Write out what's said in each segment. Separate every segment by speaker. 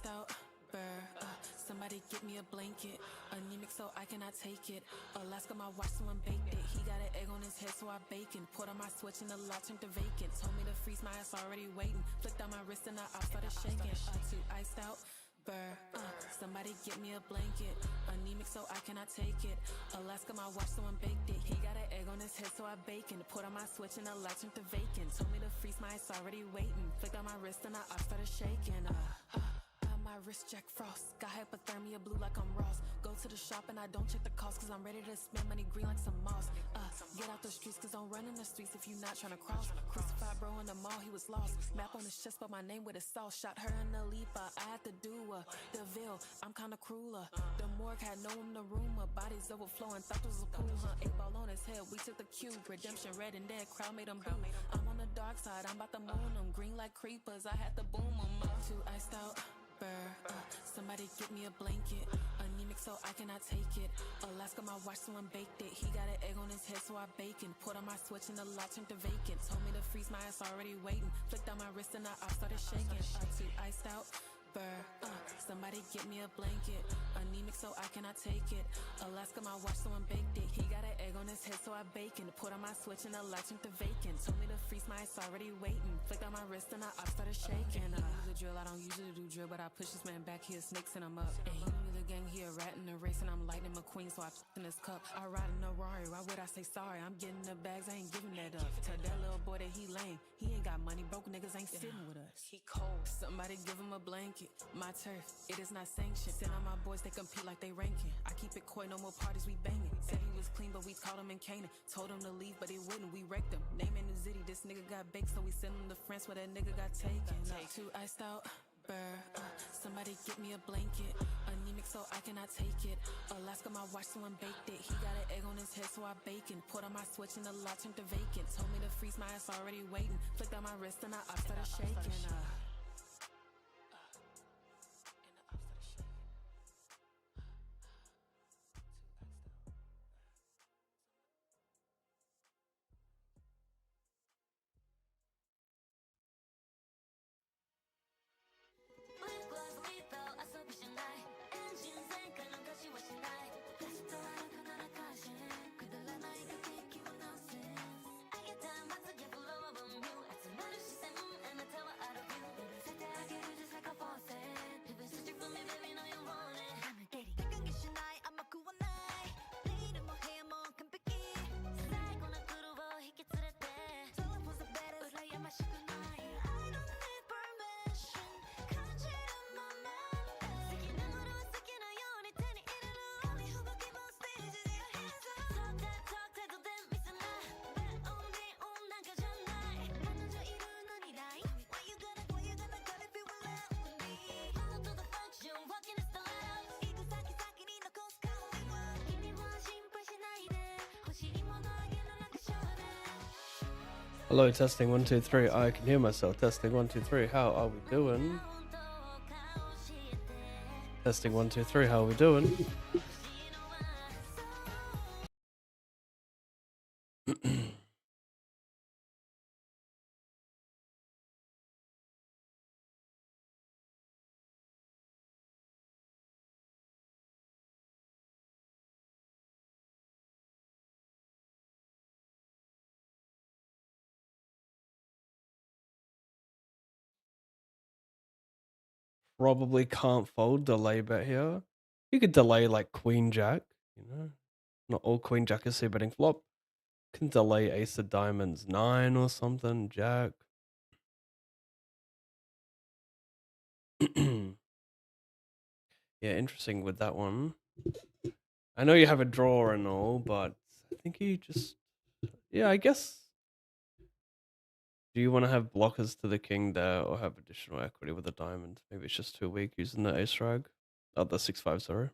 Speaker 1: out. Somebody get me a blanket. Anemic so I cannot take it. Alaska, my watch, someone baked it. He got an egg on his head, so I bacon. Put on my switch and the lock turned to vacant. Told me to freeze, my ass already waiting. Flicked on my wrist and I started shaking. Too iced out. Somebody get me a blanket. Anemic so I cannot take it. Alaska, my watch, someone baked it. He got an egg on his head, so I bacon. Put on my switch and the lock turned to vacant. Told me to freeze, my ass already waiting. Flicked on my wrist and I started shaking. My wrist Jack Frost. Got hypothermia blue like I'm Ross. Go to the shop and I don't check the cost, cause I'm ready to spend money green like some moss. Get out the streets cause I'm running the streets if you not tryna cross. Crucified bro in the mall, he was lost. Map on his chest, but my name with a sauce. Shot her in the Lipa, I had to do DeVille, I'm kinda crueler. The morgue had no room to rumor. Bodies overflowing, thought this was a pool, huh? 8 ball on his head, we took the cue. Redemption red and dead, crowd made him boo. I'm on the dark side, I'm about to moon them. Green like creepers, I had to boom them. Too iced out. Somebody get me a blanket. Anemic so I cannot take it. Alaska, my watch, someone baked it. He got an egg on his head, so I bacon. Put on my switch and the lock turned to vacant. Told me to freeze, my ass already waiting. Flicked on my wrist and I started shaking. Too iced out. Somebody get me a blanket. Anemic so I cannot take it. Alaska, my watch, someone baked it. He got an egg on his head, so I bacon. Put on my switch and the lock turned to vacant. Told me to freeze, my ass already waiting. Flicked on my wrist and I started shaking. The drill, I don't usually do drill, but I push this man back here, snakes and I'm up. And he knew the gang, he a rat in the race, and I'm Lightning McQueen, so I in his cup. I ride in a Rari, why would I say sorry? I'm getting the bags, I ain't giving that up. Tell that little boy that he lame, he ain't got money, broke niggas ain't sitting with us. He cold, somebody give him a blanket. My turf, it is not sanctioned. Send on my boys, they compete like they ranking. I keep it coy, no more parties, we banging. Said he was clean, but we caught him in Canaan. Told him to leave, but he wouldn't, we wrecked him. Name in New City, this nigga got baked, so we sent him to France where that nigga got taken. Too iced out. Somebody get me a blanket. Anemic so I cannot take it. Alaska, my watch, someone baked it. He got an egg on his head, so I bacon. Put on my switch and the lock turned to vacant. Told me to freeze, my ass already waiting. Flicked on my wrist and I started shaking.
Speaker 2: Hello, testing 1 2 3. I can hear myself. Testing 1 2 3. How are we doing? Testing 1 2 3. How are we doing? Probably can't fold delay bet here. You could delay like Queen Jack, you know. Not all Queen Jack is C betting flop. Can delay Ace of Diamonds 9 or something, Jack. Yeah, interesting with that one. I know you have a draw and all, but I think you just, yeah, I guess. Do you want to have blockers to the king there or have additional equity with a diamond? Maybe it's just too weak using the ace rag. Oh, the 6-5, sorry.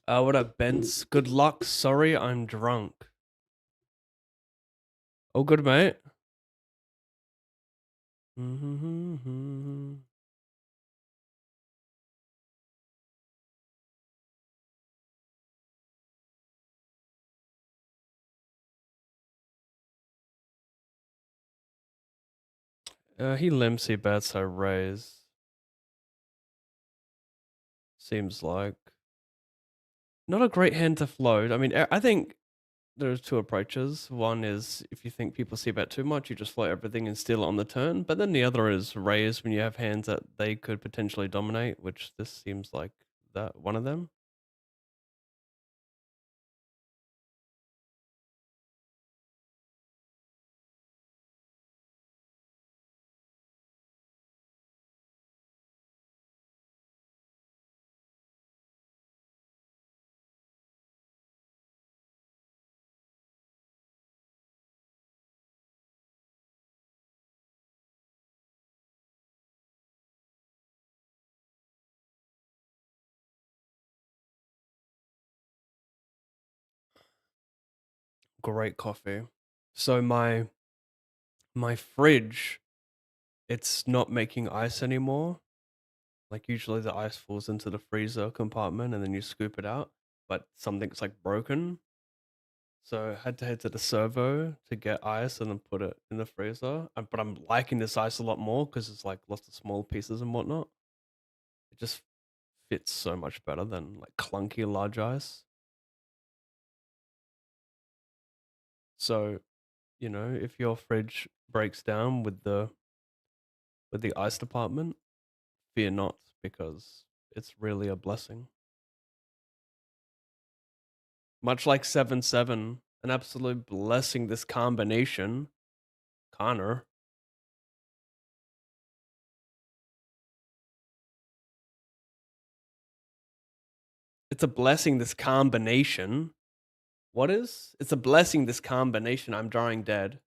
Speaker 2: What up, Bents? Good luck. Sorry, I'm drunk. Oh, good, mate. He limps, he bets, I raise. Seems like. Not a great hand to float. I mean, I think there's two approaches. One is if you think people see bet too much, you just float everything and steal it on the turn. But then the other is raise when you have hands that they could potentially dominate, which this seems like that one of them. Great coffee. So my fridge, it's not making ice anymore. Like usually the ice falls into the freezer compartment and then you scoop it out, but something's like broken. So I had to head to the servo to get ice and then put it in the freezer. But I'm liking this ice a lot more because it's like lots of small pieces and whatnot. It just fits so much better than like clunky large ice. So, you know, if your fridge breaks down with the ice department, fear not because it's really a blessing. Much like 7-7, an absolute blessing this combination. Connor. It's a blessing this combination. What is? It's a blessing this combination. I'm drawing dead.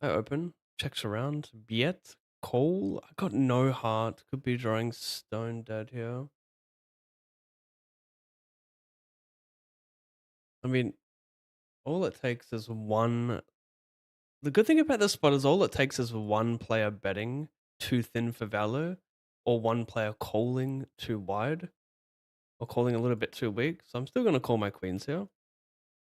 Speaker 2: I open, checks around. Biet, Cole. I got no heart. Could be drawing stone dead here. I mean, all it takes is one. The good thing about this spot is all it takes is one player betting too thin for value, or one player calling too wide, or calling a little bit too weak. So I'm still gonna call my queens here.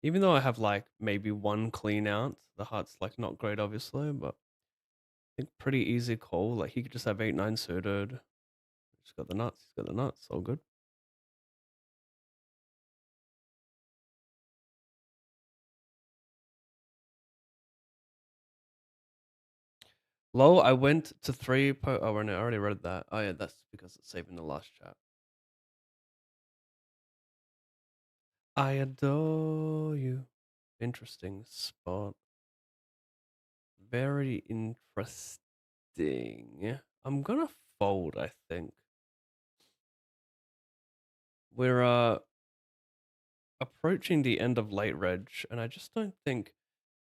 Speaker 2: Even though I have like maybe one clean out, the heart's like not great obviously, but I think pretty easy call. Like he could just have 8-9 suited. He's got the nuts, he's got the nuts, all good. Low, I went to oh no, I already read that. Oh yeah, that's because it's saving the last chat. I adore you. Interesting spot. Very interesting. I'm gonna fold, I think. We're approaching the end of late reg, and I just don't think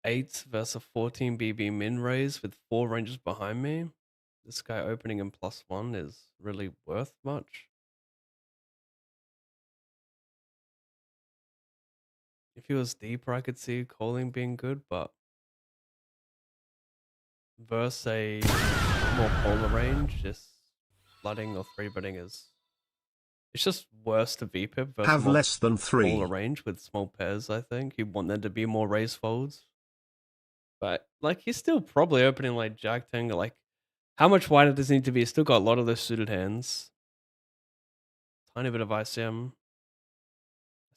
Speaker 2: 8 versus 14 BB min raise with 4 ranges behind me. This guy opening in +1 is really worth much. If he was deeper, I could see calling being good, but versus a more polar range, just flooding or 3-betting is. It's just worse to VPIP versus
Speaker 3: Have
Speaker 2: more
Speaker 3: less than
Speaker 2: polar
Speaker 3: 3.
Speaker 2: range with small pairs, I think. You want there to be more raise folds. But like he's still probably opening like Jack Tango. Like, how much wider does he need to be? He's still got a lot of those suited hands. Tiny bit of ICM. I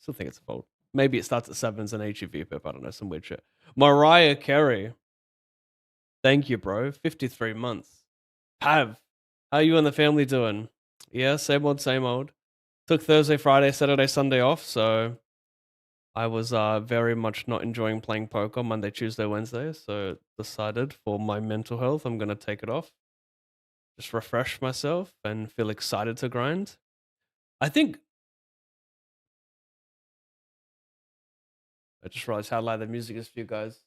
Speaker 2: still think it's a fold. Maybe it starts at 7s and HEV pip. I don't know, some weird shit. Mariah Carey. Thank you, bro. 53 months. Pav, how you and the family doing? Yeah, same old, same old. Took Thursday, Friday, Saturday, Sunday off, so I was very much not enjoying playing poker Monday, Tuesday, Wednesday, so decided for my mental health, I'm going to take it off. Just refresh myself and feel excited to grind. I think I just realized how loud the music is for you guys.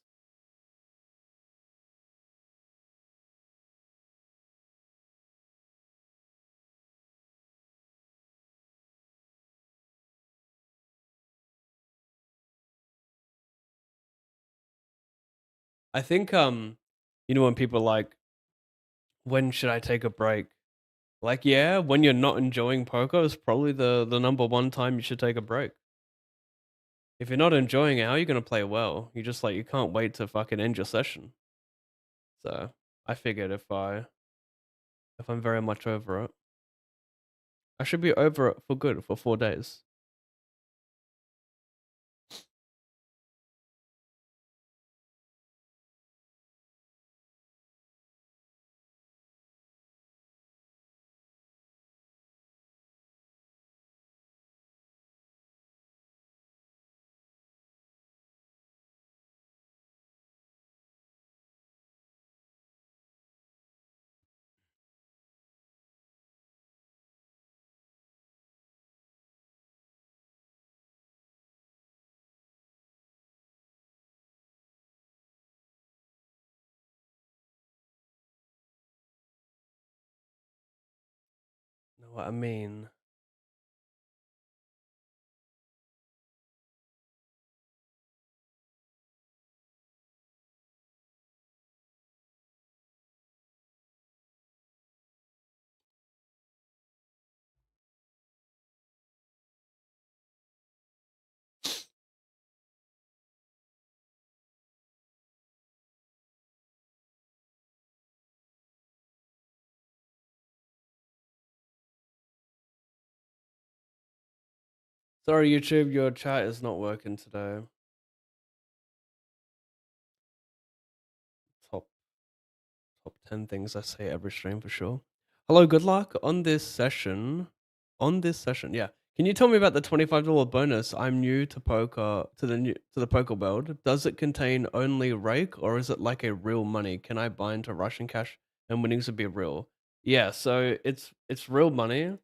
Speaker 2: I think you know when people are like, when should I take a break? Like, yeah, when you're not enjoying poker is probably the number one time you should take a break. If you're not enjoying it, how are you gonna play well? You just like you can't wait to fucking end your session. So I figured if I'm very much over it, I should be over it for good for 4 days. Know what I mean? Sorry, YouTube, your chat is not working today. Top top 10 things I say every stream for sure. Hello, good luck on this session. On this session, yeah. Can you tell me about the $25 bonus? I'm new to poker to the poker world. Does it contain only rake or is it like a real money? Can I buy into Russian cash and winnings would be real? Yeah, so it's real money.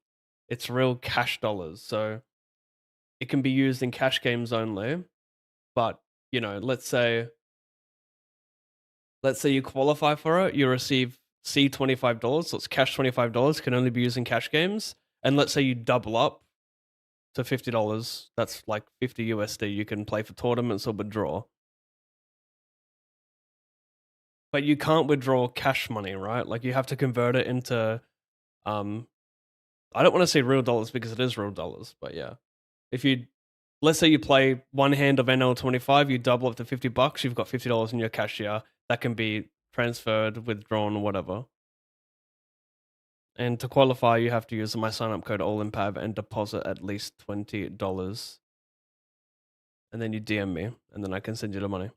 Speaker 2: It's real cash dollars. So it can be used in cash games only. But, you know, let's say you qualify for it, you receive C $25, so it's cash $25 can only be used in cash games. And let's say you double up to $50, that's like 50 USD. You can play for tournaments or withdraw. But you can't withdraw cash money, right? Like you have to convert it into I don't want to say real dollars because it is real dollars, but yeah. If you let's say you play one hand of NL 25, you double up to $50, you've got $50 in your cashier that can be transferred, withdrawn, or whatever. And to qualify, you have to use my sign up code ALLINPAV and deposit at least $20. And then you DM me, and then I can send you the money.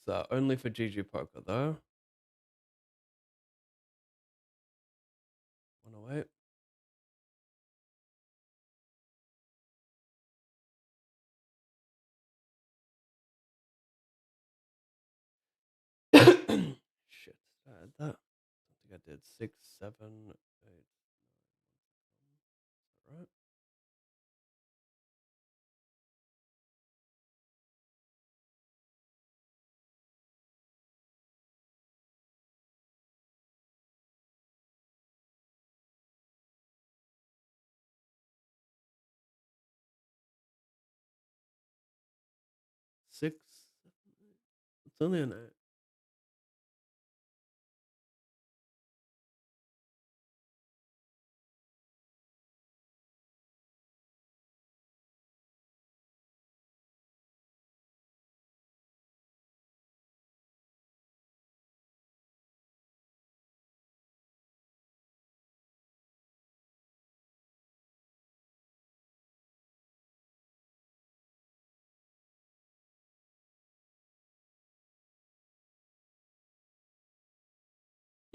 Speaker 2: It's only for GG Poker, though. 108. Shit, I had that. I think I did 6, 7, 8. Right? 6. It's only an 8.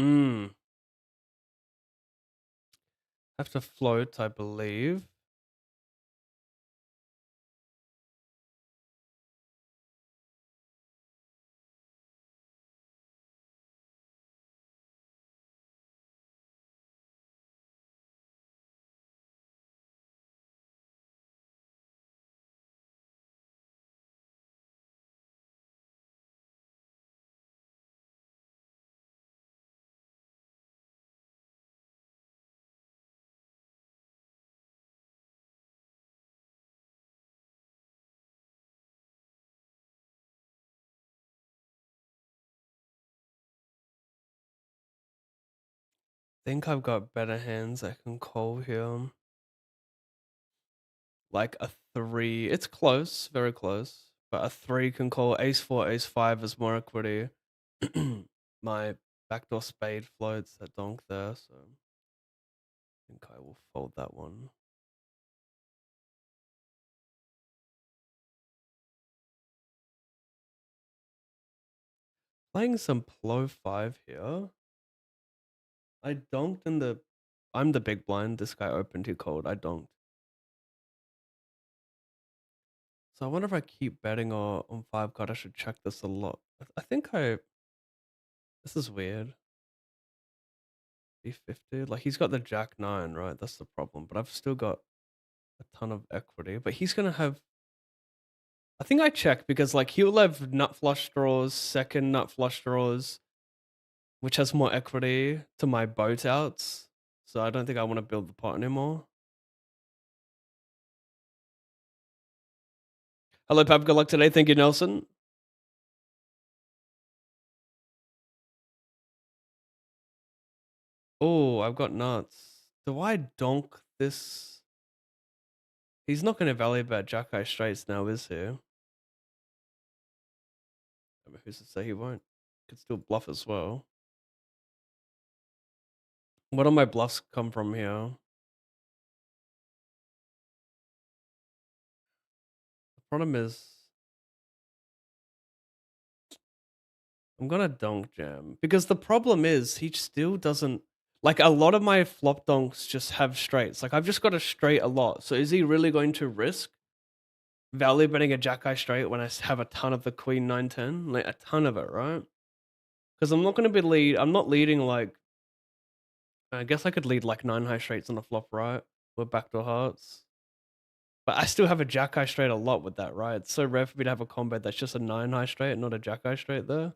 Speaker 2: Mm. Have to float, I believe. think I've got better hands I can call here. Like a 3. It's close, very close. But a 3 can call ace 4, ace 5 as more equity. My backdoor spade floats that donk there, so I think I will fold that one. Playing some plo 5 here. I donked in the... I'm the big blind. This guy opened too cold. I donked. So I wonder if I keep betting or on 5 card. I should check this a lot. I think I... This is weird. B50. Like, he's got the jack 9, right? That's the problem. But I've still got a ton of equity. But he's going to have... I think I check because, like, he'll have nut flush draws, second nut flush draws, which has more equity to my boat outs. So I don't think I want to build the pot anymore. Hello, Pap. Good luck today. Thank you, Nelson. Oh, I've got nuts. Do I donk this? He's not going to value bet jack eye straights now, is he? I mean, who's to say he won't? Could still bluff as well. What do my bluffs come from here? The problem is I'm gonna donk jam because the problem is he still doesn't like a lot of my flop donks just have straights. Like I've just got a straight a lot. So is he really going to risk value betting a jack eye straight when I have a ton of the queen 9-10? Like a ton of it, right? Because I'm not gonna be I'm not leading like I guess I could lead like 9 high straights on the flop, right? With backdoor hearts. But I still have a jack eye straight a lot with that, right? It's so rare for me to have a combo that's just a 9 high straight and not a jack eye straight there.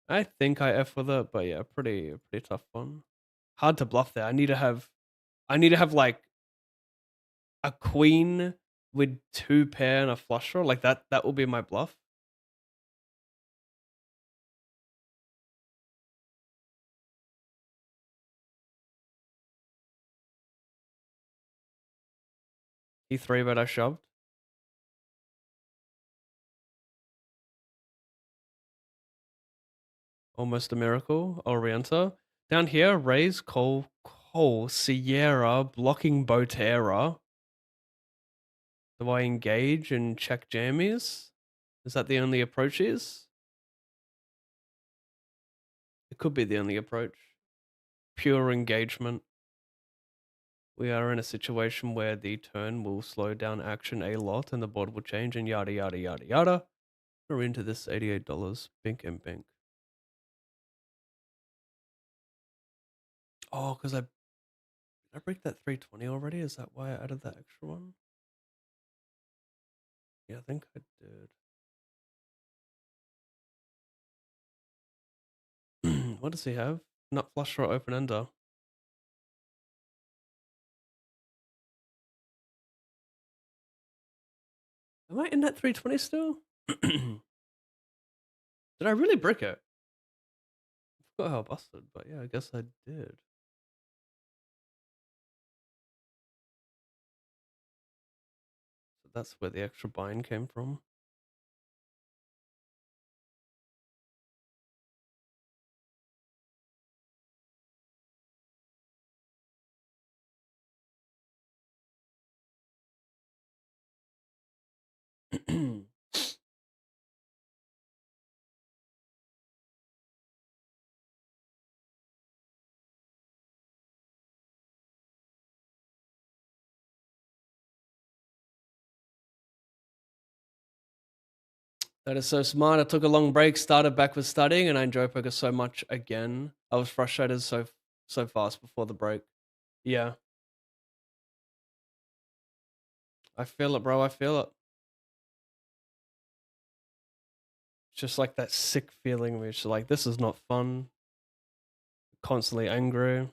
Speaker 2: I think I F with it, but yeah, pretty tough one. Hard to bluff there. I need to have like a queen with 2 pair and a flush draw. Like that will be my bluff. He 3-bet I shoved. Almost a miracle. I'll re-enter. Down here, raise, call, Sierra, blocking Botera. Do I engage and check jammies? Is that the only approach is? It could be the only approach. Pure engagement. We are in a situation where the turn will slow down action a lot and the board will change and yada yada yada yada. We're into this $88. Bink and bink. Oh, because did I break that 320 already? Is that why I added that extra one? Yeah, I think I did. What does he have? Nut flush or open ender? Am I in that 320 still? Did I really brick it? I forgot how I busted, but yeah, I guess I did. So that's where the extra bind came from. That is so smart. I took a long break, started back with studying, and I enjoy poker so much again. I was frustrated so fast before the break. Yeah, I feel it, bro. I feel it. It's just like that sick feeling where it's like, this is not fun. Constantly angry.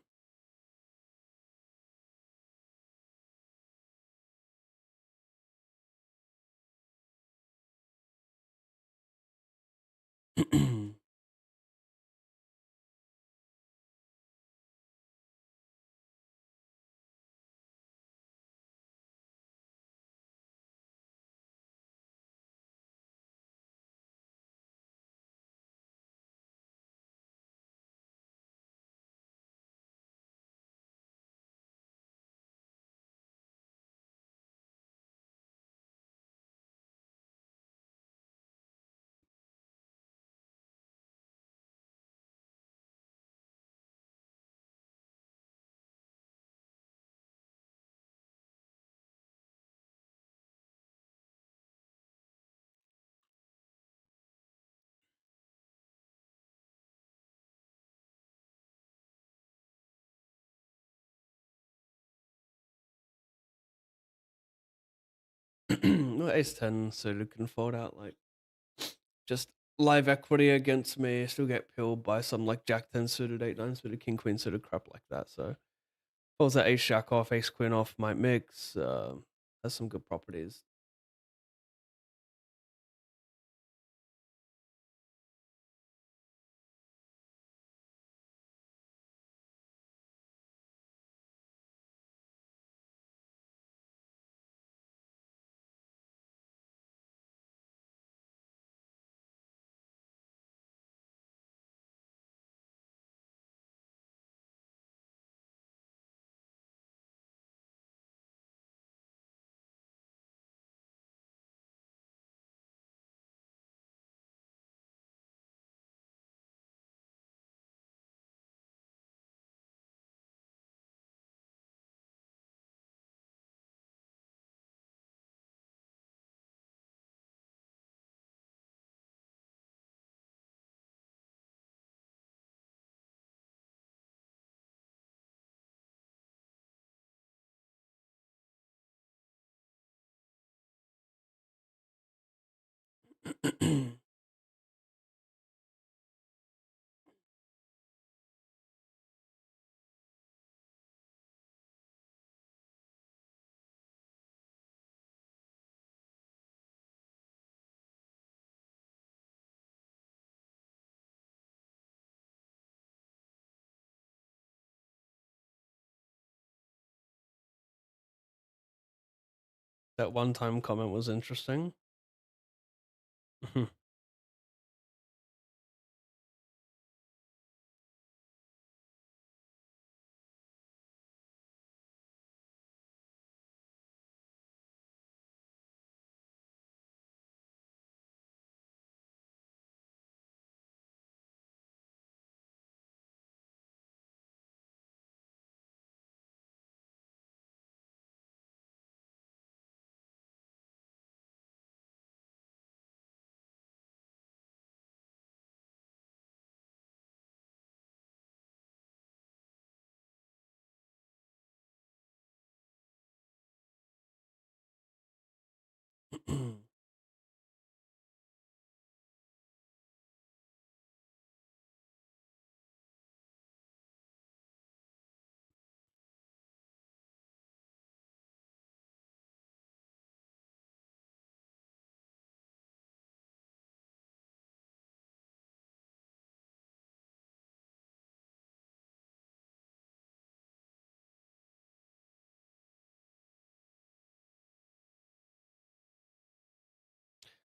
Speaker 2: Well, ace 10 suited can fold out like just live equity against me. Still get pilled by some like jack 10 suited, 8 9 suited, king queen suited crap like that. So folds that ace jack off, ace queen off might mix. Has some good properties. That one time comment was interesting.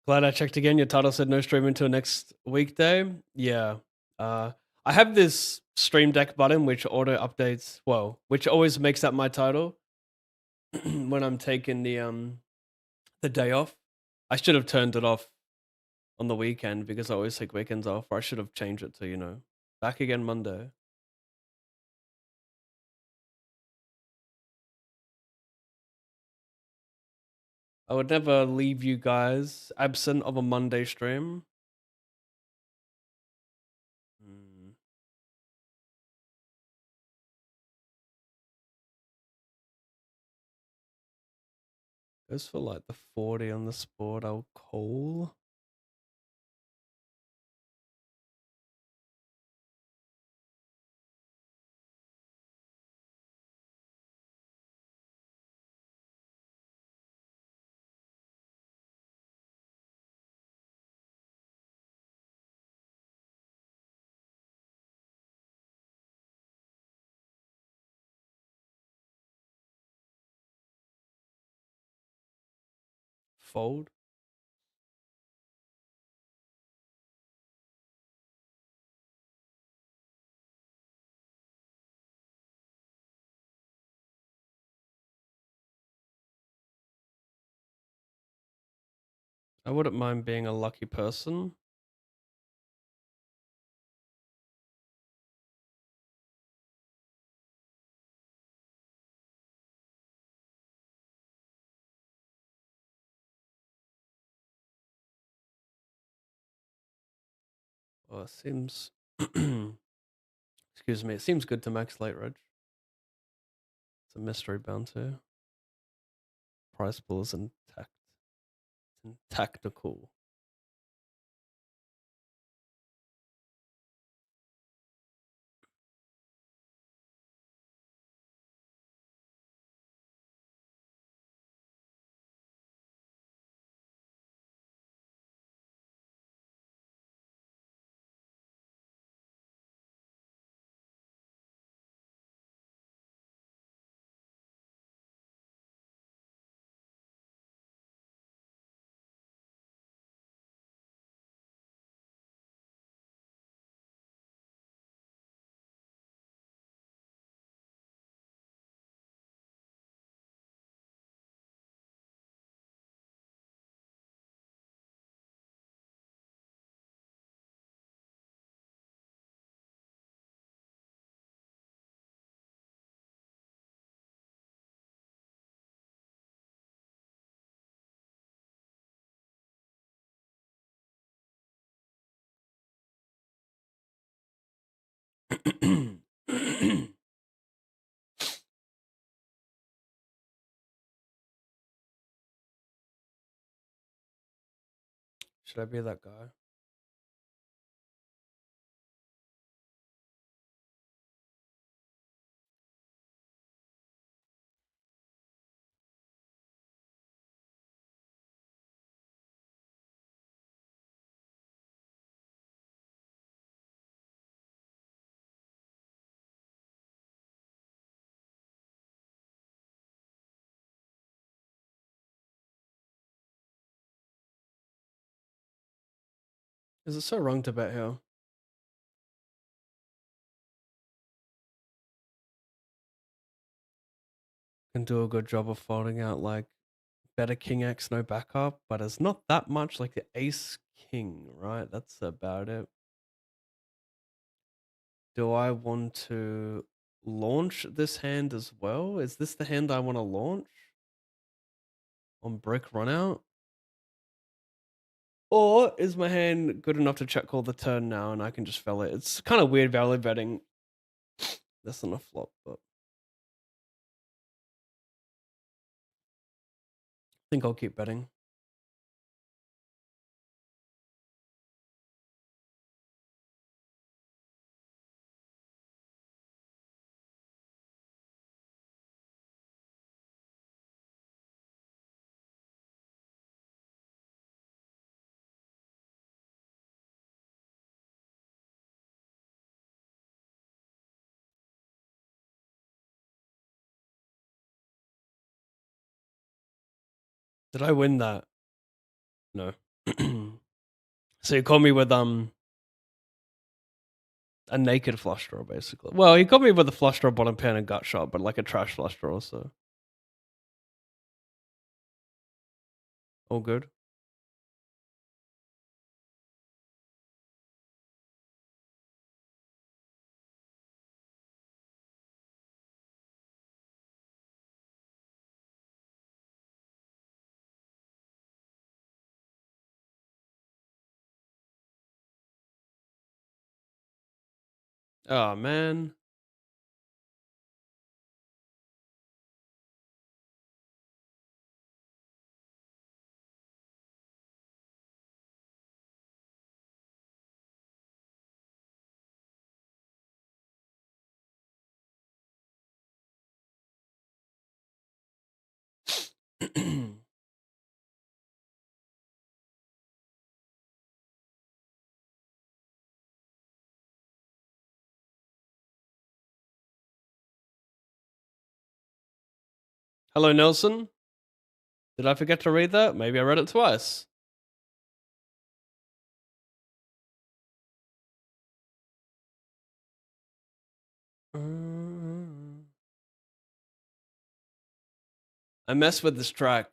Speaker 2: Glad I checked again. Your title said no stream until next weekday. Yeah. Uh, I have this stream deck button which auto updates. Well, which always makes that my title when I'm taking the day off. I should have turned it off on the weekend because I always take weekends off. Or I should have changed it to back again Monday. I would never leave you guys absent of a Monday stream. Hmm. Goes for like the 40 on the sport. I'll call. fold. I wouldn't mind being a lucky person. Well, it seems. Excuse me. It seems good to max late reg. It's a mystery bounty. Price pool is intact. Tactical. Should I be that guy? Is it so wrong to bet here? Can do a good job of folding out like better king X, no backup, but it's not that much like the ace king, right? That's about it. Do I want to launch this hand as well? Is this the hand I want to launch on brick run out? Or is my hand good enough to check call the turn now and I can just fell it? It's kind of weird value betting this on a flop, but I think I'll keep betting. Did I win that? No. So you caught me with a naked flush draw, basically. Well, he caught me with a flush draw, bottom pair, and gut shot, but like a trash flush draw, so all good. Oh man. Hello, Nelson. Did I forget to read that? Maybe I read it twice. I messed with this track.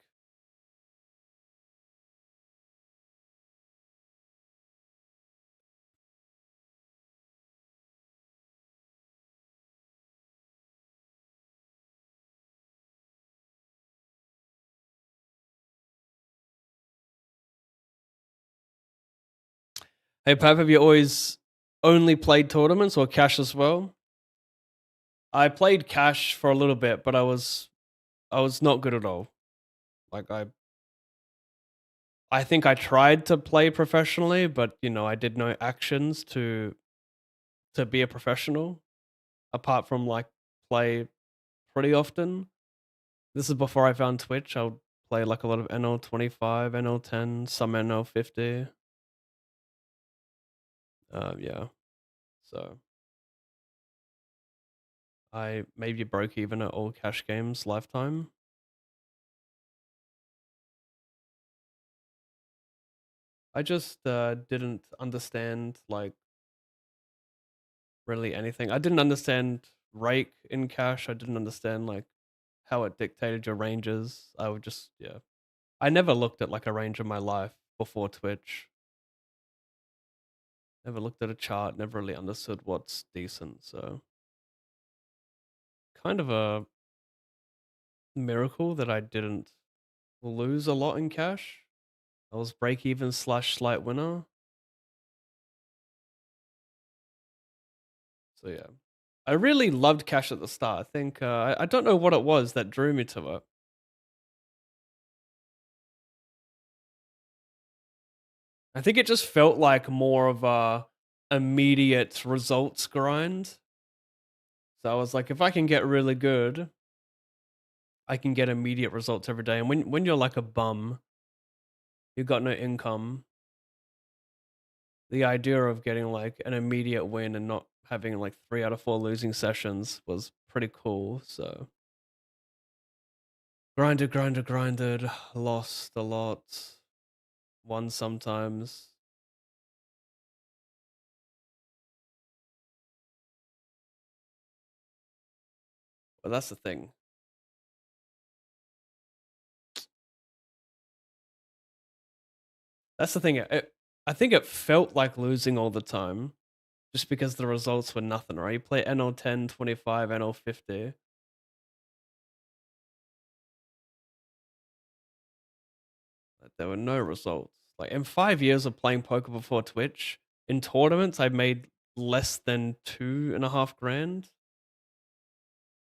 Speaker 2: Hey, Pap, have you always only played tournaments or cash as well? I played cash for a little bit, but I was not good at all. Like I think I tried to play professionally, but I did no actions to be a professional apart from like play pretty often. This is before I found Twitch. I would play like a lot of NL25, NL10, some NL50. Yeah. So I maybe broke even at all cash games lifetime. I just didn't understand like really anything. I didn't understand rake in cash. I didn't understand like how it dictated your ranges. I would just yeah. I never looked at like a range in my life before Twitch. Never looked at a chart, never really understood what's decent. So kind of a miracle that I didn't lose a lot in cash. I was break even slash slight winner. So yeah. I really loved cash at the start. I think I don't know what it was that drew me to it. I think it just felt like more of a immediate results grind. So I was like, if I can get really good, I can get immediate results every day. And when you're like a bum, you got no income. The idea of getting like an immediate win and not having like 3 out of 4 losing sessions was pretty cool. So grinded, lost a lot, won sometimes. But that's the thing. That's the thing. I think it felt like losing all the time just because the results were nothing, right? You play NL10, 25, NL50. Like, there were no results. Like in 5 years of playing poker before Twitch, in tournaments, I made less than 2.5 grand.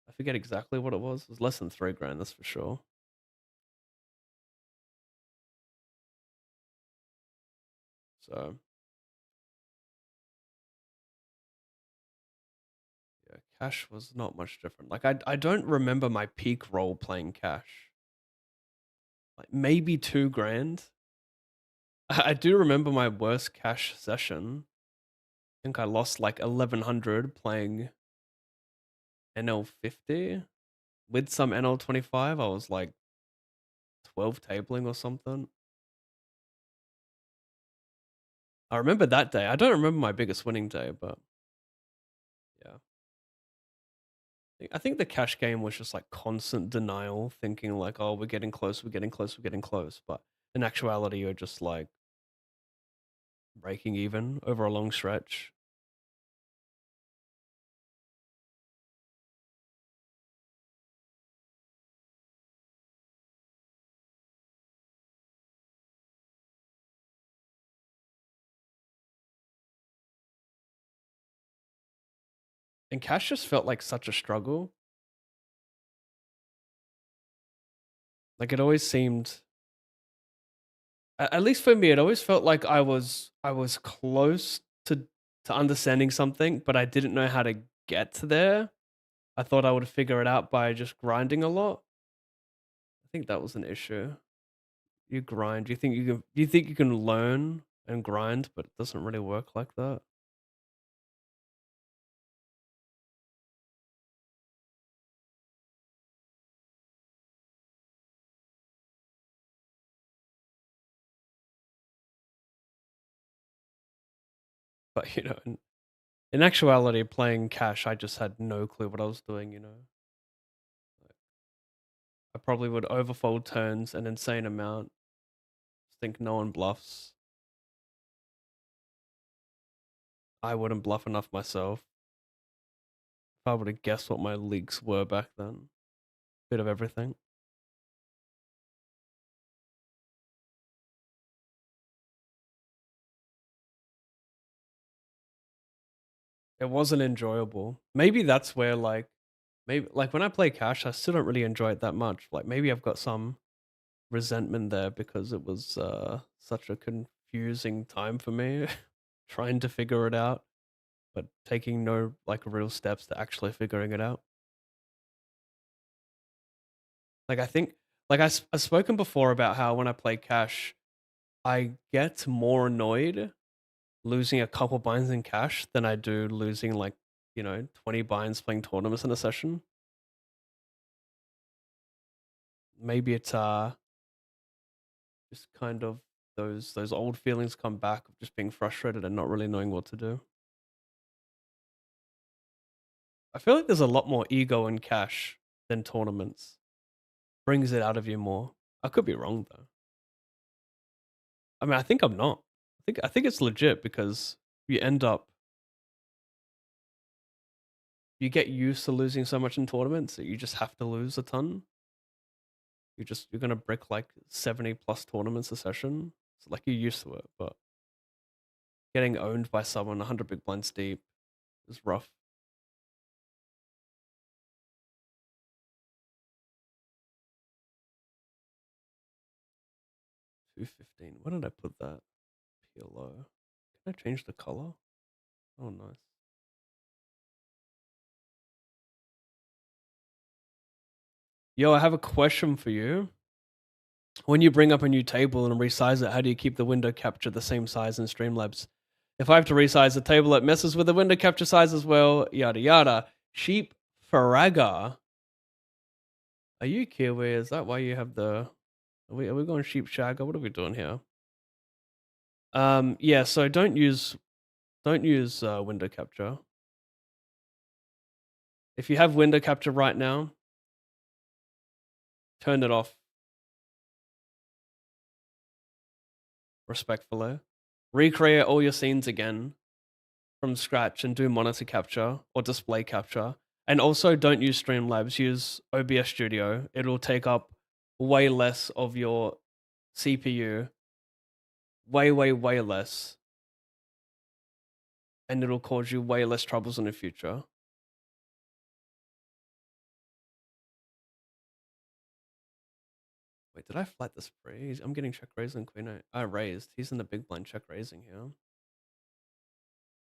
Speaker 2: I forget exactly what it was. It was less than 3 grand, that's for sure. So yeah, cash was not much different. Like I don't remember my peak roll playing cash. Like maybe 2 grand. I do remember my worst cash session. I think I lost like 1100 playing NL50 with some NL25. I was like 12 tabling or something. I remember that day. I don't remember my biggest winning day, but yeah. I think the cash game was just like constant denial, thinking like, oh, we're getting close, we're getting close, we're getting close. But in actuality, you're just like breaking even over a long stretch. And cash just felt like such a struggle. Like it always seemed, at least for me, it always felt like I was close to understanding something, but I didn't know how to get there. I thought I would figure it out by just grinding a lot. I think that was an issue. You grind. Do you think you can learn and grind, but it doesn't really work like that? But in actuality, playing cash, I just had no clue what I was doing. I probably would overfold turns an insane amount. Think no one bluffs. I wouldn't bluff enough myself. If I would have guessed what my leaks were back then, bit of everything. It wasn't enjoyable. Maybe that's where maybe when I play cash, I still don't really enjoy it that much. Like maybe I've got some resentment there because it was such a confusing time for me trying to figure it out, but taking no real steps to actually figuring it out. I think I've spoken before about how when I play cash, I get more annoyed losing a couple binds in cash than I do losing 20 binds playing tournaments in a session. Maybe it's just kind of those old feelings come back of just being frustrated and not really knowing what to do. I feel like there's a lot more ego in cash than tournaments. Brings it out of you more. I could be wrong though. I mean, I think I'm not. I think it's legit because you end up you get used to losing so much in tournaments that you just have to lose a ton. You're gonna brick like 70 plus tournaments a session. So you're used to it, but getting owned by someone 100 big blinds deep is rough. 215. Where did I put that? PLO. Can I change the color? Oh, nice. Yo, I have a question for you. When you bring up a new table and resize it, how do you keep the window capture the same size in Streamlabs? If I have to resize the table, it messes with the window capture size as well, yada yada. Sheep Farraga. Are you Kiwi? Is that why you have the... Are we going sheep shagger? What are we doing here? Yeah, so don't use window capture. If you have window capture right now, turn it off. Respectfully. Recreate all your scenes again from scratch and do monitor capture or display capture. And also don't use Streamlabs, use OBS Studio. It'll take up way less of your CPU. Way, way, way less. And it'll cause you way less troubles in the future. Wait, did I flat this free? I'm getting check raised and queen raised. He's in the big blind check raising here.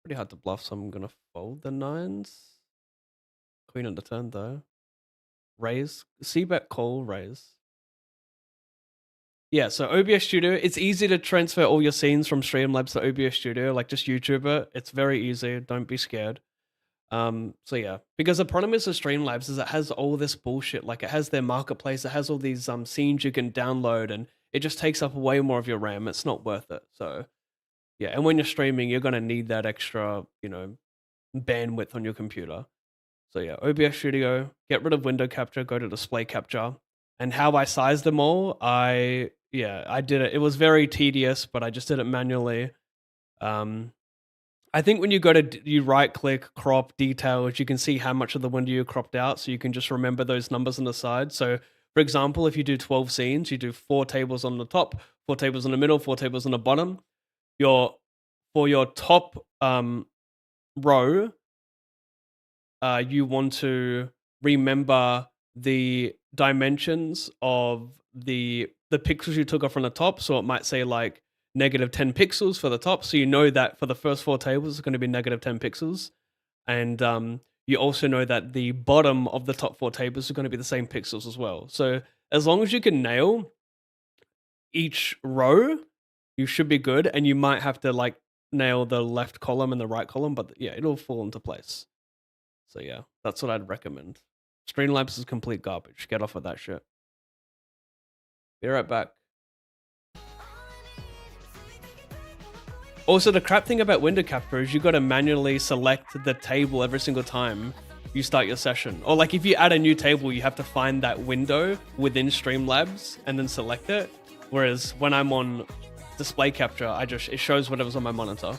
Speaker 2: Pretty hard to bluff, so I'm gonna fold the nines. Queen on the turn though. Raise. C-bet call, raise. Yeah, so OBS Studio, it's easy to transfer all your scenes from Streamlabs to OBS Studio, just YouTube it. It's very easy. Don't be scared. So yeah, because the problem is with Streamlabs is it has all this bullshit. It has their marketplace, it has all these scenes you can download, and it just takes up way more of your RAM. It's not worth it. So yeah, and when you're streaming, you're gonna need that extra, bandwidth on your computer. So yeah, OBS Studio, get rid of window capture, go to display capture. And how I sized them all, I did it. It was very tedious, but I just did it manually. I think when you go to you right click, crop details, you can see how much of the window you cropped out, so you can just remember those numbers on the side. So for example, if you do 12 scenes, you do 4 tables on the top, 4 tables in the middle, 4 tables on the bottom. For your top row, you want to remember the dimensions of the pixels you took off from the top. So it might say negative 10 pixels for the top. So you know that for the first 4 tables, it's going to be negative 10 pixels. And you also know that the bottom of the top 4 tables are going to be the same pixels as well. So as long as you can nail each row, you should be good. And you might have to nail the left column and the right column, but yeah, it'll fall into place. So yeah, that's what I'd recommend. Streamlabs is complete garbage. Get off of that shit. Be right back. Also, the crap thing about window capture is you got to manually select the table every single time you start your session. Or like if you add a new table, you have to find that window within Streamlabs and then select it. Whereas when I'm on display capture, it shows whatever's on my monitor.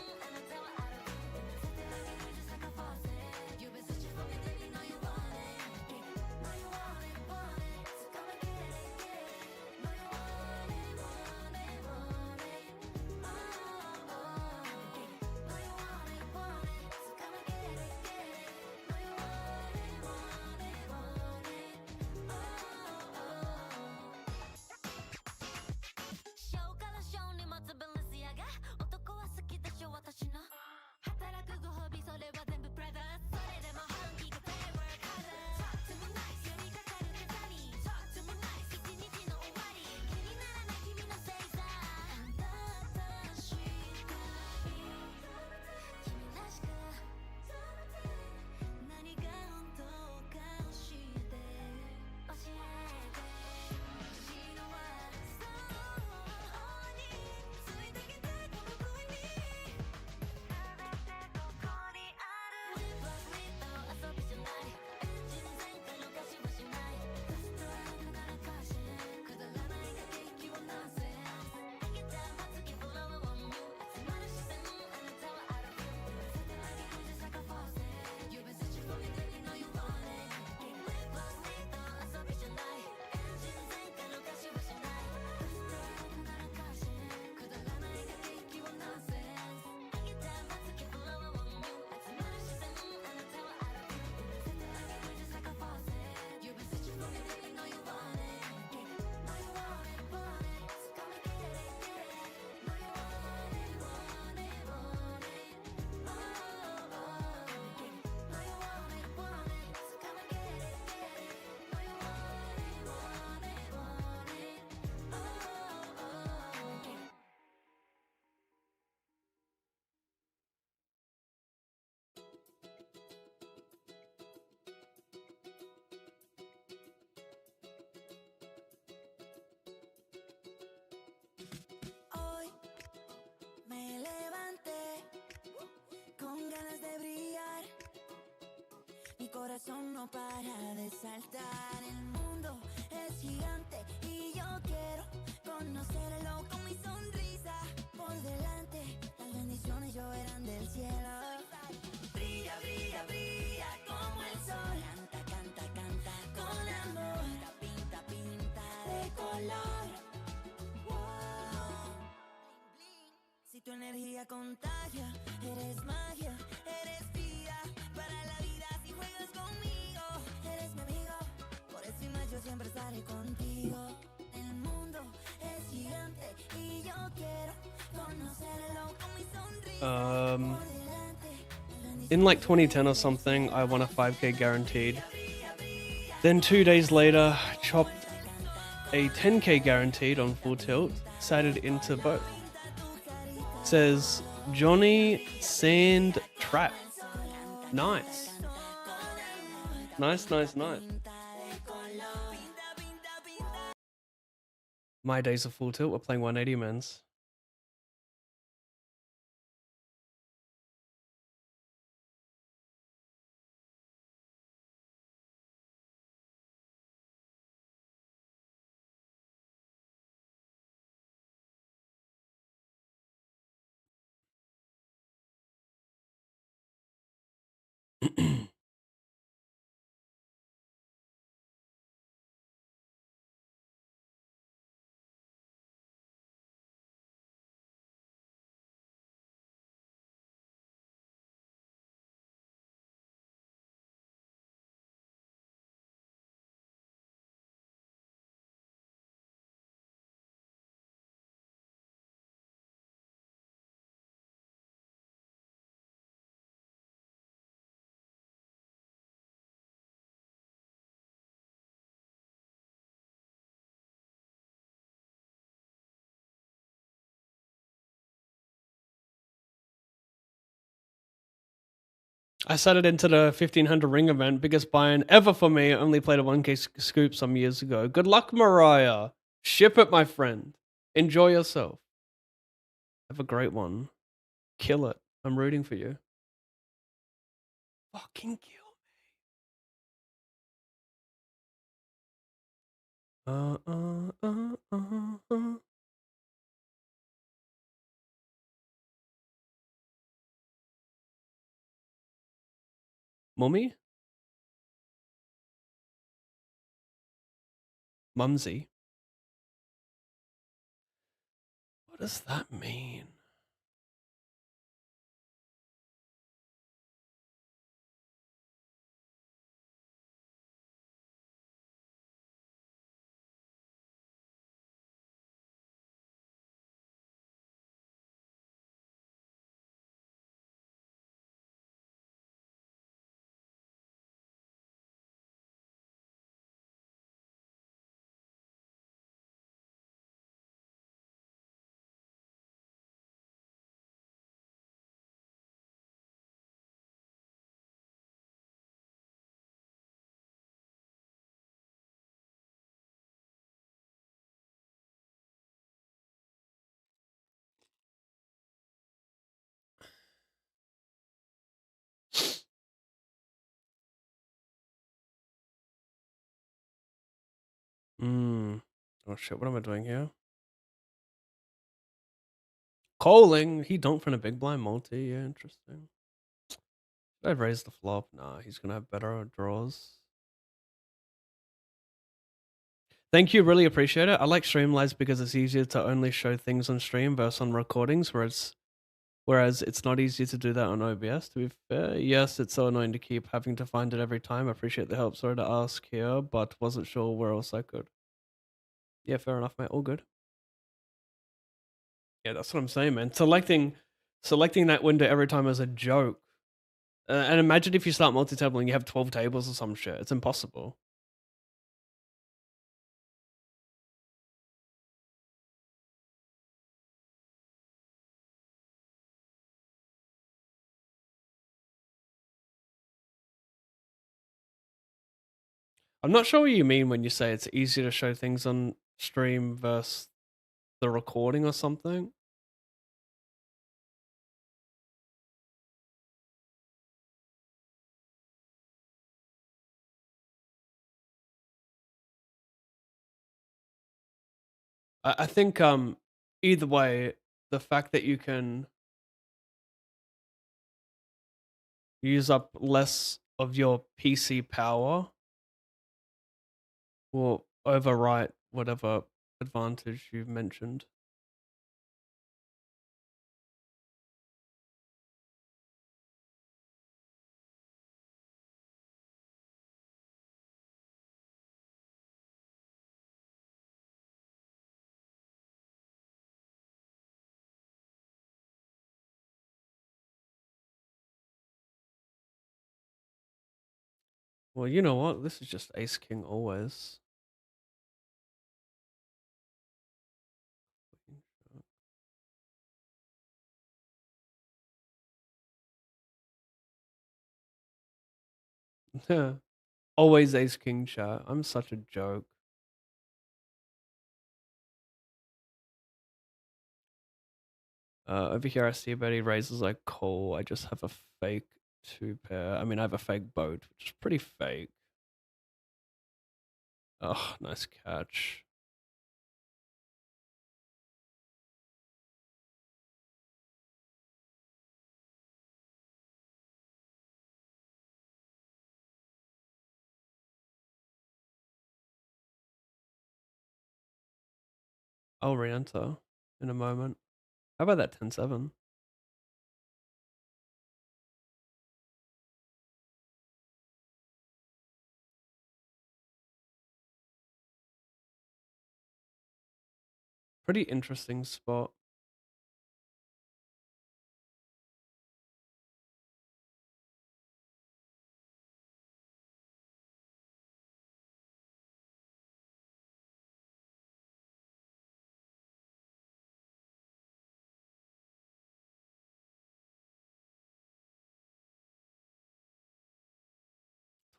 Speaker 1: Corazón no para de saltar, el mundo es gigante y yo quiero conocerlo con mi sonrisa por delante, las bendiciones lloverán del cielo. Brilla, brilla, brilla como el sol, canta, canta, canta con amor, pinta, pinta de color. Wow. Si tu energía contagia, eres magia, eres vida para la vida. Si juegas conmigo, eres mi amigo. Por eso y más yo siempre estaré contigo. El mundo es gigante y yo quiero conocerlo con mi sonrisa.
Speaker 2: In like 2010 or something, I won a 5k guaranteed. Then 2 days later, chopped a 10k guaranteed on Full Tilt, satted into both. Says Johnny Sand Trap. Nice. Nice, nice, nice. My days of Full Tilt, we're playing 180 men's. I set it into the 1500 ring event, biggest buy-in ever for me. Only played a 1k scoop some years ago. Good luck, Mariah. Ship it, my friend. Enjoy yourself. Have a great one. Kill it. I'm rooting for you. Fucking kill. Uh, uh, uh, uh, uh. Mummy? Mumsy? What does that mean? Hmm. Oh shit, what am I doing here? Calling. He dunked from a big blind multi. Yeah, interesting. Should I raise the flop? Nah, he's gonna have better draws. Thank you, really appreciate it. I like Streamlabs because it's easier to only show things on stream versus on recordings, whereas it's not easy to do that on OBS. To be fair, yes, it's so annoying to keep having to find it every time. I appreciate the help. Sorry to ask here, but wasn't sure where else I could. Yeah, fair enough, mate. All good. Yeah, that's what I'm saying, man. Selecting that window every time is a joke. And imagine if you start multi-table and you have 12 tables or some shit. It's impossible. I'm not sure what you mean when you say it's easier to show things on stream versus the recording or something. I think either way, the fact that you can use up less of your PC power will overwrite whatever advantage you've mentioned. Well, you know what? This is just ace king always. Always ace king chat. I'm such a joke. Over here I see Betty raises like call. I just have a fake two pair. I mean, I have a fake boat, which is pretty fake. Oh, nice catch. I'll re-enter in a moment. How about that 10-7? Pretty interesting spot.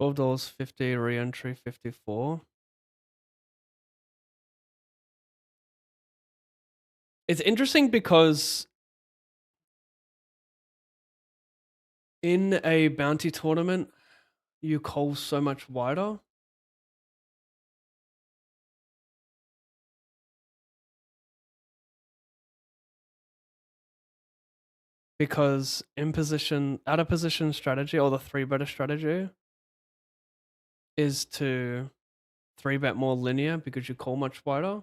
Speaker 2: $12.50 re-entry 54. It's interesting because In a bounty tournament, you call so much wider. Because out of position strategy, or the 3-better strategy, is to 3-bet more linear because you call much wider.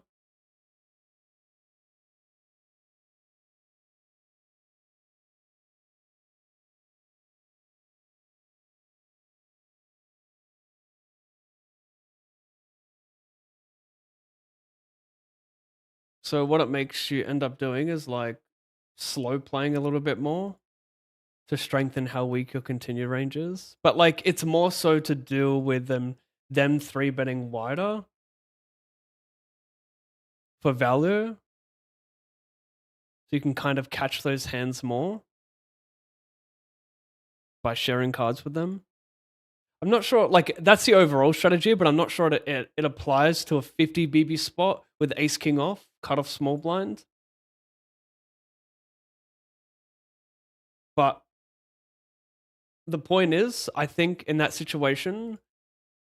Speaker 2: So what it makes you end up doing is like slow playing a little bit more to strengthen how weak your continue range is. But like it's more so to deal with them 3-betting wider for value. So you can kind of catch those hands more by sharing cards with them. I'm not sure, like, that's the overall strategy, but I'm not sure it applies to a 50 BB spot with ace king off, cut off small blind. But the point is, I think in that situation,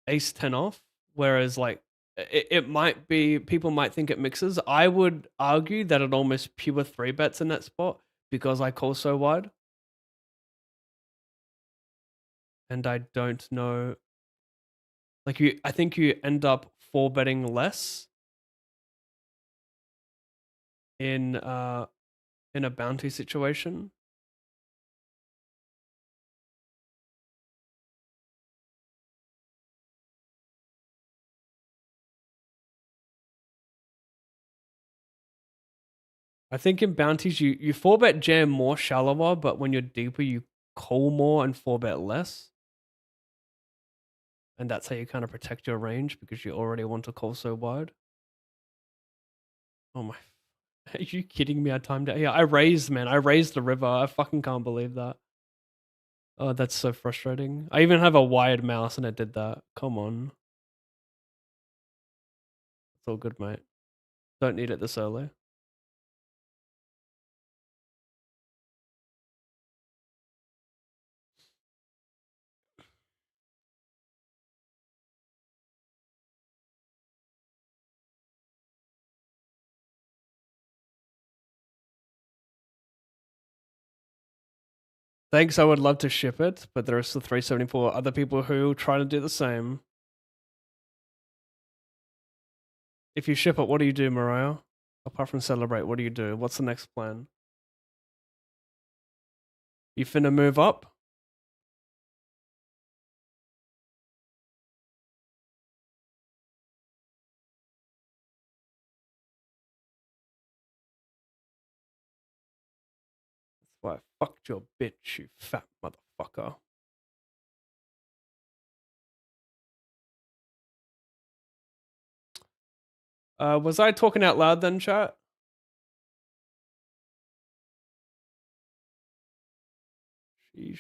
Speaker 2: ace 10 off, whereas like it might be, people might think it mixes. I would argue that it almost pure 3-bets in that spot because I call so wide. And I don't know, like I think you end up 4-betting less in a bounty situation. I think in bounties you 4-bet jam more shallower, but when you're deeper you call more and 4-bet less. And that's how you kind of protect your range because you already want to call so wide. Oh my, are you kidding me? I timed out. Yeah, I raised, man. I raised the river. I fucking can't believe that. Oh, that's so frustrating. I even have a wired mouse and it did that. Come on. It's all good, mate. Don't need it this early. Thanks, I would love to ship it, but there are still 374 other people who try to do the same. If you ship it, what do you do, Mariah? Apart from celebrate, what do you do? What's the next plan? You finna move up? That's why I fucked your bitch, you fat motherfucker. Was I talking out loud then, chat? Sheesh.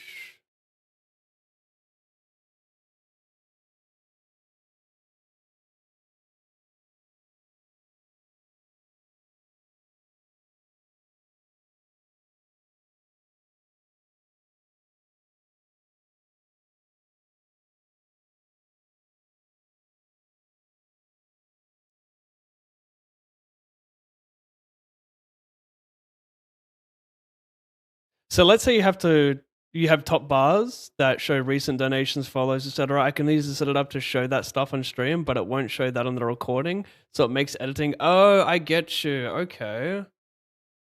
Speaker 2: So let's say you have top bars that show recent donations, follows, etc. I can easily set it up to show that stuff on stream, but it won't show that on the recording. So it makes editing. Oh, I get you. Okay.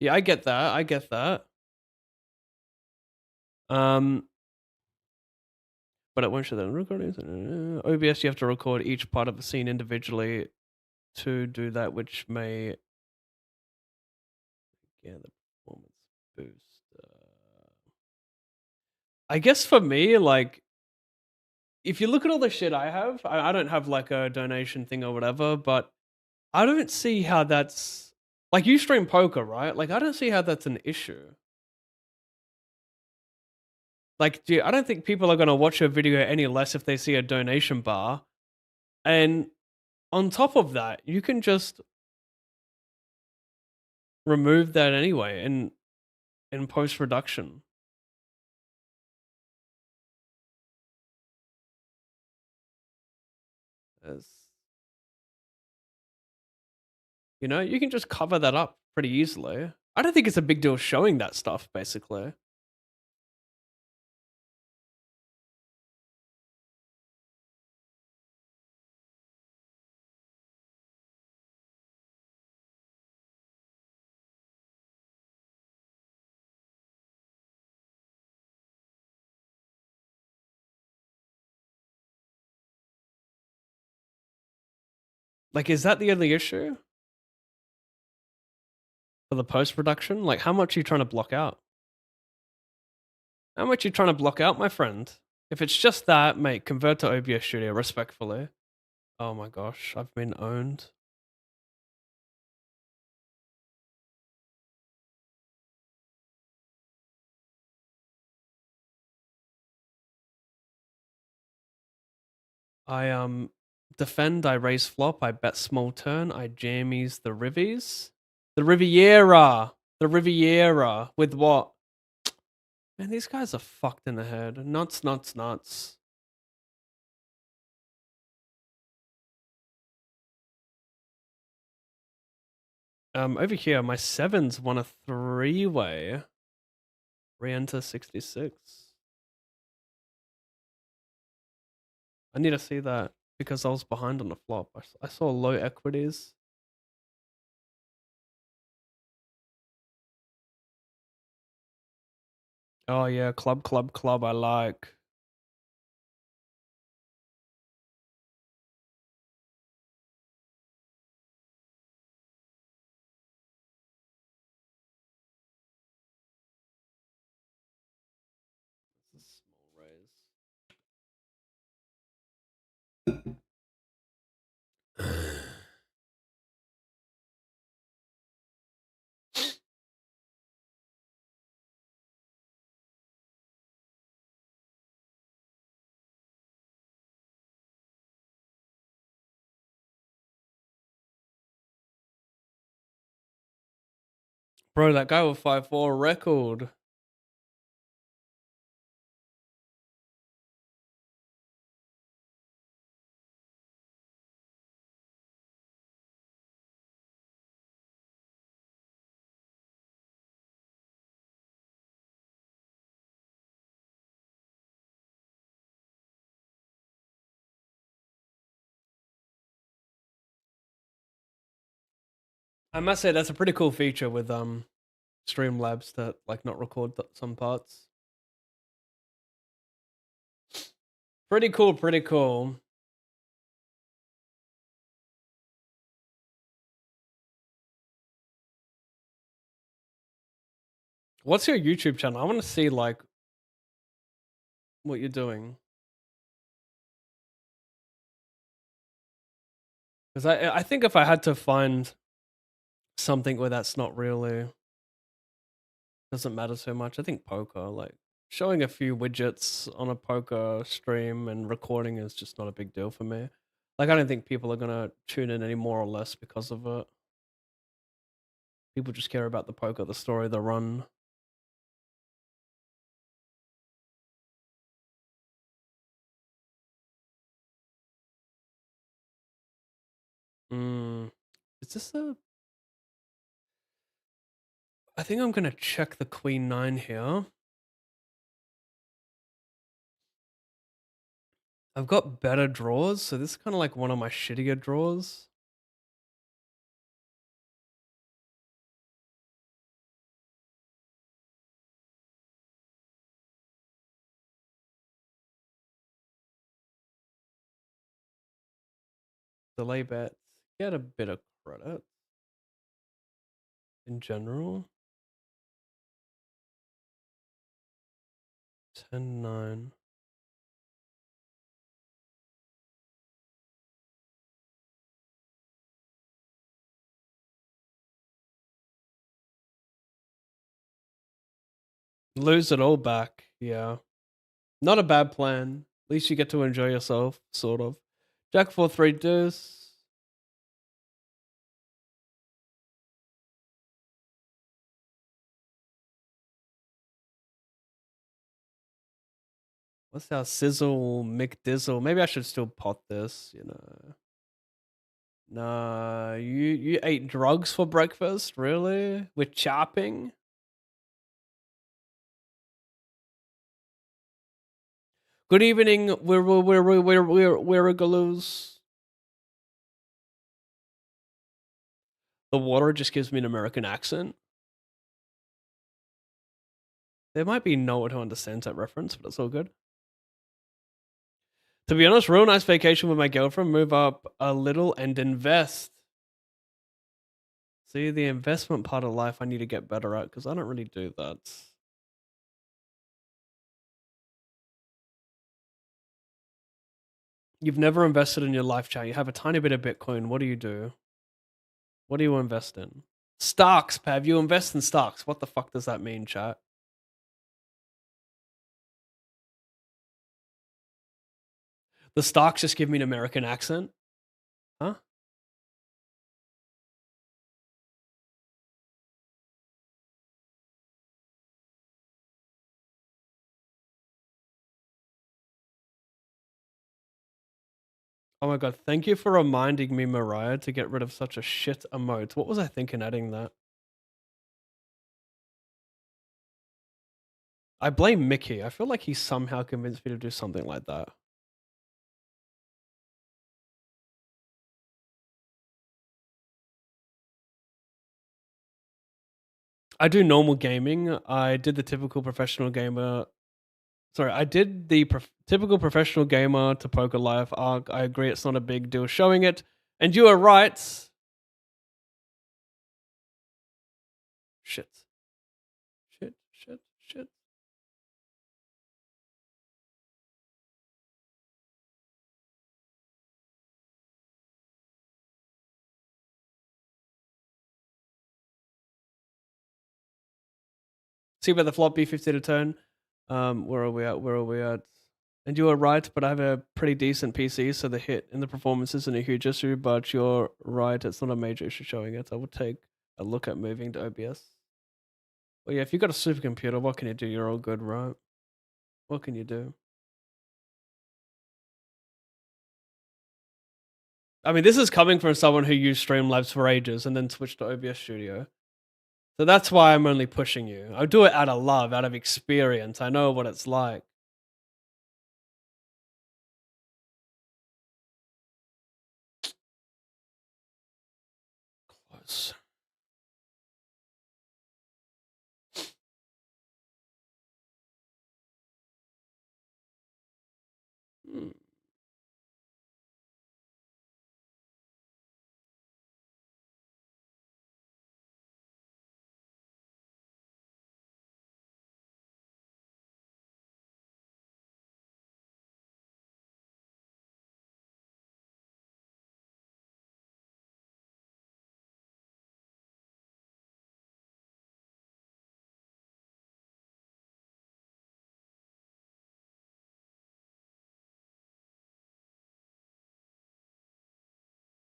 Speaker 2: Yeah, I get that. I get that. But it won't show that on recordings. OBS, you have to record each part of the scene individually to do that, which may the performance boost. I guess for me, like, if you look at all the shit I have, I don't have like a donation thing or whatever, but I don't see how that's like, you stream poker, right? Like, I don't see how that's an issue. Like, I don't think people are gonna watch a video any less if they see a donation bar. And on top of that, you can just remove that anyway in post production. As you know, you can just cover that up pretty easily. I don't think it's a big deal showing that stuff, basically. Like, is that the only issue for the post production? Like, how much are you trying to block out? How much are you trying to block out, my friend? If it's just that, mate, convert to OBS Studio respectfully. Oh my gosh, I've been owned. I defend, I raise flop, I bet small turn, I jammies the rivies. The Riviera! The Riviera! With what? Man, these guys are fucked in the head. Nuts, nuts, nuts. Over here, my sevens won a three-way. Re-enter 66. I need to see that because I was behind on the flop. I saw low equities. Oh yeah, club, club, club, I like. This is small raise. Bro, that guy with 5-4 record. I must say that's a pretty cool feature with Streamlabs that like not record some parts. Pretty cool, pretty cool. What's your YouTube channel? I want to see like what you're doing. Because I think if I had to find something where that's not really doesn't matter so much, I think poker, like showing a few widgets on a poker stream and recording is just not a big deal for me. Like I don't think people are gonna tune in any more or less because of it. People just care about the poker, the story, the run. Is this a... I think I'm gonna check the Queen 9 here. I've got better draws, so this is kind of like one of my shittier draws. Delay bets, get a bit of credit in general. 10-9. Lose it all back, yeah. Not a bad plan. At least you get to enjoy yourself, sort of. Jack 4-3 deuce. What's our sizzle McDizzle? Maybe I should still pot this, you know. Nah, you ate drugs for breakfast? Really? With chopping? Good evening, we're galoos. The water just gives me an American accent. There might be no one who understands that reference, but it's all good. To be honest, real nice vacation with my girlfriend, move up a little and invest. See, the investment part of life I need to get better at because I don't really do that. You've never invested in your life, chat. You have a tiny bit of Bitcoin. What do you do? What do you invest in? Stocks, Pav. You invest in stocks. What the fuck does that mean, chat? The stocks just give me an American accent? Huh? Oh my god, thank you for reminding me, Mariah, to get rid of such a shit emote. What was I thinking adding that? I blame Mickey. I feel like he somehow convinced me to do something like that. I do normal gaming. I did the typical professional gamer. Sorry, I did the typical professional gamer to poker life arc. I agree it's not a big deal showing it. And you are right. Shit. Shit, shit, shit. See where the flop B50 to turn. Where are we at? Where are we at? And you are right, but I have a pretty decent PC, so the hit in the performance isn't a huge issue, but you're right, it's not a major issue showing it. I would take a look at moving to OBS. Well, yeah, if you've got a supercomputer, what can you do? You're all good, right? What can you do? I mean, this is coming from someone who used Streamlabs for ages and then switched to OBS Studio. So that's why I'm only pushing you. I do it out of love, out of experience. I know what it's like. Close. Hmm.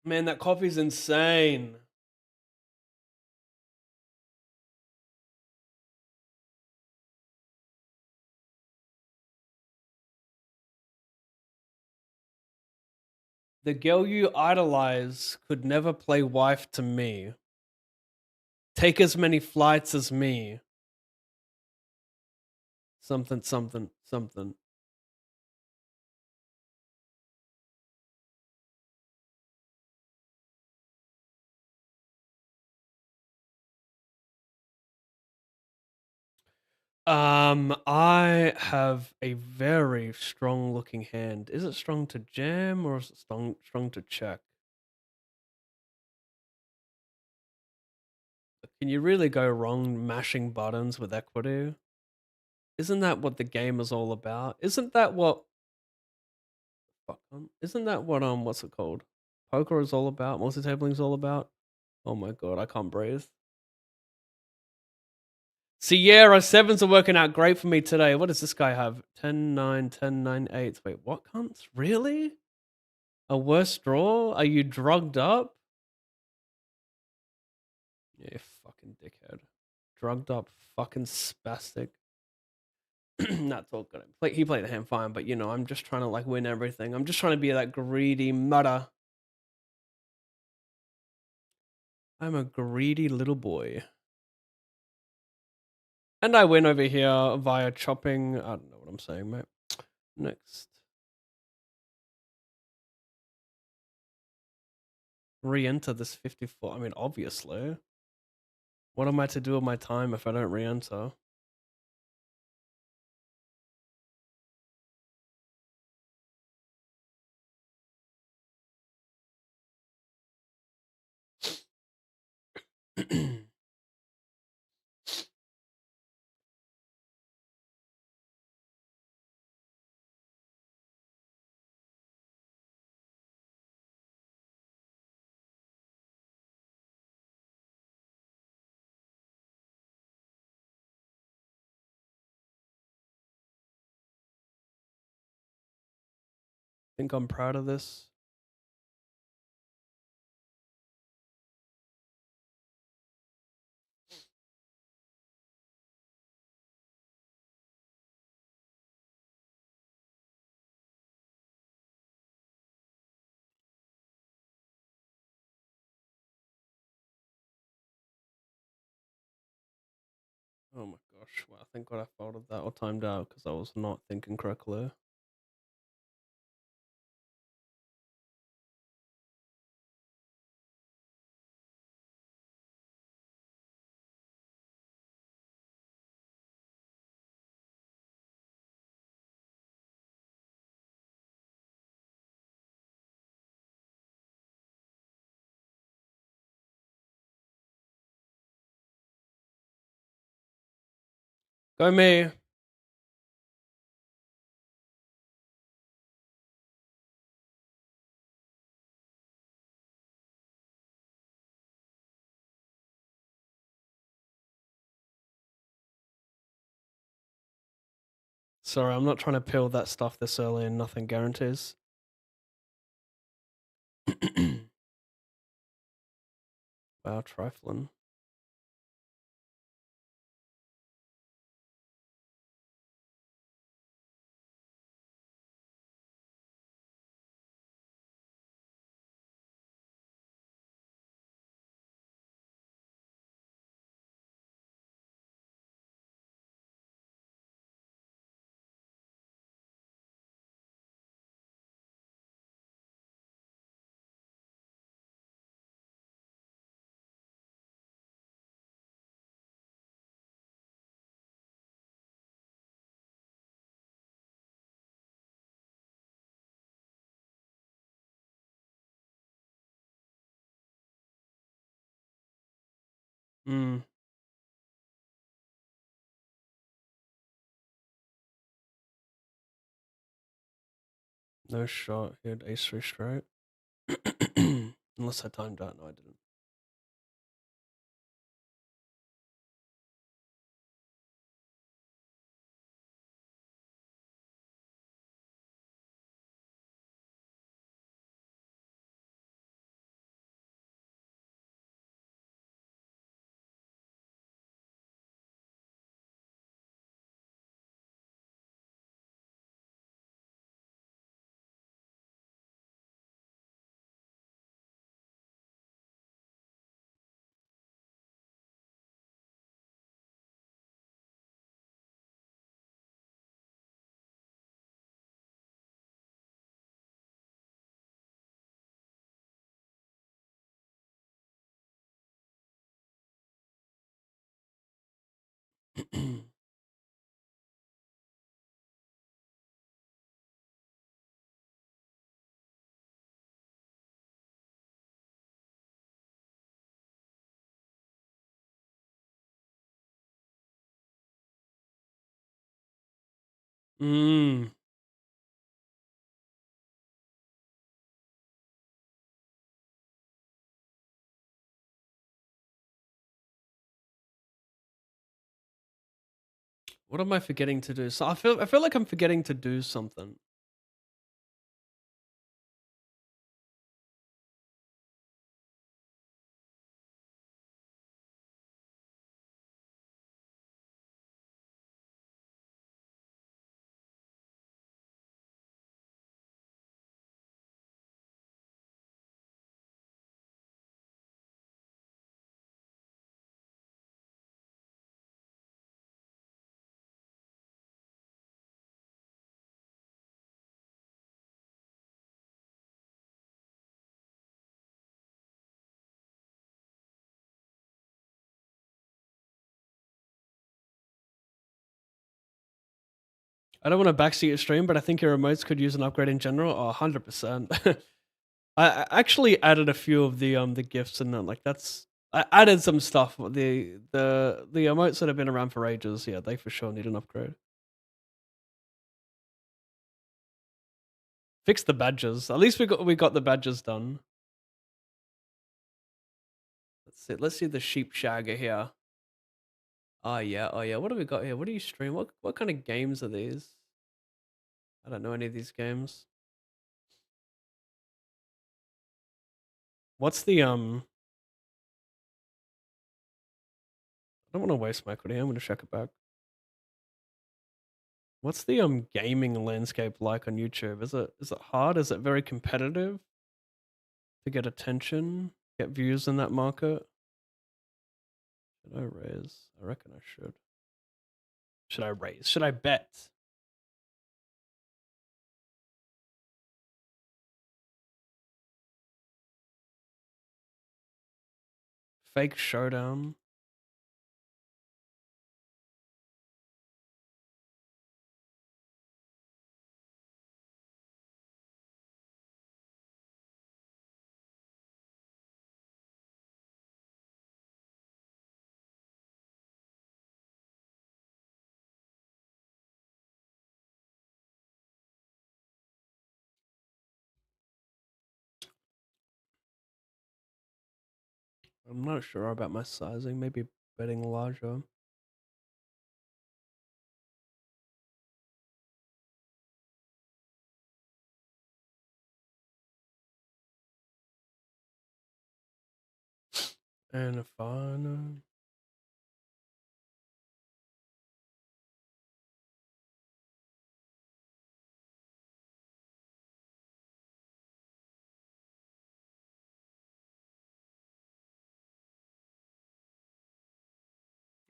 Speaker 2: Man, that coffee's insane. The girl you idolize could never play wife to me. Take as many flights as me. Something, something, something. I have a very strong looking hand. Is it strong to jam or is it strong to check? Can you really go wrong mashing buttons with equity? Isn't that what the game is all about? Isn't that what isn't that what what's it called? Poker is all about, multi-tabling is all about. Oh my god, I can't breathe. Sierra sevens are working out great for me today. What does this guy have? 10, 9, 10, 9, 8. Wait, what cunts? Really? A worse draw? Are you drugged up? Yeah, you fucking dickhead. Drugged up fucking spastic. That's all good. He played the hand fine, but you know, I'm just trying to like win everything. I'm just trying to be that greedy mutter. I'm a greedy little boy. And I win over here via chopping. I don't know what I'm saying, mate. Next. Re-enter this 54. I mean, obviously. What am I to do with my time if I don't re-enter? Think I'm proud of this. Oh my gosh. Well, I think I folded that or timed out because I was not thinking correctly. Go me. Sorry, I'm not trying to peel that stuff this early and nothing guarantees. Wow, trifling. Hmm. No shot. He had ace 3 straight. Unless I timed out. No, I didn't. Hmm. What am I forgetting to do? So I feel like I'm forgetting to do something. I don't want to backseat your stream, but I think your remotes could use an upgrade in general. Oh, 100%. I actually added a few of the gifts and then like that's I added some stuff. The emotes that have been around for ages, yeah, they for sure need an upgrade. Fix the badges. At least we got the badges done. Let's see the sheep shagger here. Oh yeah, oh yeah. What do we got here? What do you stream? What kind of games are these? I don't know any of these games. What's the I don't want to waste my equity. I'm gonna check it back. What's the gaming landscape like on YouTube? Is it hard? Is it very competitive to get attention, get views in that market? Should I raise? I reckon I should. Should I raise? Should I bet? Fake showdown. I'm not sure about my sizing. Maybe betting larger. And if I know.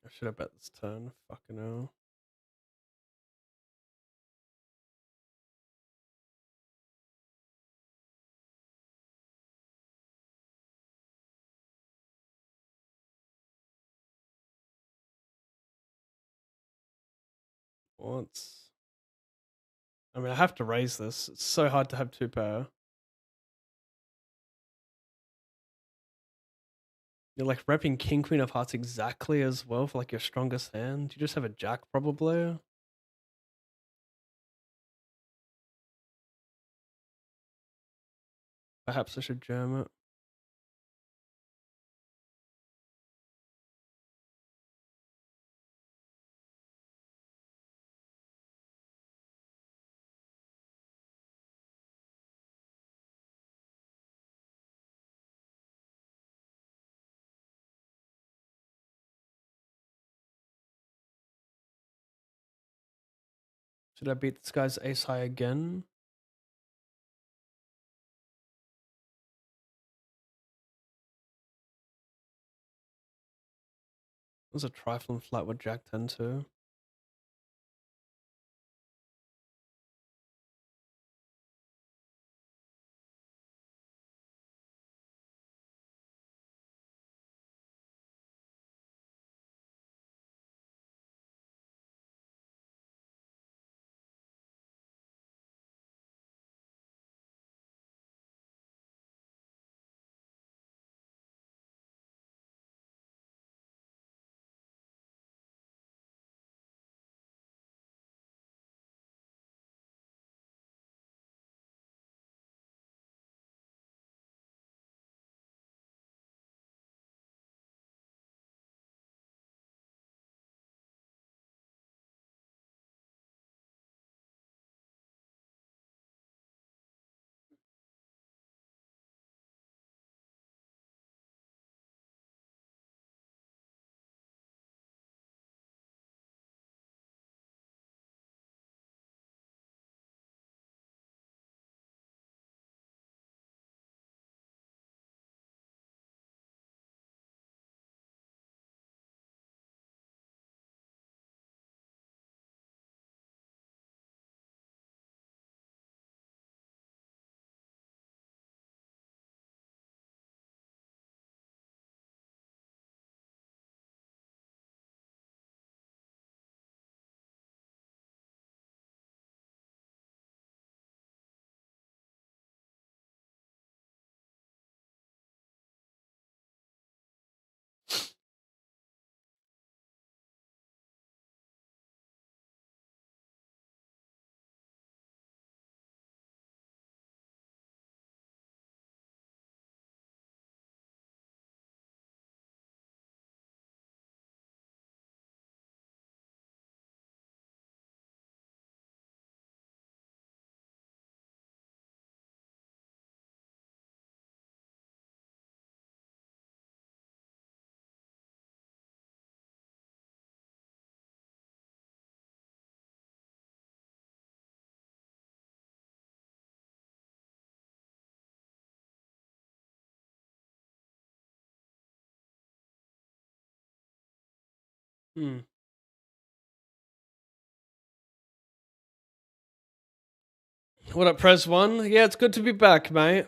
Speaker 2: I should have bet this turn. Fucking hell. Once. I mean, I have to raise this. It's so hard to have two pair. You're like repping King Queen of Hearts exactly as well for like your strongest hand. You just have a Jack probably. Perhaps I should jam it. Should I beat this guy's ace high again? There's a trifling flat with Jack 10 too. Hmm. What up, Press One? Yeah, it's good to be back, mate.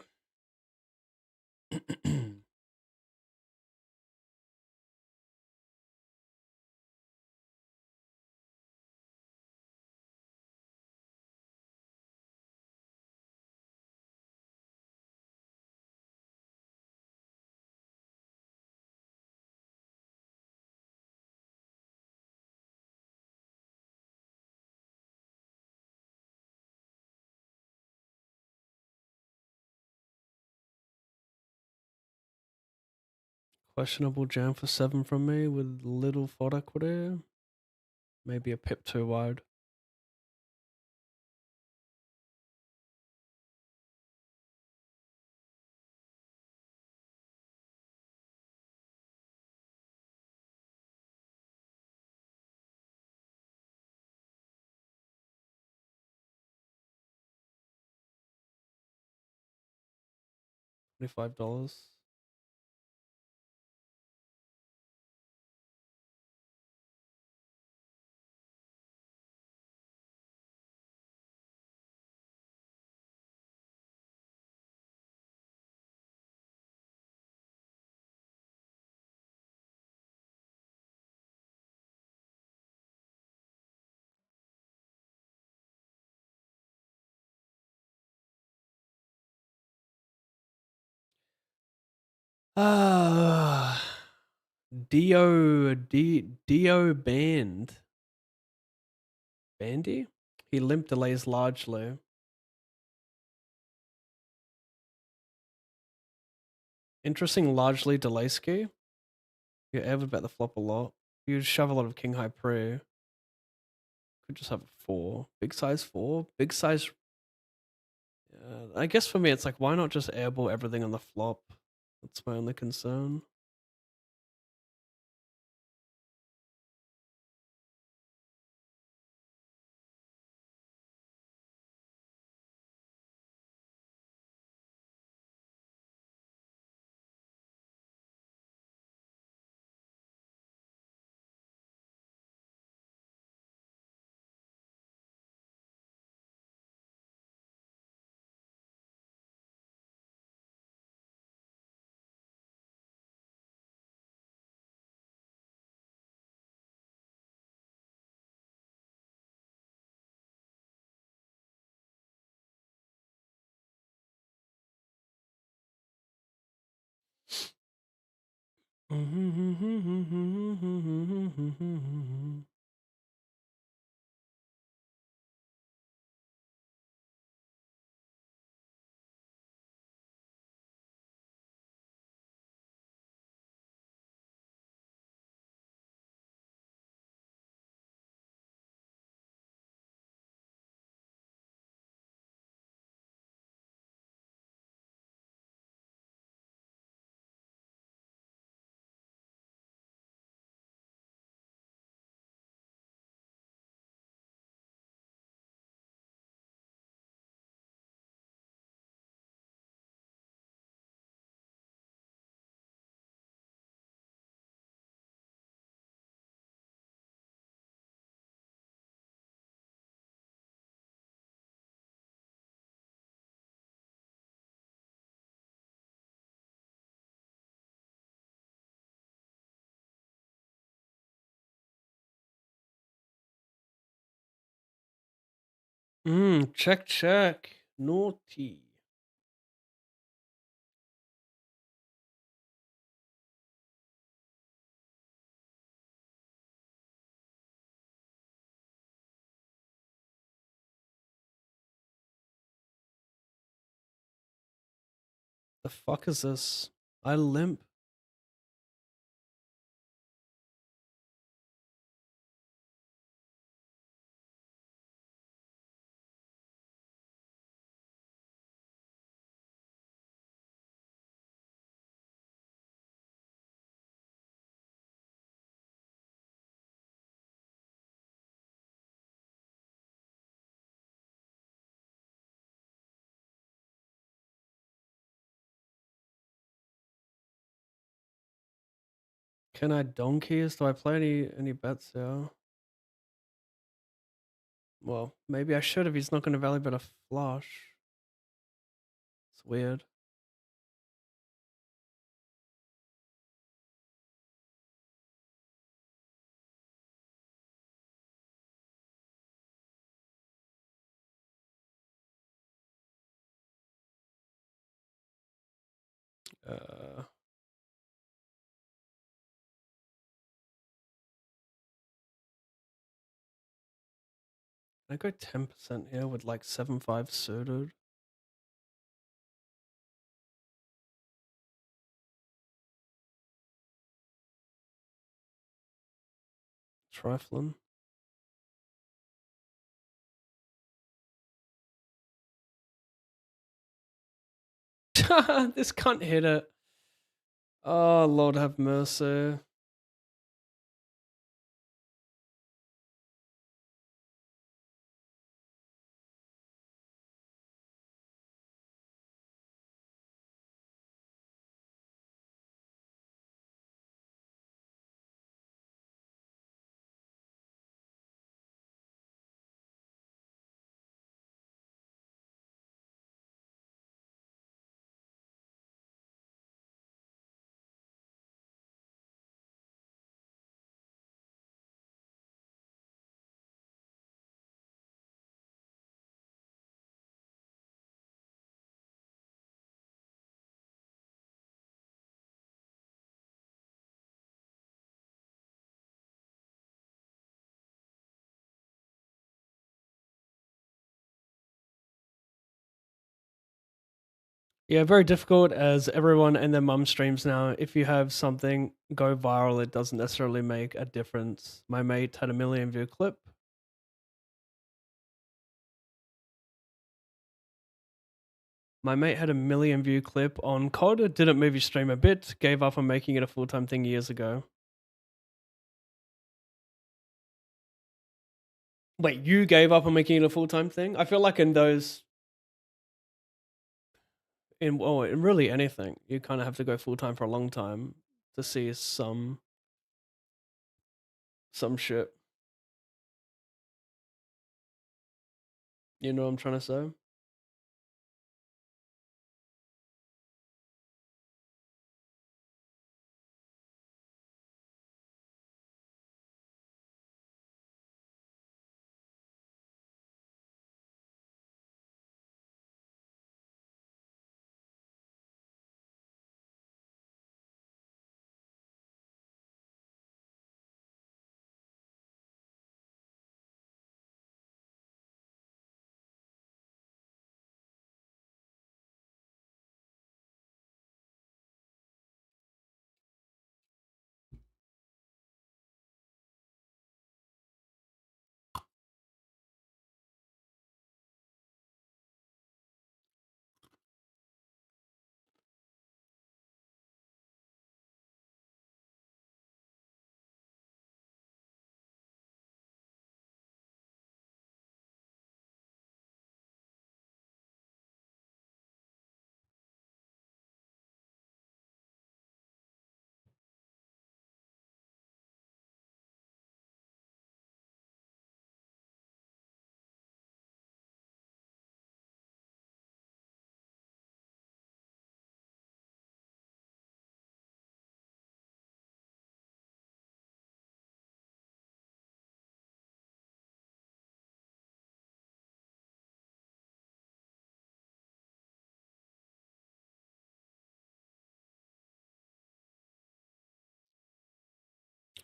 Speaker 2: Questionable jam for 7 from me with little fault equity. Maybe a pip too wide. $25. Ah, Dio Band. Bandy? He limp delays largely. Interesting largely delay ski. You ever bet the flop a lot. You shove a lot of king high pre. Could just have a 4. Big size 4? Big size. I guess for me, it's like, why not just airball everything on the flop? That's my only concern. Check, check. Naughty. The fuck is this? I limp. Can I donkeys? Do I play any bets here? Well, maybe I should if he's not going to value bet a flush. It's weird. Uh, can I go 10% here with like 7-5 suited? Trifling. This can't hit it. Oh, Lord have mercy. Yeah, very difficult as everyone and their mum streams now. If you have something go viral, it doesn't necessarily make a difference. My mate had a 1,000,000 view clip. My mate had a 1,000,000 view clip on COD, didn't move his stream a bit, gave up on making it a full-time thing years ago. Wait, you gave up on making it a full-time thing? I feel like in really anything, you kind of have to go full-time for a long time to see some shit. You know what I'm trying to say?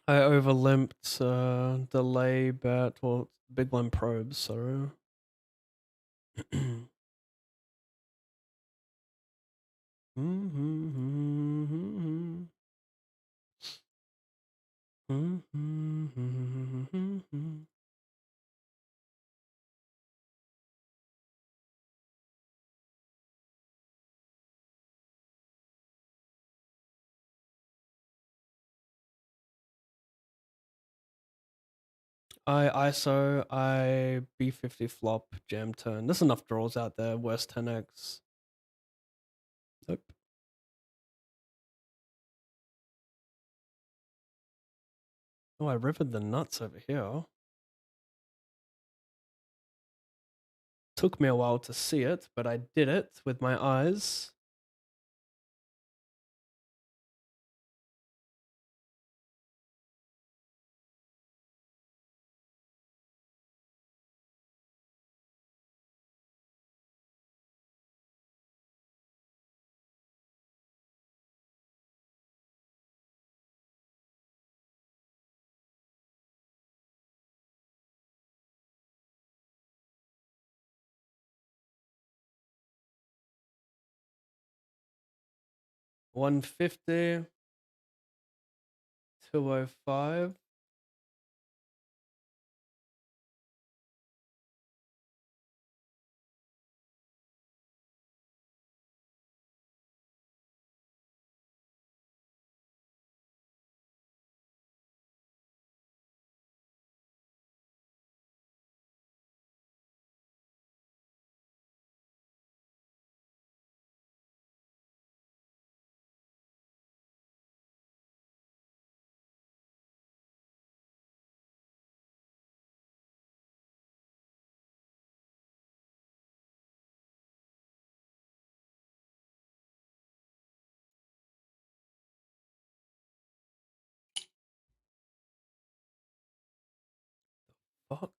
Speaker 2: I overlimped delay bet, well, big one probes, sorry. I ISO, I B50 flop, jam turn. There's enough draws out there, worst 10x. Nope. Oh, I rivered the nuts over here. Took me a while to see it, but I did it with my eyes. $150, $205. Fuck.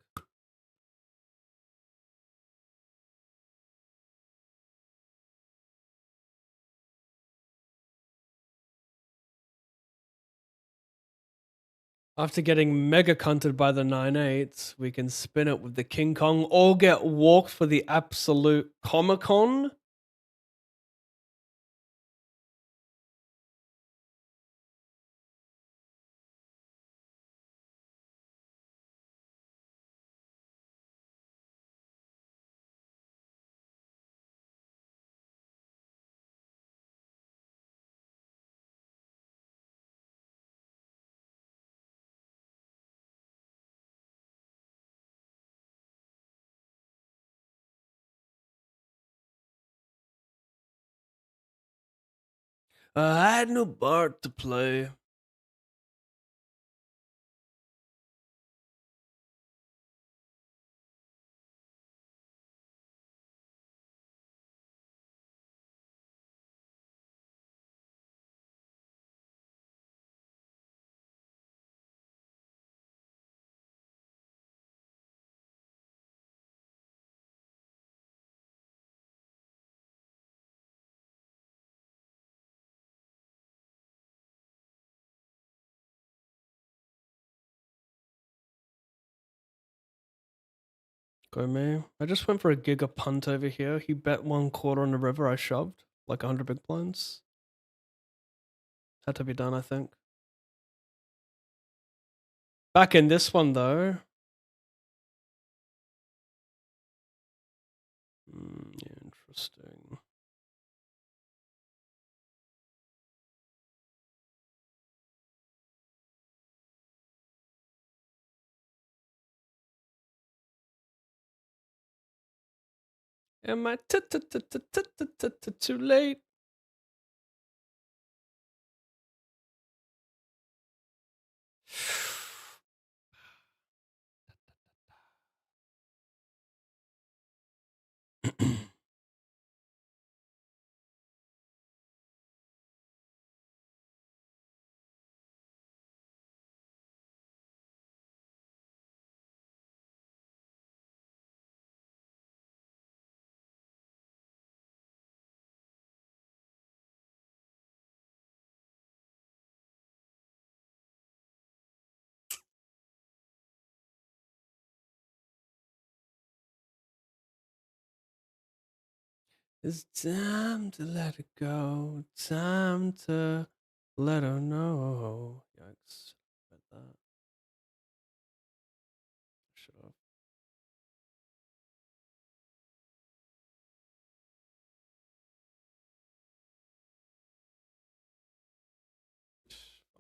Speaker 2: After getting mega cunted by the 9/8, we can spin it with the King Kong or get walked for the absolute Comic Con. I had no part to play. Go me. I just went for a giga punt over here. He bet 1/4 on the river. I shoved like 100 big blinds. Had to be done, I think. Back in this one though. Interesting. Am I too late? It's time to let it go. Time to let her know. Yikes. Read that. Should have.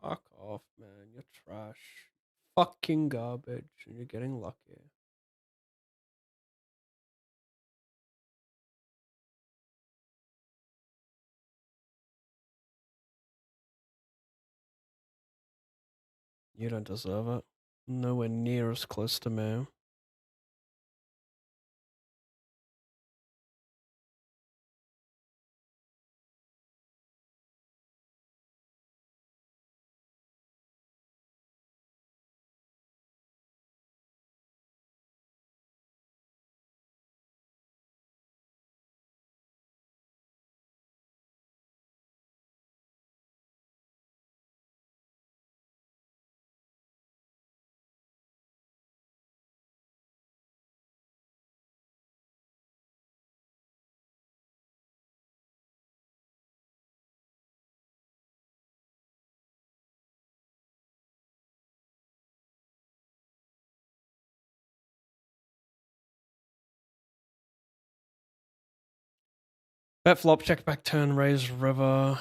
Speaker 2: Fuck off, man. You're trash. Fucking garbage. And you're getting lucky. You don't deserve it. Nowhere near as close to me. Bet flop, check back turn, raise river.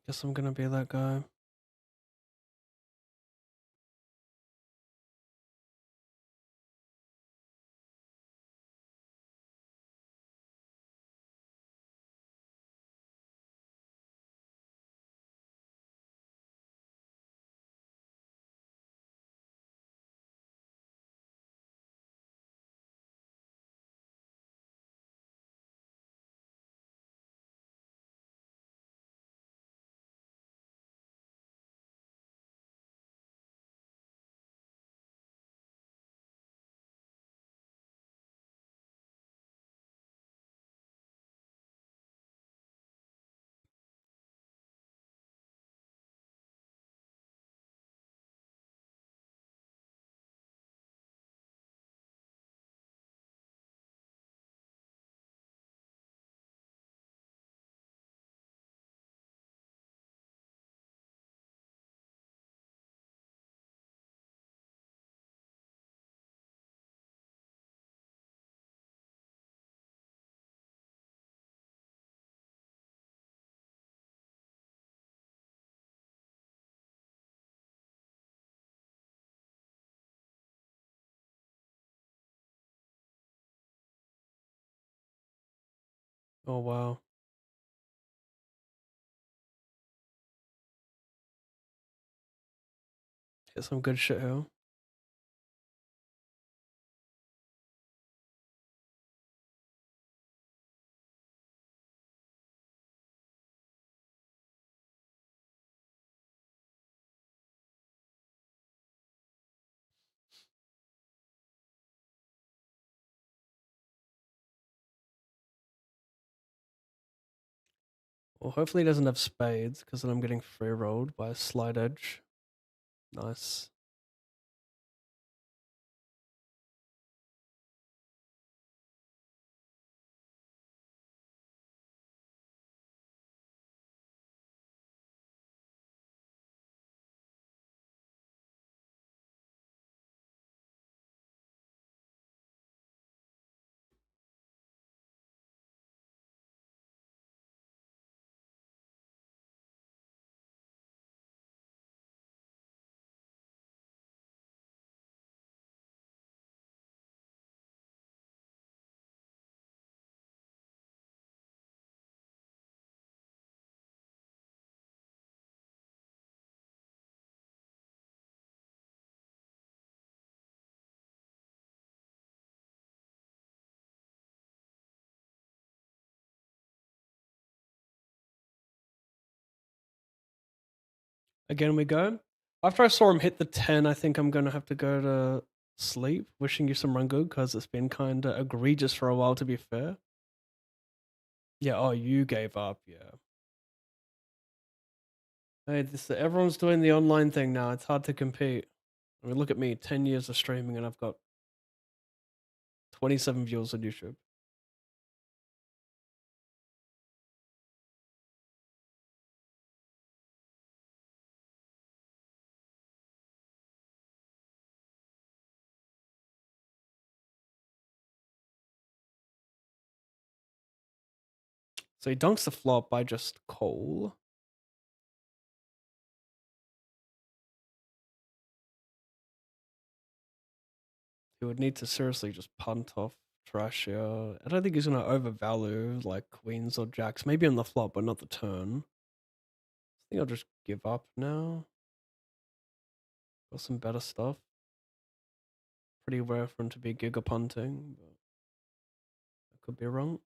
Speaker 2: Guess I'm gonna be that guy. Oh wow. Hit some good shit here. Well, hopefully he doesn't have spades, because then I'm getting free rolled by a slide edge. Nice. Again we go. After I saw him hit the 10, I think I'm gonna have to go to sleep. Wishing you some run good because it's been kind of egregious for a while, to be fair. Yeah, oh, you gave up, yeah. Hey, everyone's doing the online thing now. It's hard to compete. I mean, look at me, 10 years of streaming and I've got 27 views on YouTube. So he dunks the flop by just call. He would need to seriously just punt off trash here. I don't think he's going to overvalue like queens or jacks. Maybe on the flop, but not the turn. I think I'll just give up now. Got some better stuff. Pretty rare for him to be giga punting, but I could be wrong.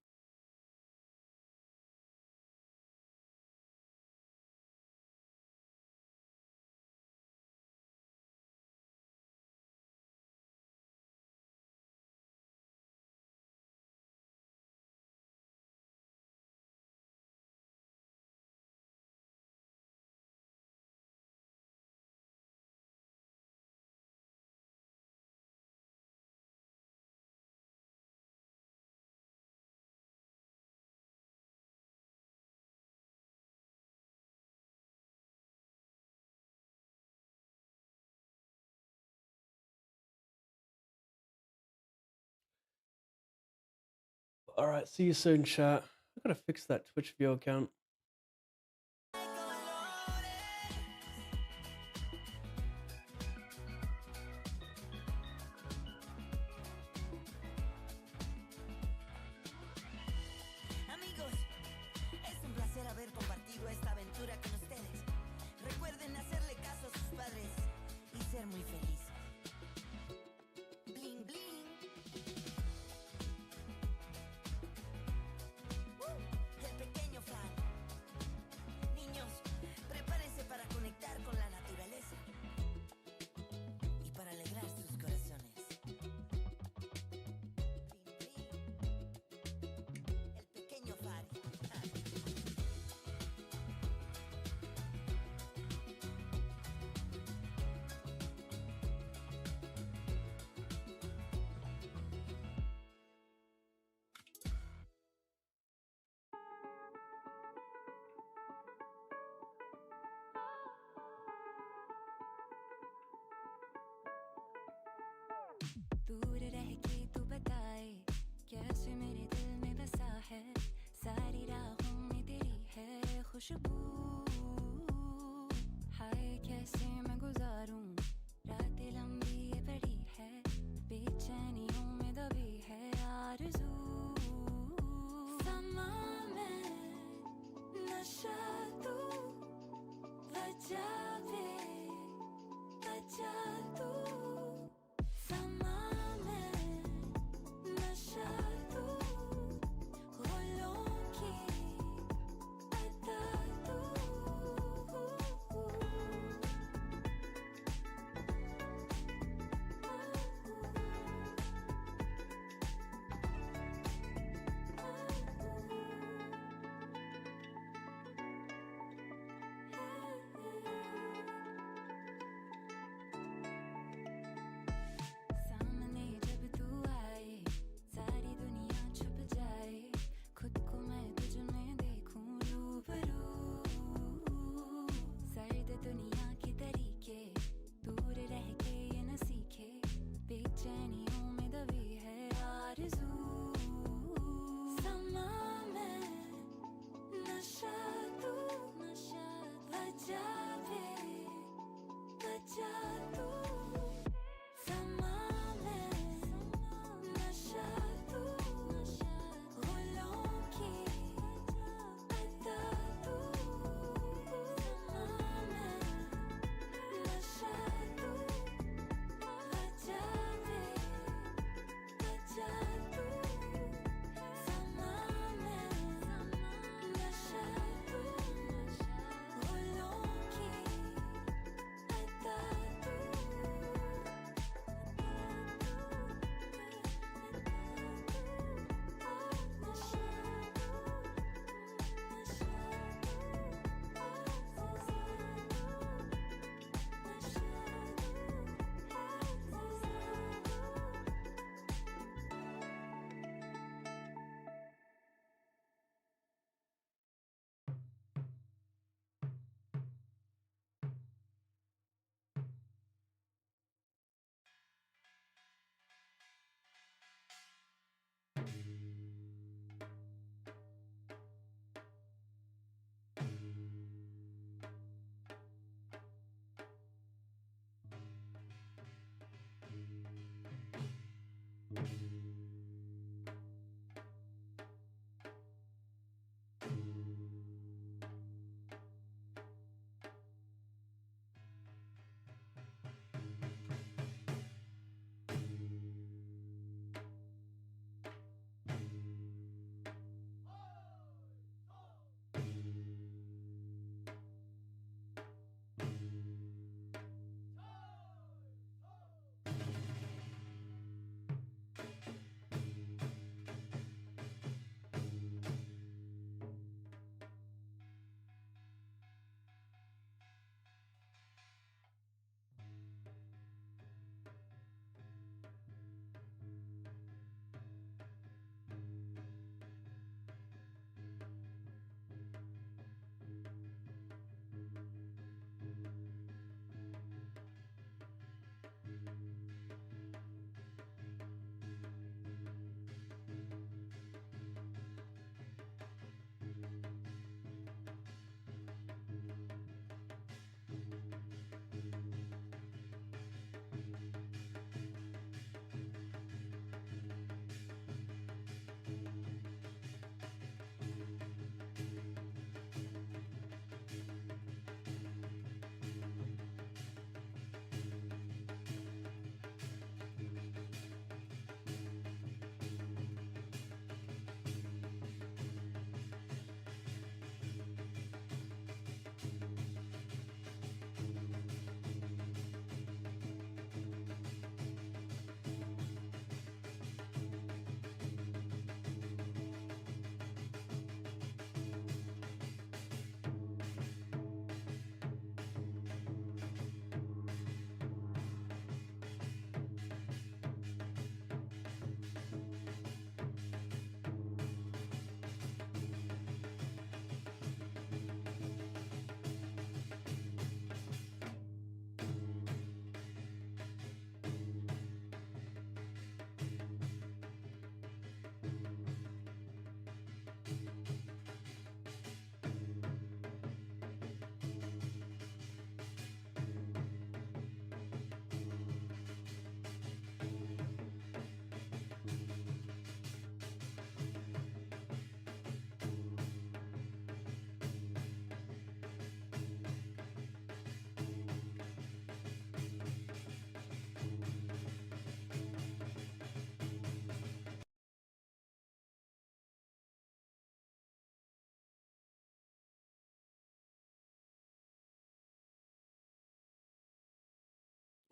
Speaker 2: All right, see you soon, chat. I gotta fix that Twitch view account.
Speaker 1: Amigos, es un placer haber compartido esta aventura con ustedes. Recuerden hacerle caso a sus padres y ser muy felices. Bling, bling. El pequeño Fran. Niños, prepárense para conectar con la naturaleza y para alegrar sus corazones. El pequeño Fari.
Speaker 3: दूर रह के तू बताए कैसे मेरे दिल में बसा है सारी राहों में तेरी है खुशबू हाय कैसे मैं गुजारूं रातें लंबी ये बड़ी है बेचैनियों में दबी है आरज़ू समा में नशा तू बचा दे बचा तू समा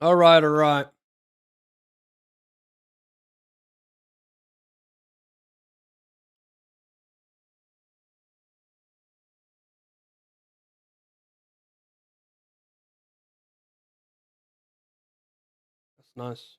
Speaker 2: All right, all right. That's nice.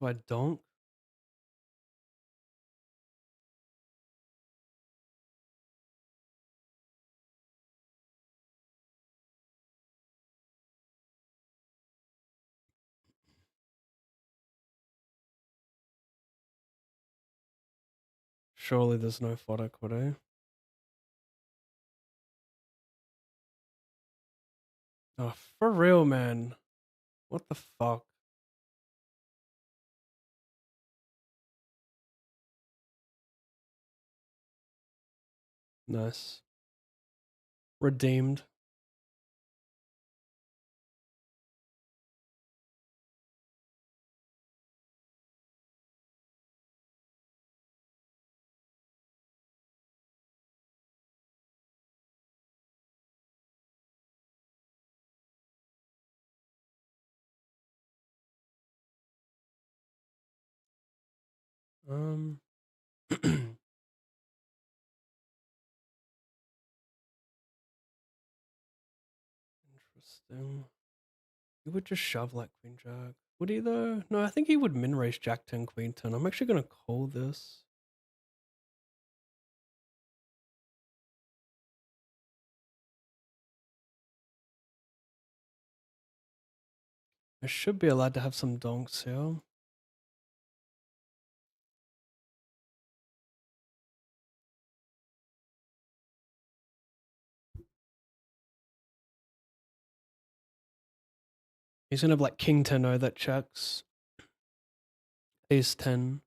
Speaker 2: Do I donk? Surely there's no fodder, could I? Oh, for real, man. What the fuck? Nice. Redeemed. Interesting. He would just shove like Queen Jack. Would he though? No, I think he would min raise Jack 10, Queen 10. I'm actually gonna call this. I should be allowed to have some donks here. He's gonna have like King 10-0 that checks. Ace 10.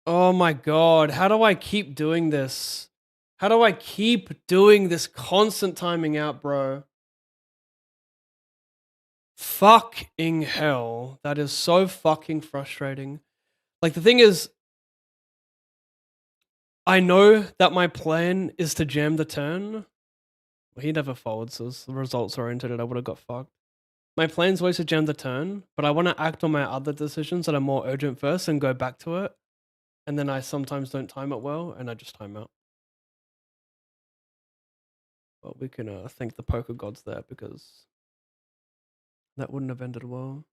Speaker 2: Oh my god, how do I keep doing this? How do I keep doing this constant timing out, bro? Fucking hell. That is so fucking frustrating. Like, the thing is, I know that my plan is to jam the turn. Well, he never folds, so the results oriented and I would have got fucked. My plan's always to jam the turn, but I want to act on my other decisions that are more urgent first and go back to it. And then I sometimes don't time it well, and I just time out. But we can thank the poker gods there, because that wouldn't have ended well.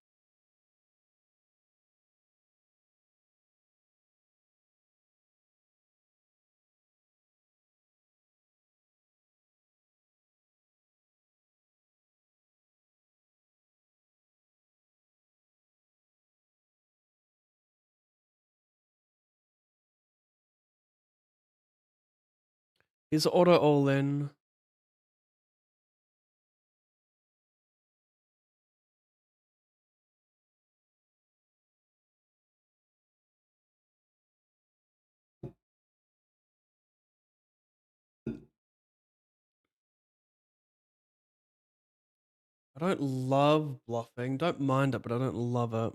Speaker 2: He's auto all in. I don't love bluffing. Don't mind it, but I don't love it.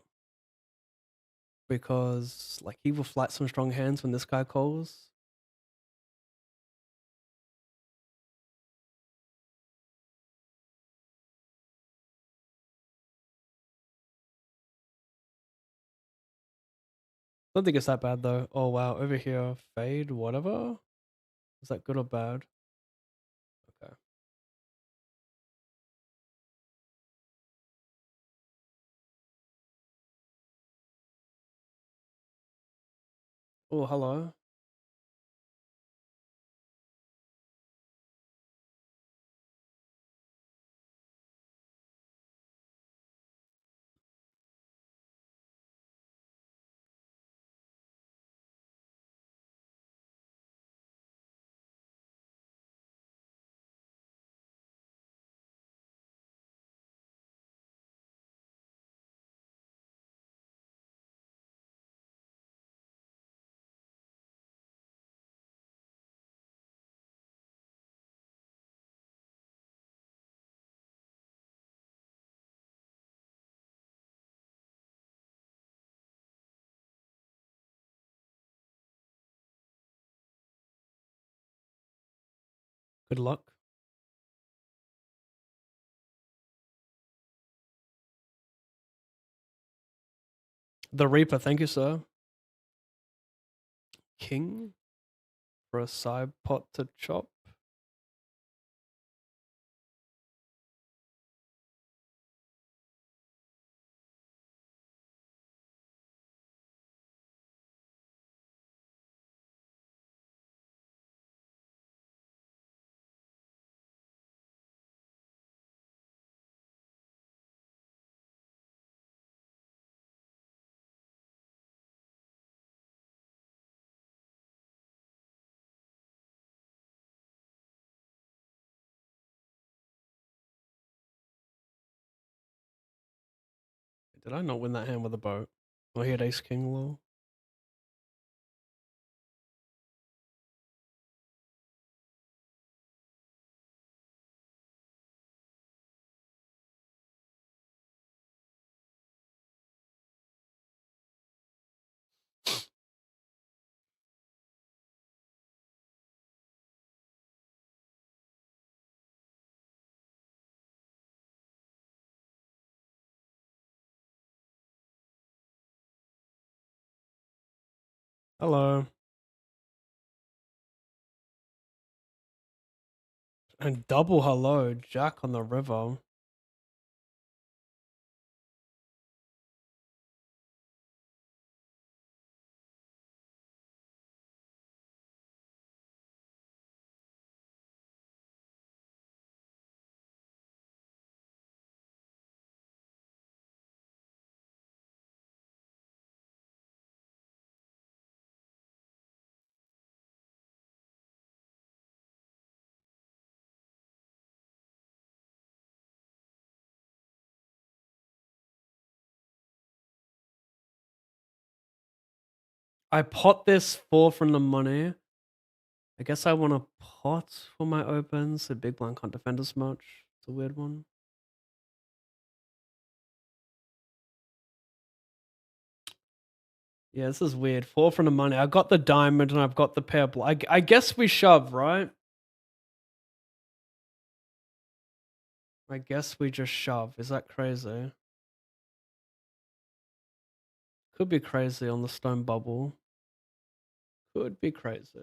Speaker 2: Because, like, he will flat some strong hands when this guy calls. Don't think it's that bad, though. Oh, wow. Over here, fade, whatever. Is that good or bad? Okay. Oh, hello. Good luck. The Reaper, thank you, sir. King? for a side pot to chop. Did I not win that hand with a boat? Oh, he had ace king low. Hello. And double hello, Jack on the river. I pot this 4 from the money. I guess I want to pot for my opens. The big blind can't defend as much. It's a weird one. Yeah, this is weird. 4 from the money. I got the diamond and I've got the pair. I guess we shove, right? I guess we just shove. Is that crazy? Could be crazy on the stone bubble. Could be crazy.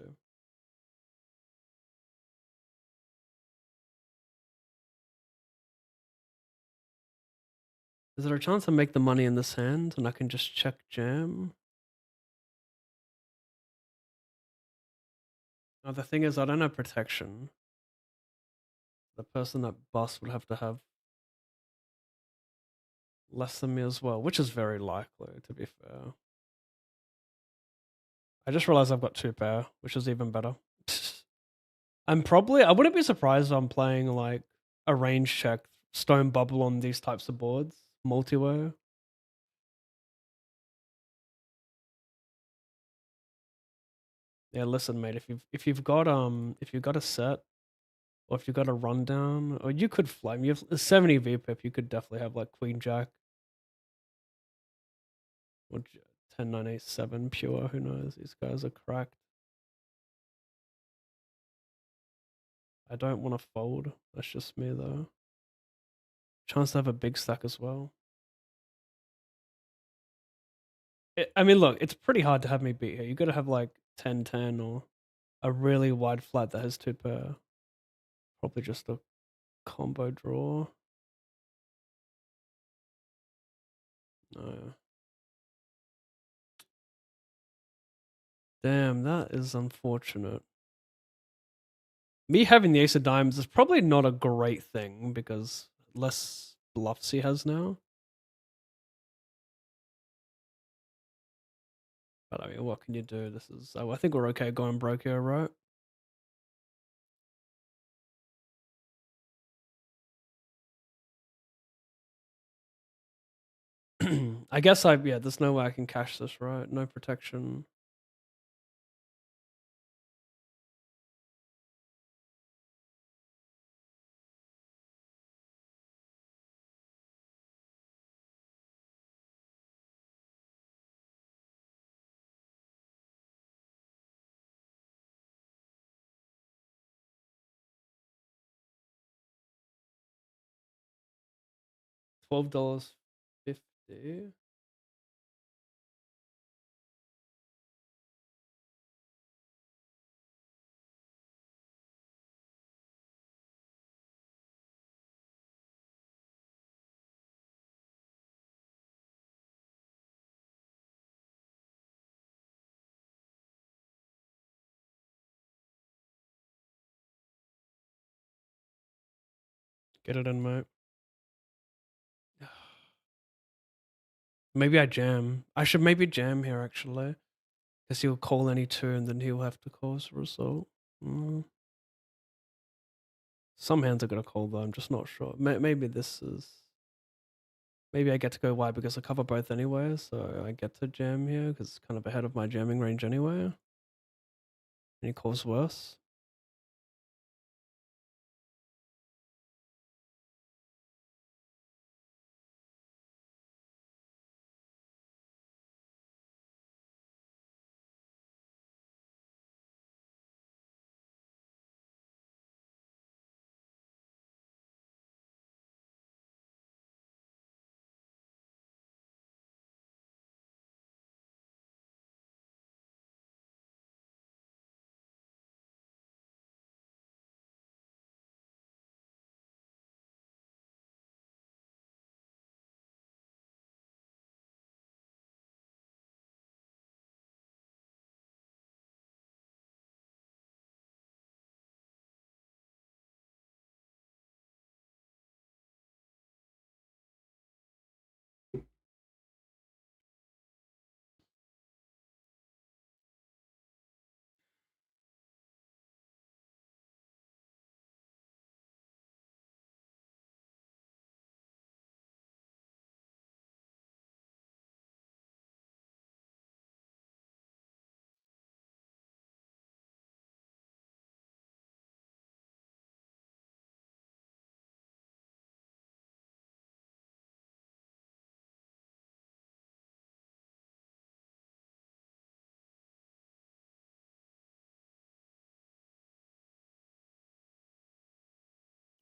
Speaker 2: Is there a chance I make the money in this hand and I can just check jam? Oh, the thing is, I don't have protection. The person that busts would have to have less than me as well, which is very likely, to be fair. I just realized I've got 2 pair, which is even better. I wouldn't be surprised if I'm playing like a range check stone bubble on these types of boards, multi-way. Yeah, listen, mate. If you've got a set, or if you've got a rundown, or you could flame. You have 70 VPIP. You could definitely have like Queen Jack or 10 9 8 7 pure. Who knows? These guys are cracked. I don't want to fold. That's just me though. Chance to have a big stack as well. I mean, look, it's pretty hard to have me beat here. You got to have like 10 10 or a really wide flat that has 2 pair. Probably just a combo draw. No. Damn, that is unfortunate. Me having the ace of diamonds is probably not a great thing because less bluffs he has now. But I mean, what can you do? This is. I think we're okay going broke here, right? I guess yeah, there's no way I can cash this, right? No protection. $12.50. Get it in, mate. Maybe I jam. I should maybe jam here, actually. Because he'll call any two and then he'll have to cause a result. Some hands are going to call, though. I'm just not sure. Maybe this is... Maybe I get to go wide because I cover both anyway, so I get to jam here because it's kind of ahead of my jamming range anyway. And he calls worse.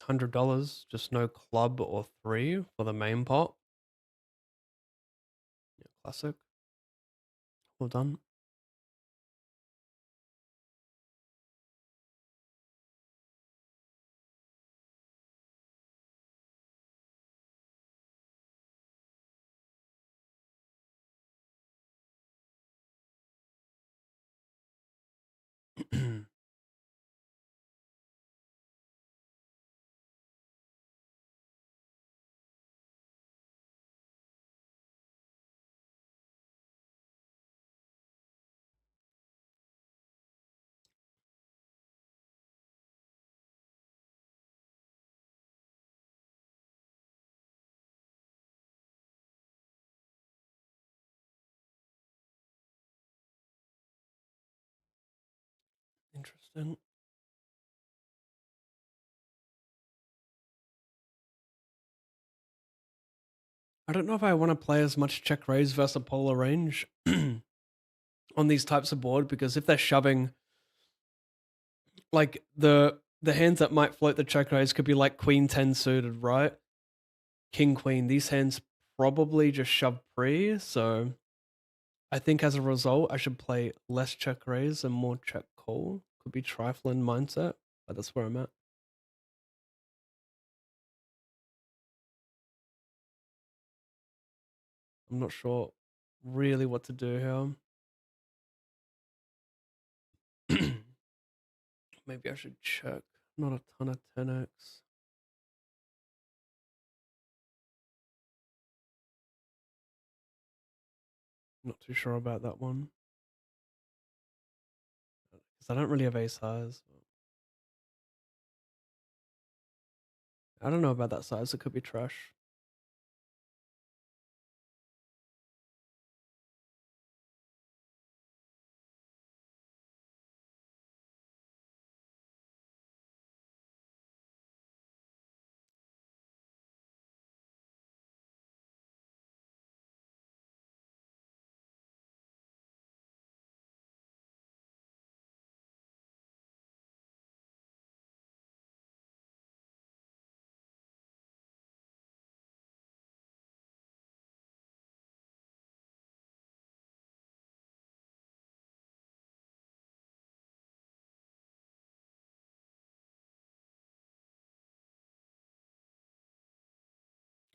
Speaker 2: $100, just no club or three for the main pot. Yeah, classic. Well done. Interesting. I don't know if I want to play as much check raise versus a polar range on these types of board, because if they're shoving, like the hands that might float the check raise could be like queen 10 suited, right? King queen. These hands probably just shove pre, so I think as a result I should play less check raise and more check call. Could be trifling mindset, but that's where I'm at. I'm not sure really what to do here. Maybe I should check. Not a ton of 10x. Not too sure about that one. Because I don't really have ace highs. I don't know about that size. It could be trash.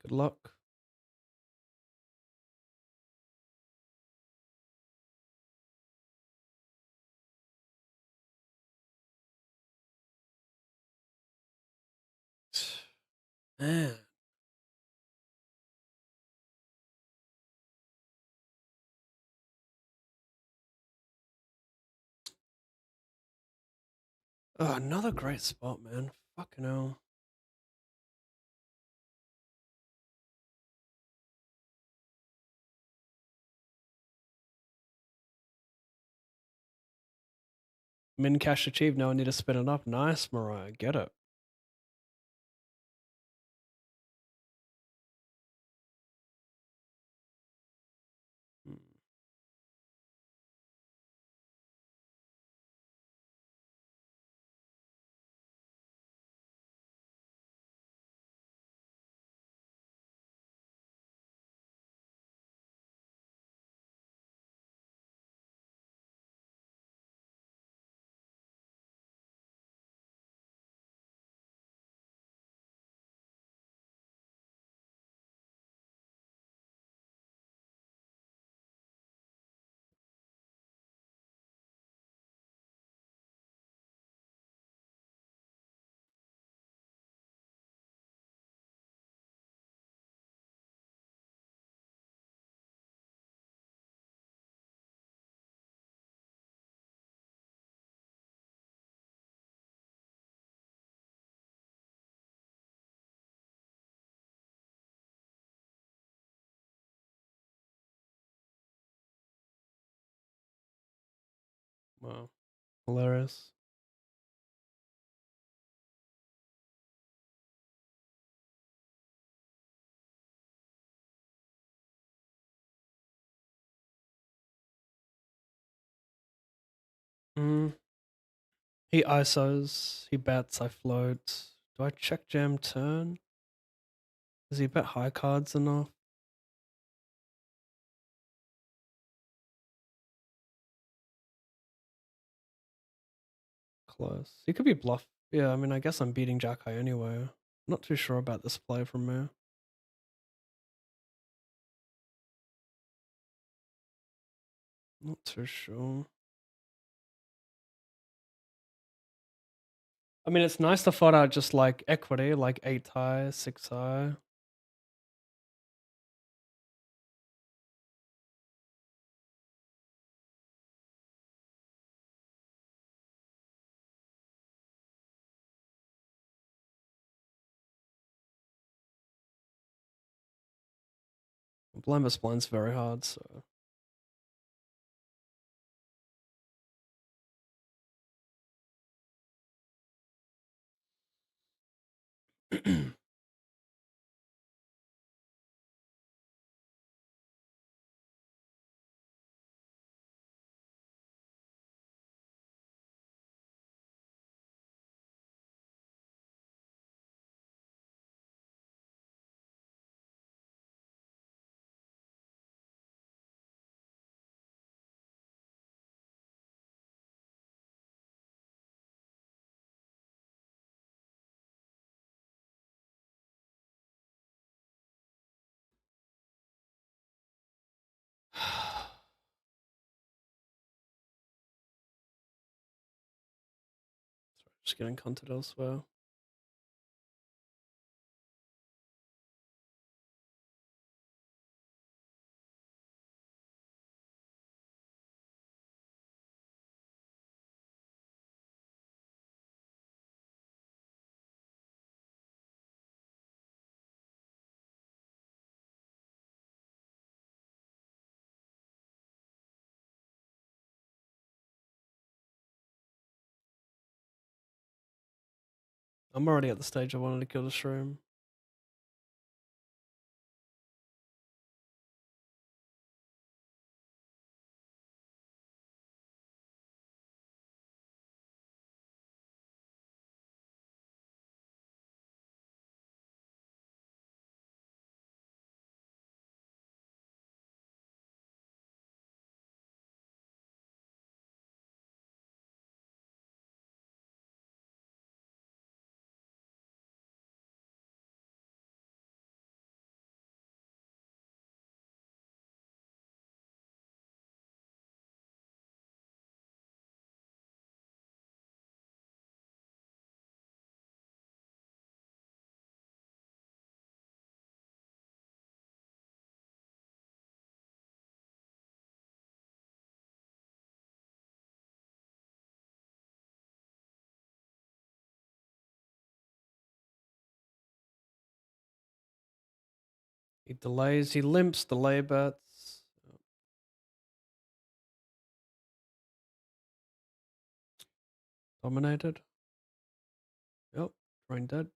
Speaker 2: Good luck. Man. Oh, another great spot, man. Fucking hell. Min cash achieved. Now I need to spin it up. Nice, Mariah. Get it. Hmm. Wow. Hilarious. Mm. He ISOs. He bets. I float. Do I check jam turn? Does he bet high cards enough? Close. He could be bluff. Yeah, I mean, I guess I'm beating Jack High anyway. Not too sure about this play from me. Not too sure. I mean, it's nice to find out just like equity, like 8 high, 6 high. Blind versus blind's very hard, so. Just getting content elsewhere. I'm already at the stage I wanted to kill the shroom. He delays, he limps, delay bets. Dominated. Yep, brain dead.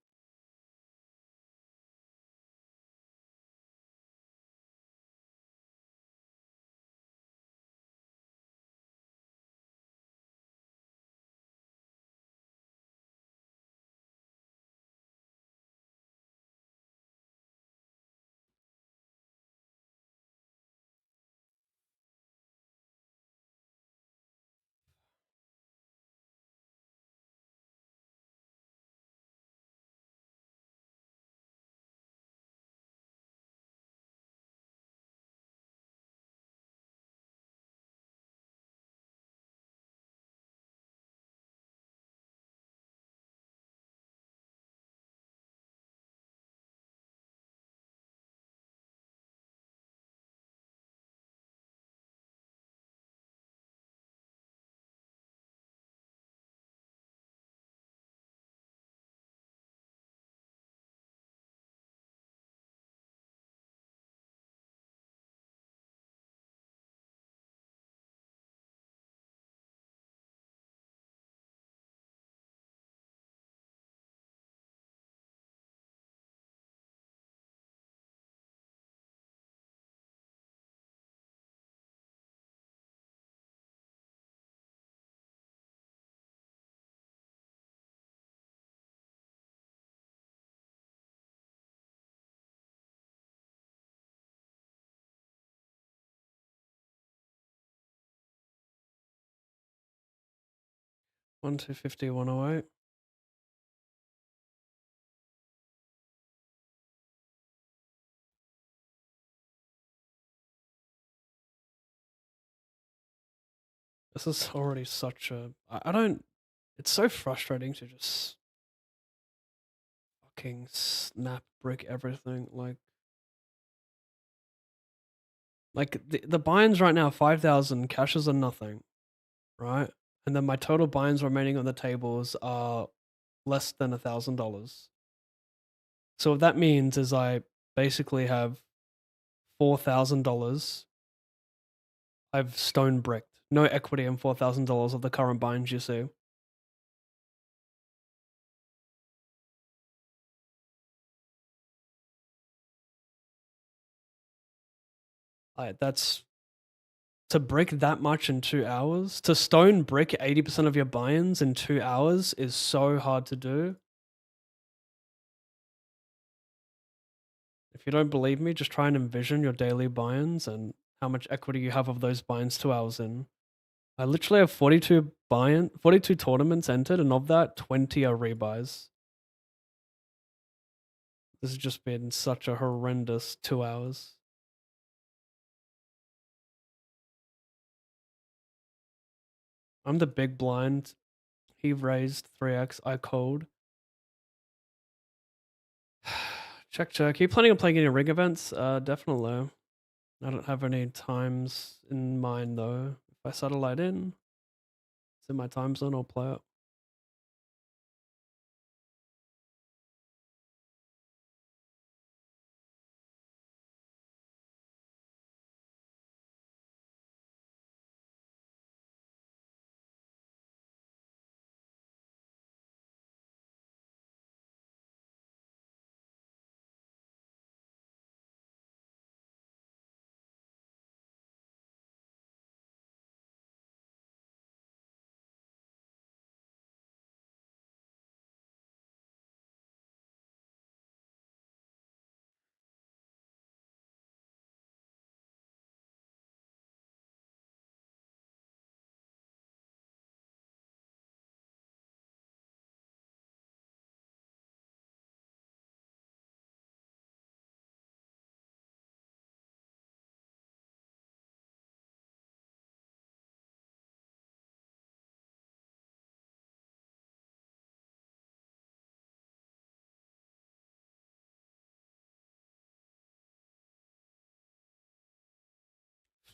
Speaker 2: One 250, 108. This is already such a. I don't. It's so frustrating to just fucking snap brick everything. Like the buy-ins right now, 5,000 cashes are nothing, right? And then my total buy-ins remaining on the tables are less than $1,000. So what that means is I basically have $4,000. I've stone bricked. No equity in $4,000 of the current buy-ins you see. That's to brick that much in 2 hours. To stone brick 80% of your buy-ins in 2 hours is so hard to do. If you don't believe me, just try and envision your daily buy-ins and how much equity you have of those buy-ins 2 hours in. I literally have 42 tournaments entered, and of that, 20 are rebuys. This has just been such a horrendous 2 hours. I'm the big blind. He raised 3x. I called. Check. Are you planning on playing any rig events? Definitely. I don't have any times in mind though. If I satellite in, it's in my time zone, I'll play it.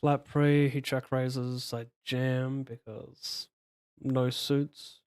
Speaker 2: Flat pre, he check raises, I jam because no suits.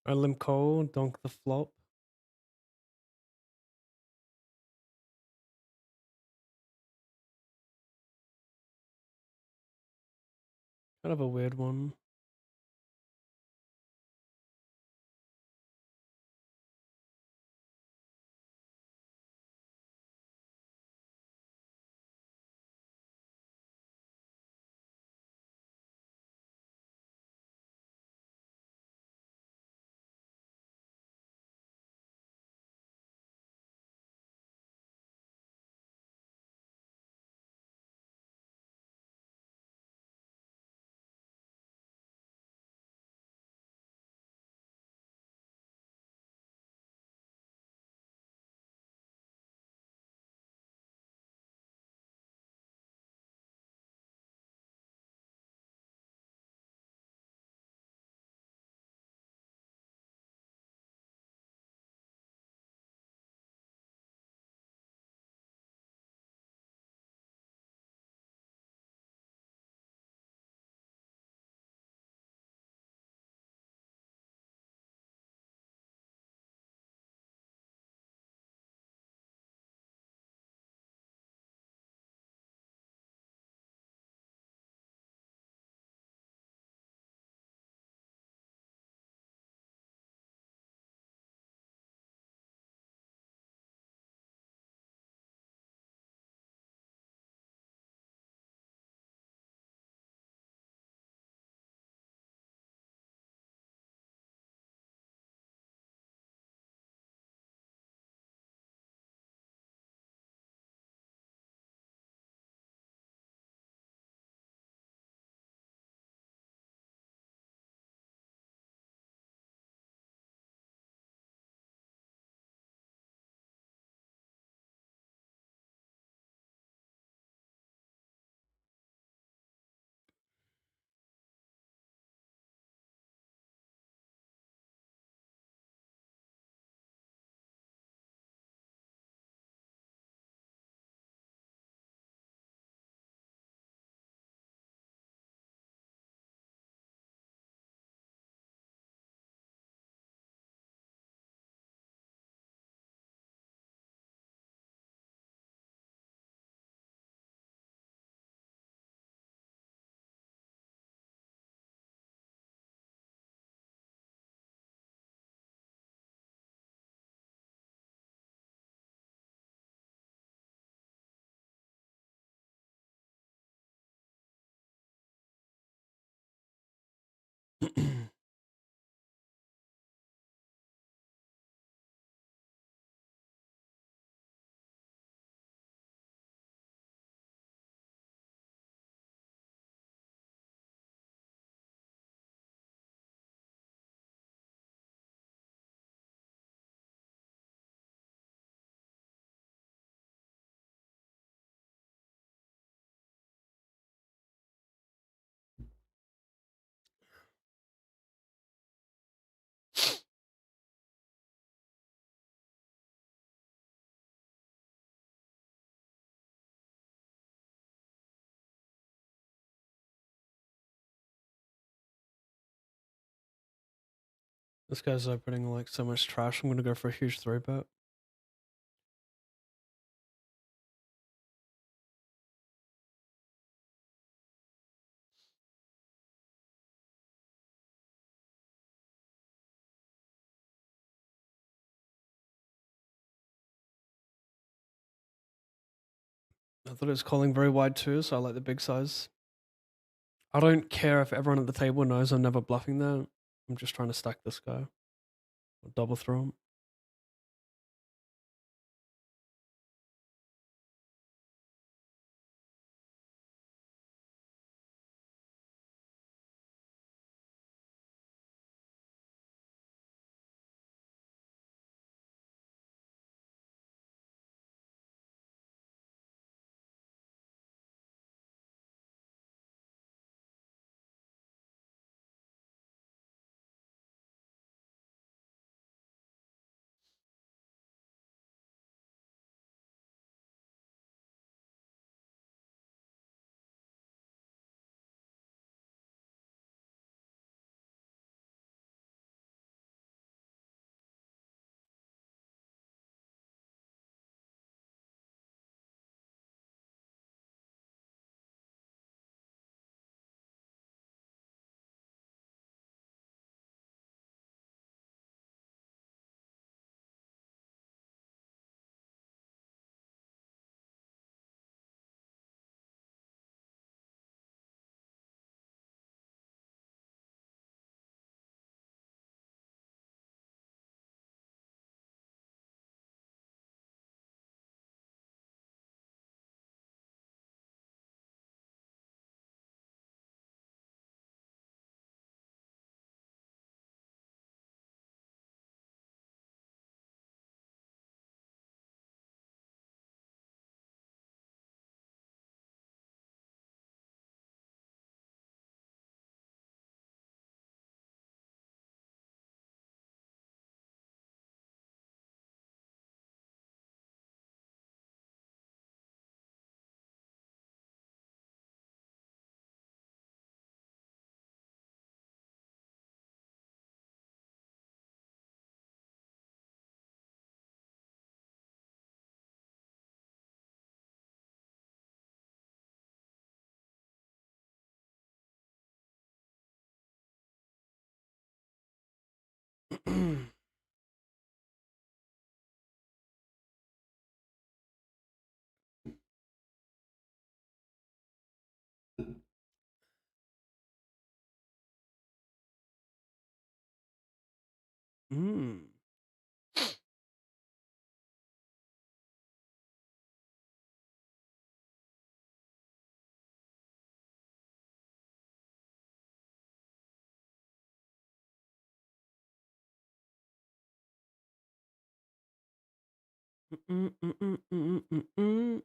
Speaker 2: Lim Cole, Donk the Flop. Kind of a weird one. This guy's opening like so much trash. I'm gonna go for a huge 3-bet. I thought it was calling very wide too, so I like the big size. I don't care if everyone at the table knows I'm never bluffing that. I'm just trying to stack this guy. Or double throw him. Mm. Mm, mm, mm, mm, mm, mm.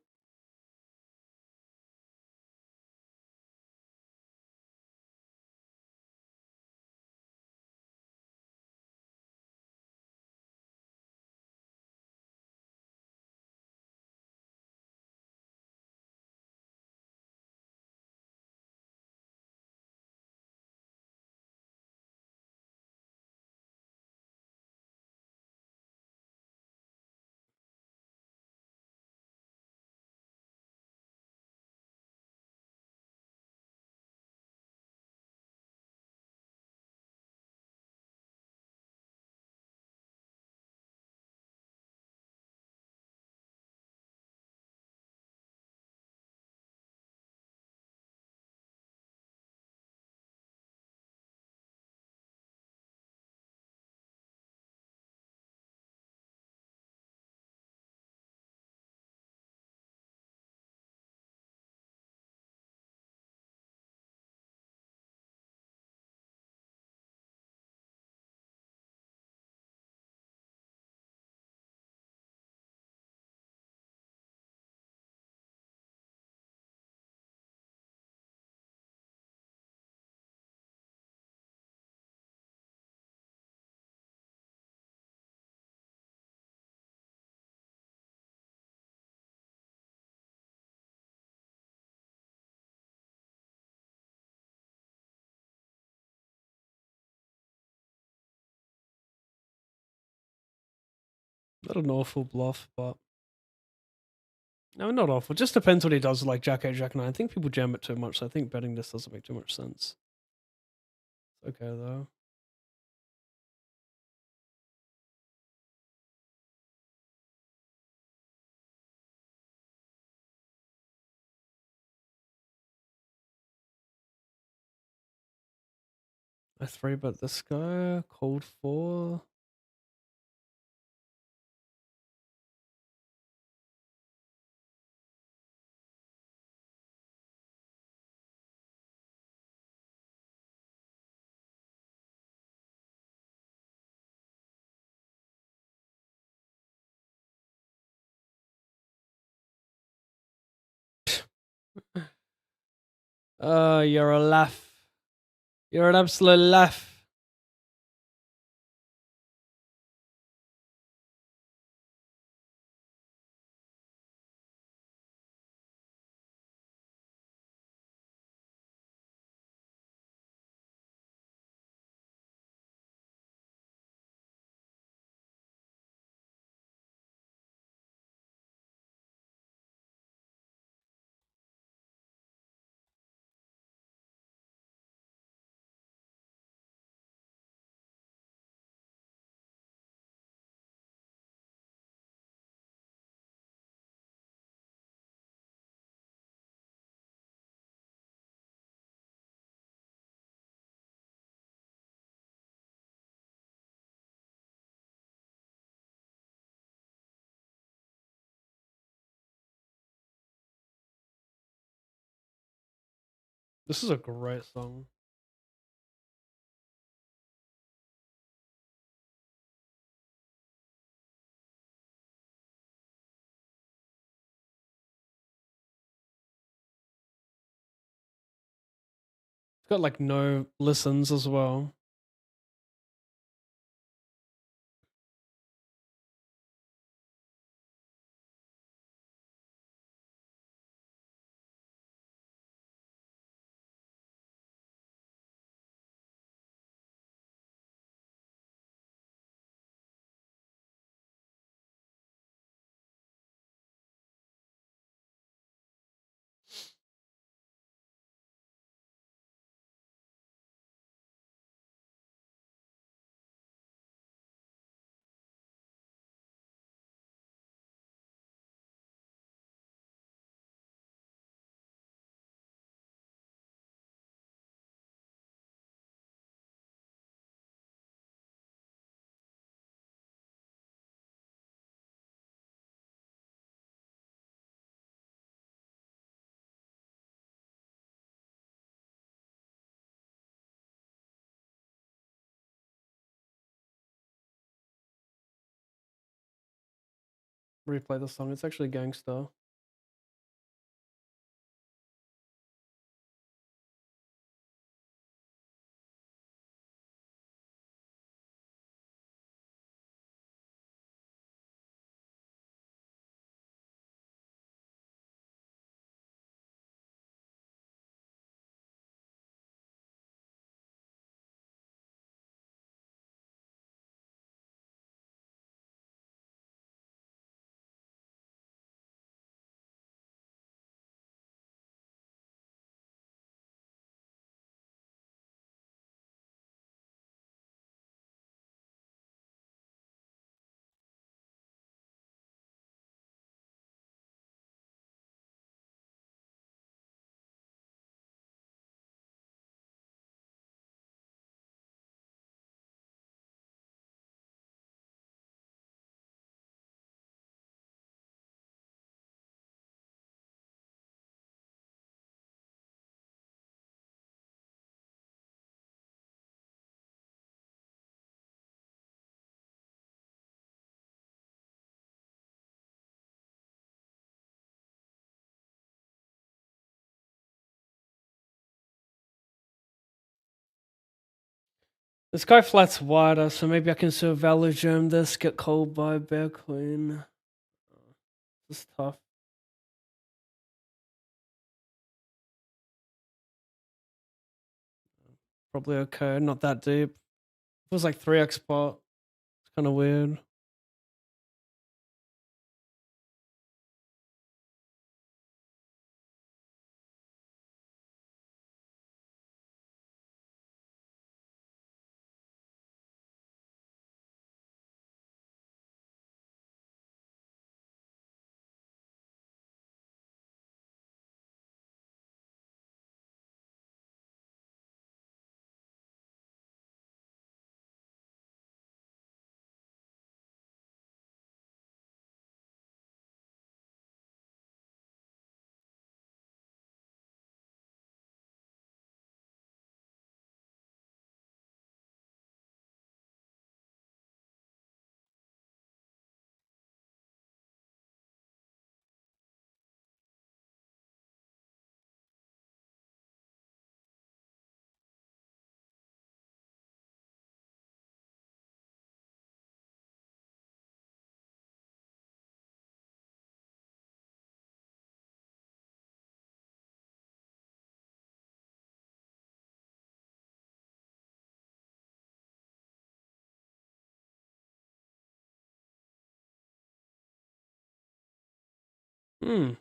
Speaker 2: Not an awful bluff, but no, not awful. Just depends what he does, like Jack 8, Jack 9. I think people jam it too much, so I think betting this doesn't make too much sense. It's okay though. I 3-bet this guy, cold 4. You're a laugh. You're an absolute laugh. This is a great song. It's got like no listens as well. replay the song. It's actually gangster. The sky flat's wider, so maybe I can serve Valor Gem this, get cold by Bear Queen. This is tough. Probably okay, not that deep. Feels like 3x pot. It's kind of weird. Hmm.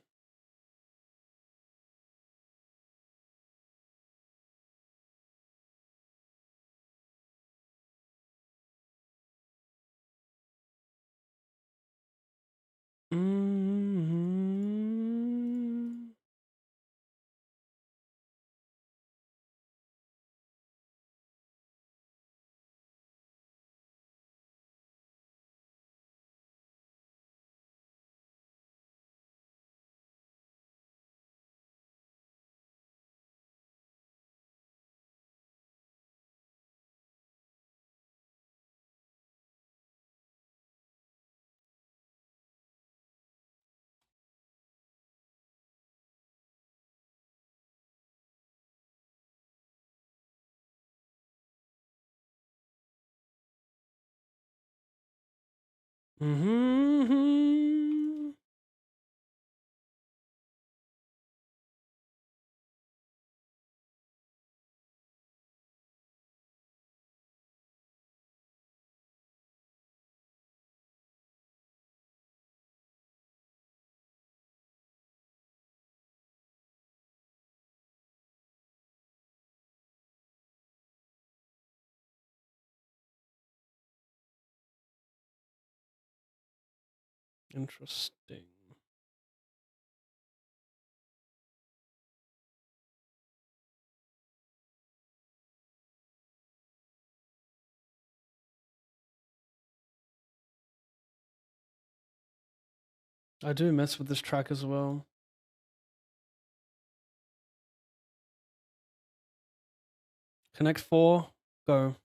Speaker 2: Mm-hmm. Mm-hmm. Interesting. I do mess with this track as well. Connect 4, go.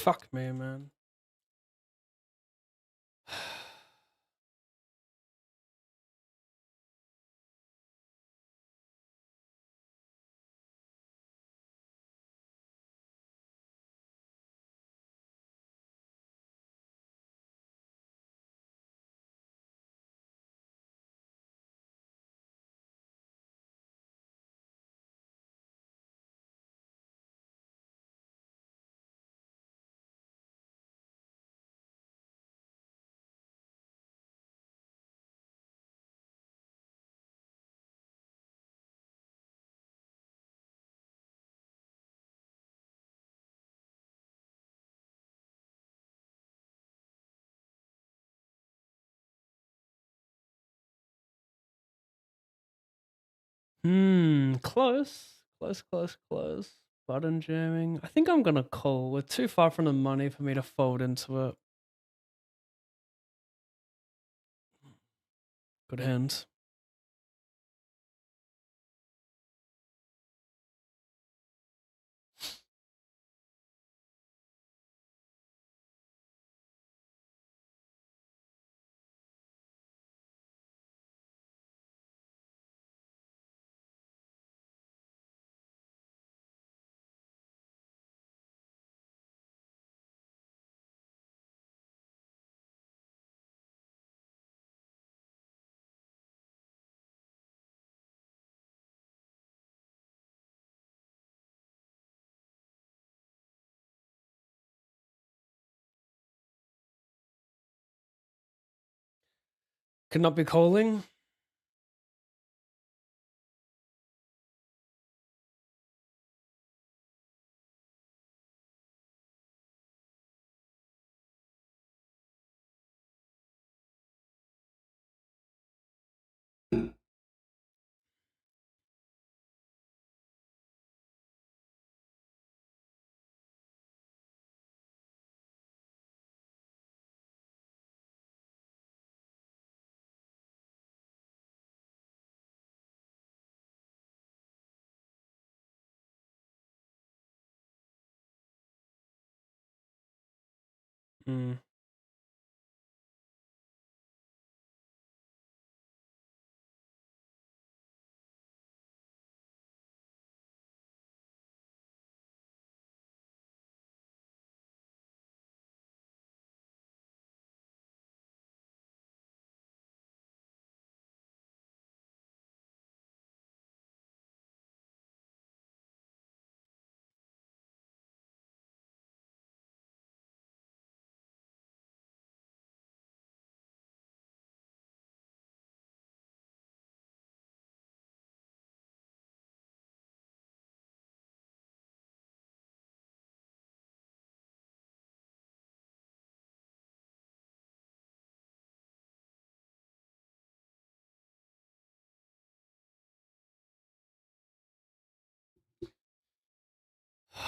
Speaker 2: Fuck me, man. Close. Close. Button jamming. I think I'm gonna call. We're too far from the money for me to fold into it. Good hands. Could not be calling. Mm.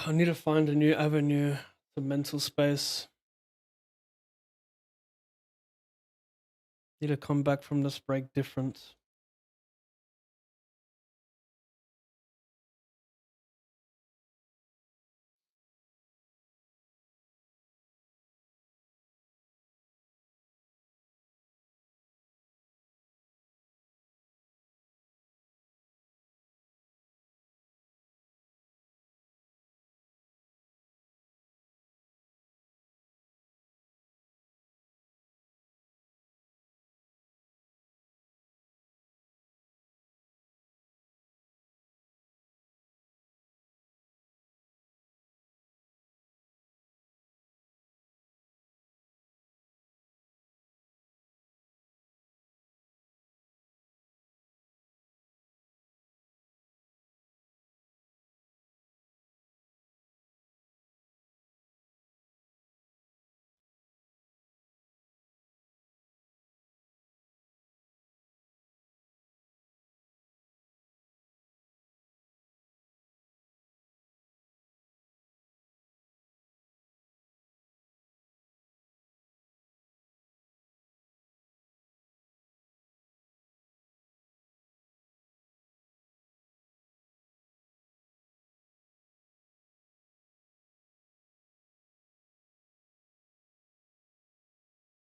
Speaker 2: I need to find a new avenue to mental space. Need to come back from this break different.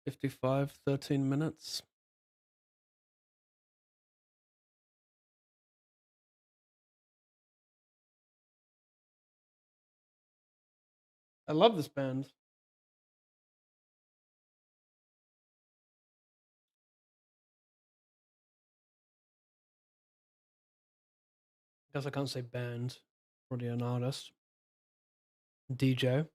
Speaker 2: 55, 13 minutes. I love this band. Guess I can't say band. Already an artist. DJ.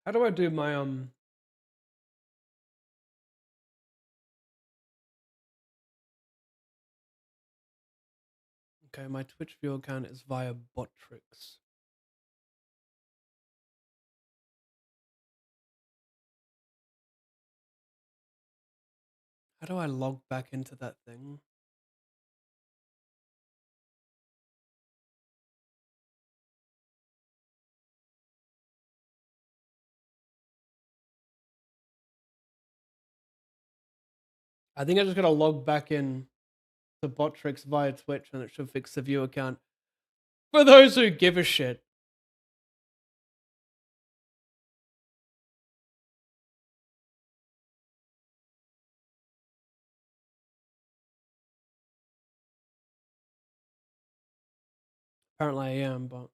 Speaker 2: How do I do my Okay, my Twitch view account is via Botrix. How do I log back into that thing? I think I just gotta log back in to Botrix via Twitch and it should fix the view account. For those who give a shit. Apparently I am, but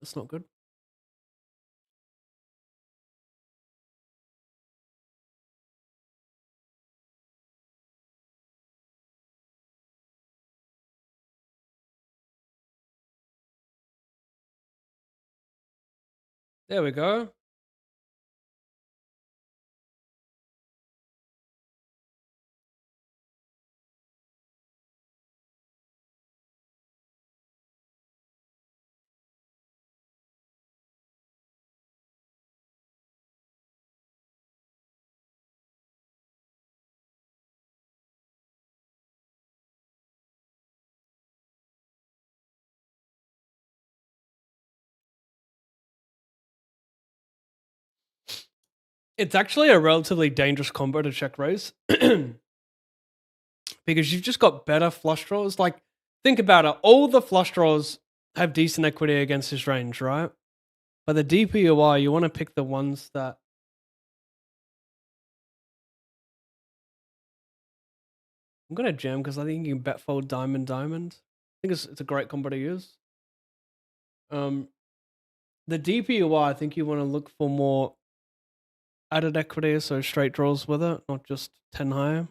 Speaker 2: that's not good. There we go. It's actually a relatively dangerous combo to check raise. Because you've just got better flush draws. Like, think about it. All the flush draws have decent equity against his range, right? But the deeper you are, you want to pick the ones that... I'm going to jam because I think you can bet fold diamond, diamond. I think it's a great combo to use. The deeper you are, I think you want to look for more added equity, so straight draws with it, not just 10 higher.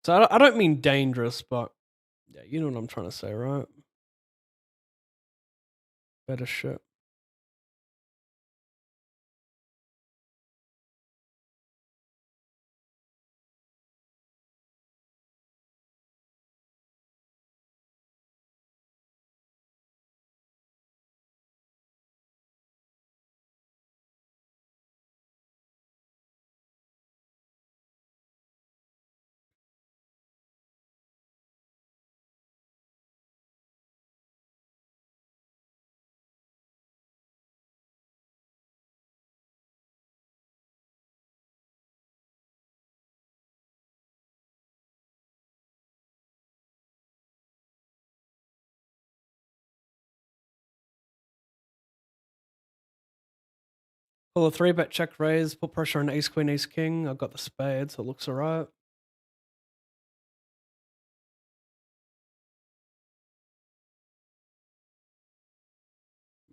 Speaker 2: So I don't mean dangerous, but yeah, you know what I'm trying to say, right? Better shit. Pull a 3-bet check raise, put pressure on ace queen, ace king. I've got the spade, so it looks alright.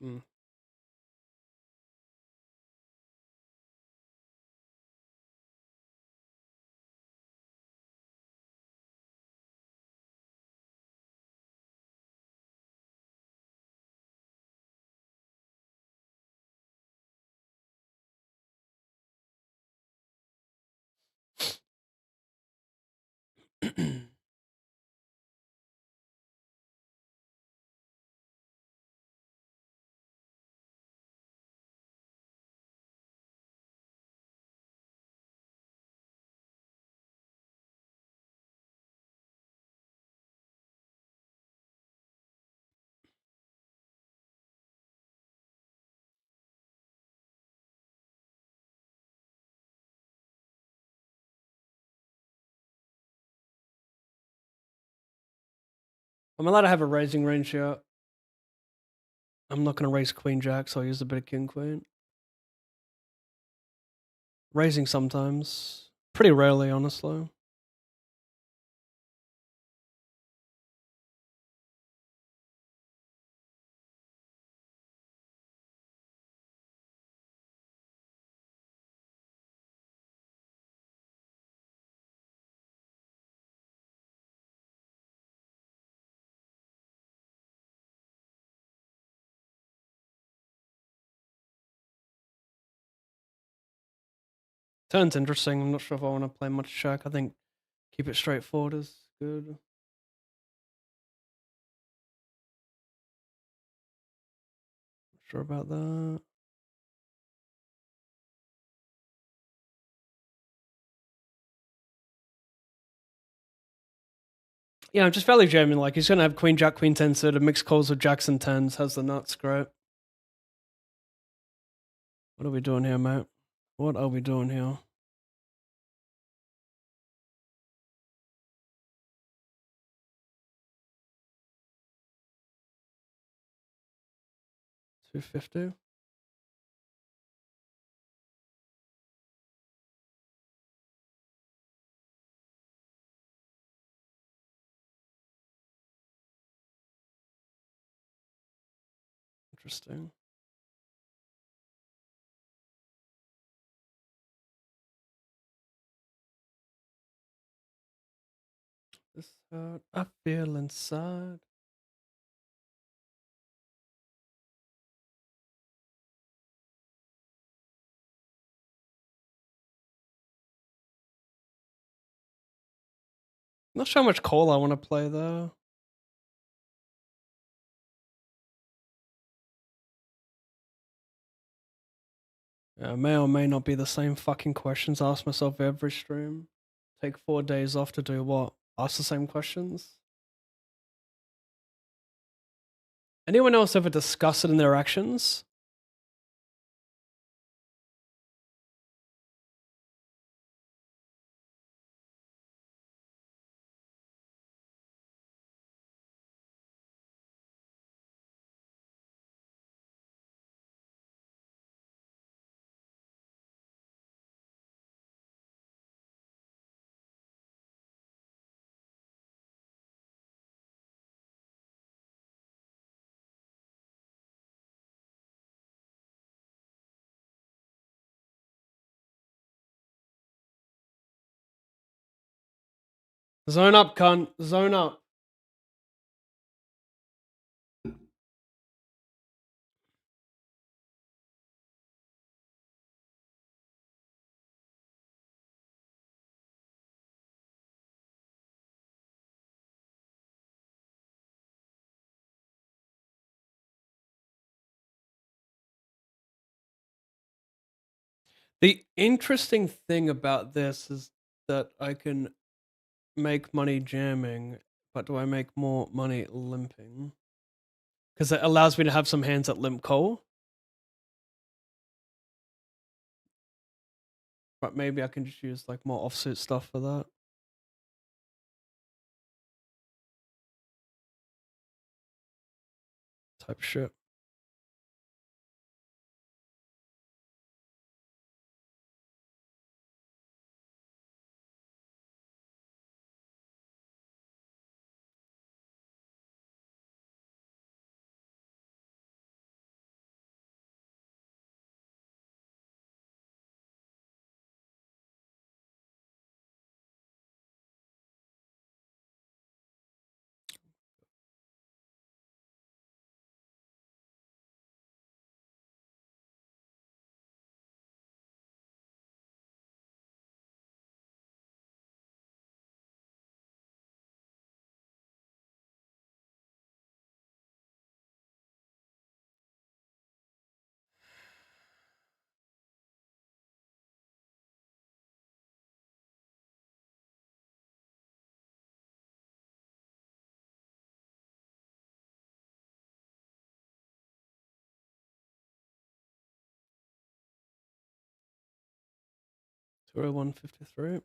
Speaker 2: Mm. I'm allowed to have a raising range here. I'm not going to raise queen jack, so I'll use a bit of king queen. Raising sometimes. Pretty rarely, honestly. Turn's interesting. I'm not sure if I want to play much check. I think keep it straightforward is good. Not sure about that. Yeah, I'm just value jamming. Like, he's going to have queen, jack, queen, 10 suited, mixed calls with jacks and 10s, has the nuts, great. What are we doing here, mate? What are we doing here? $250. Interesting. This hurt I feel inside. Not sure how much call I want to play though. Yeah, may or may not be the same fucking questions I ask myself every stream. Take 4 days off to do what? Ask the same questions? Anyone else ever discuss it in their actions? Zone up, cunt. Zone up. The interesting thing about this is that I can make money jamming, but do I make more money limping? Because it allows me to have some hands that limp call. But maybe I can just use like more offsuit stuff for that. Type shit. 201.53.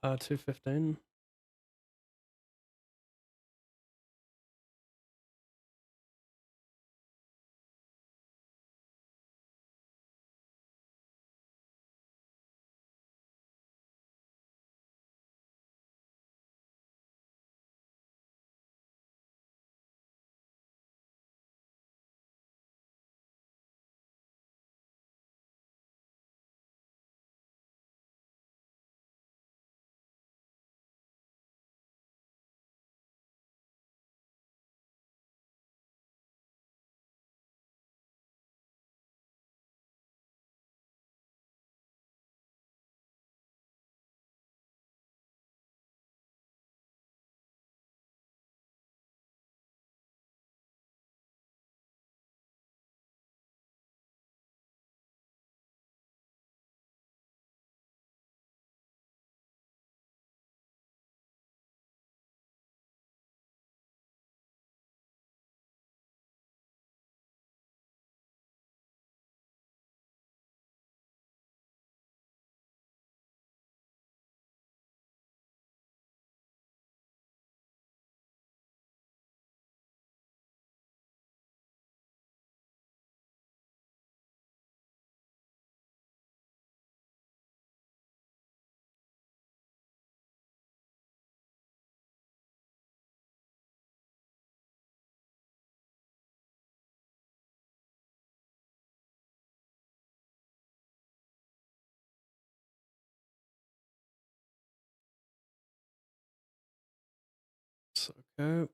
Speaker 2: $2.15. Okay.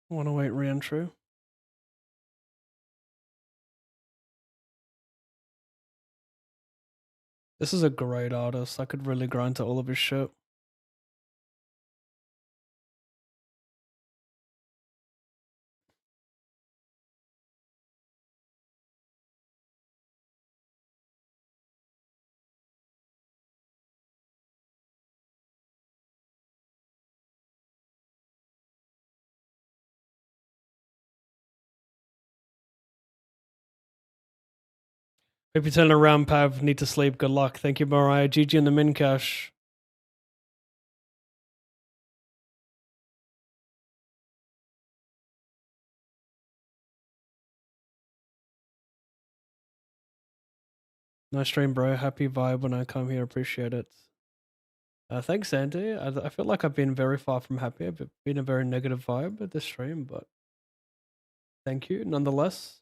Speaker 2: 108 re-entry. This is a great artist. I could really grind to all of his shit. Hope you turn around, Pav. Need to sleep. Good luck. Thank you, Mariah. GG in the min cash. Nice stream, bro. Happy vibe when I come here. Appreciate it. Thanks, Andy. I feel like I've been very far from happy. I've been a very negative vibe at this stream, but thank you nonetheless.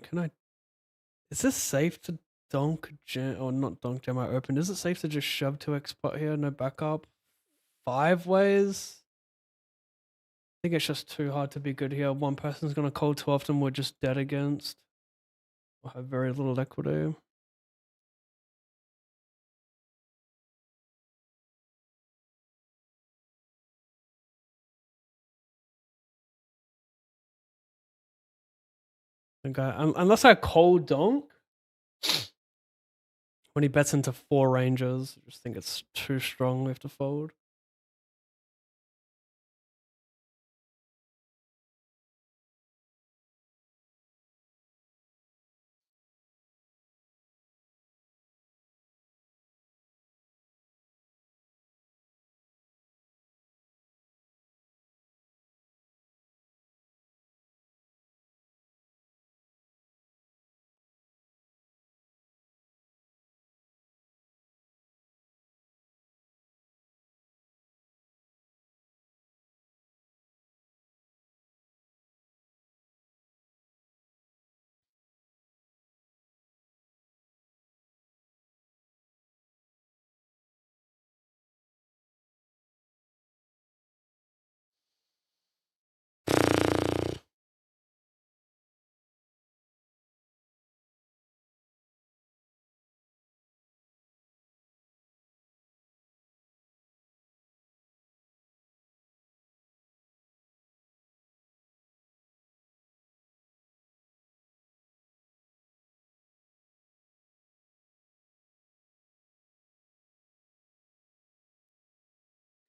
Speaker 2: Can I? Is this safe to donk jam or not donk jam? I open. Is it safe to just shove 2x spot here? No backup. 5 ways. I think it's just too hard to be good here. One person's gonna call too often. We're just dead against. We'll have very little equity. Okay, unless I cold donk. When he bets into 4 ranges, I just think it's too strong. We have to fold.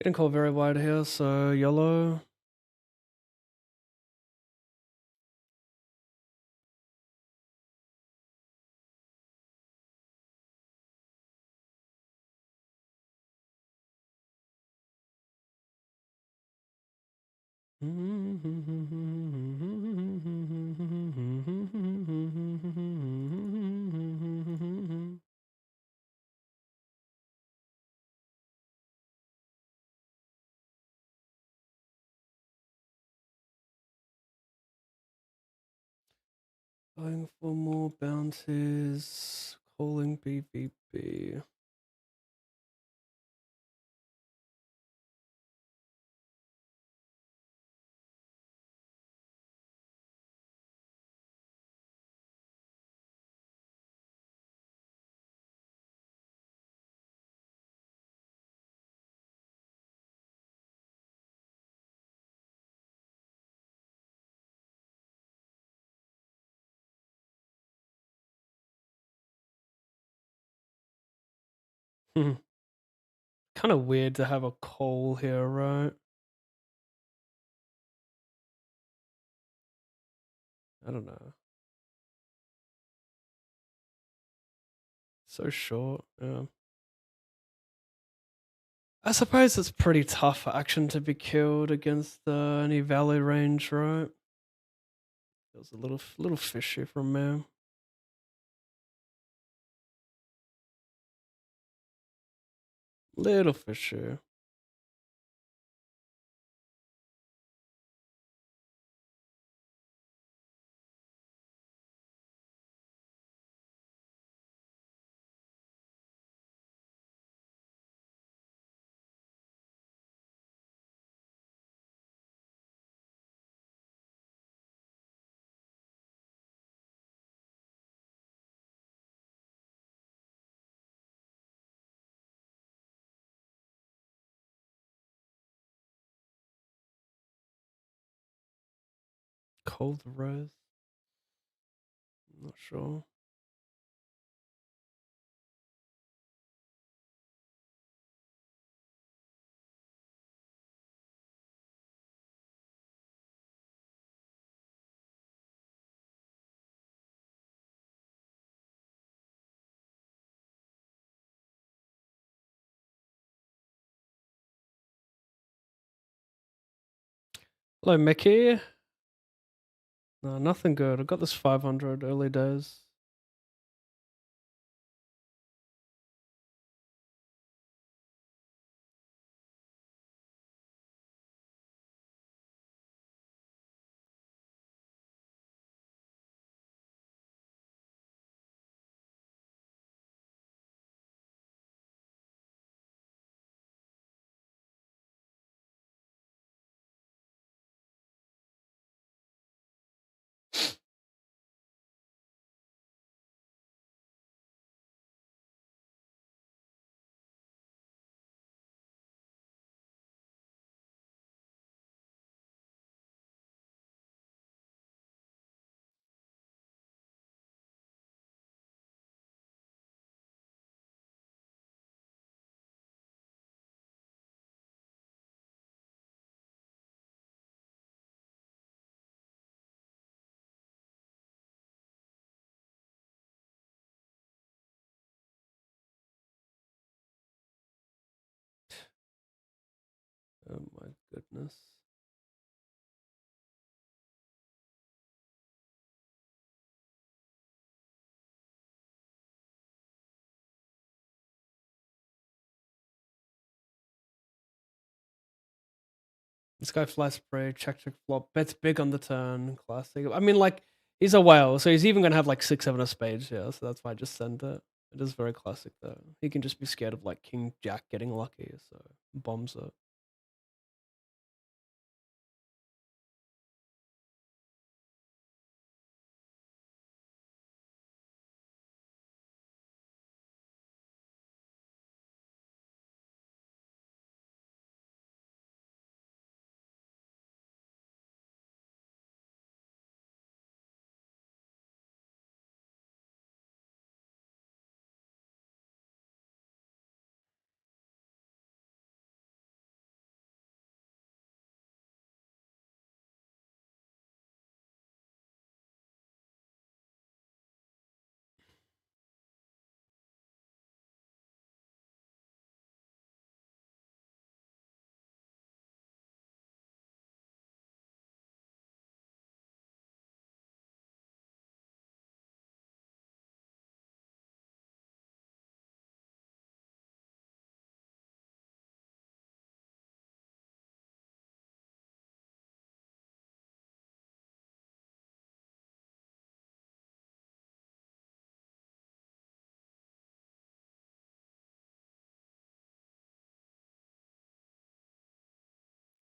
Speaker 2: Getting called very wide here, so yellow. Going for more bounties. Calling BVB. Kind of weird to have a call here, right? I don't know. So short, yeah. I suppose it's pretty tough for action to be killed against any valley range, right? Feels a little fishy from me. Little for sure. Cold rose. Not sure. Hello, Mickey. No, nothing good. I got this 500 early days. Oh my goodness. This guy fly spray, check flop, bets big on the turn, classic. I mean, like, he's a whale, so he's even gonna have like 6-7 of spades, yeah, so that's why I just send it. It is very classic though. He can just be scared of like king jack getting lucky, so bombs it.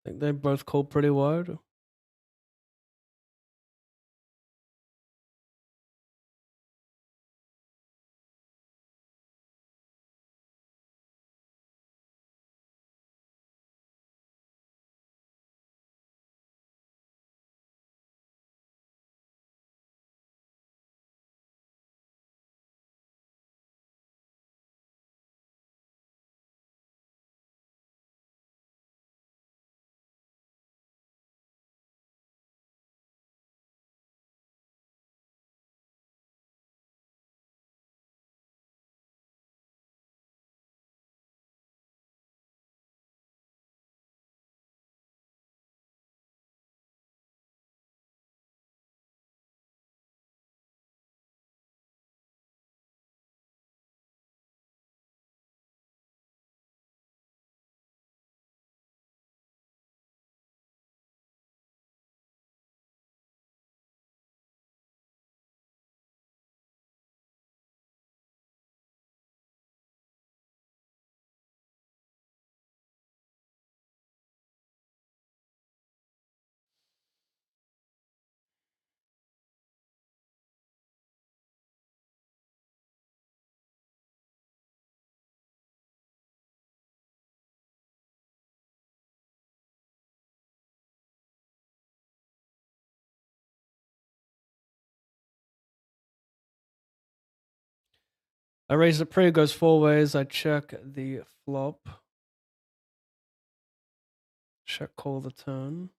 Speaker 2: I think they both call pretty wide. I raise the pre, goes 4 ways. I check the flop. Check call the turn.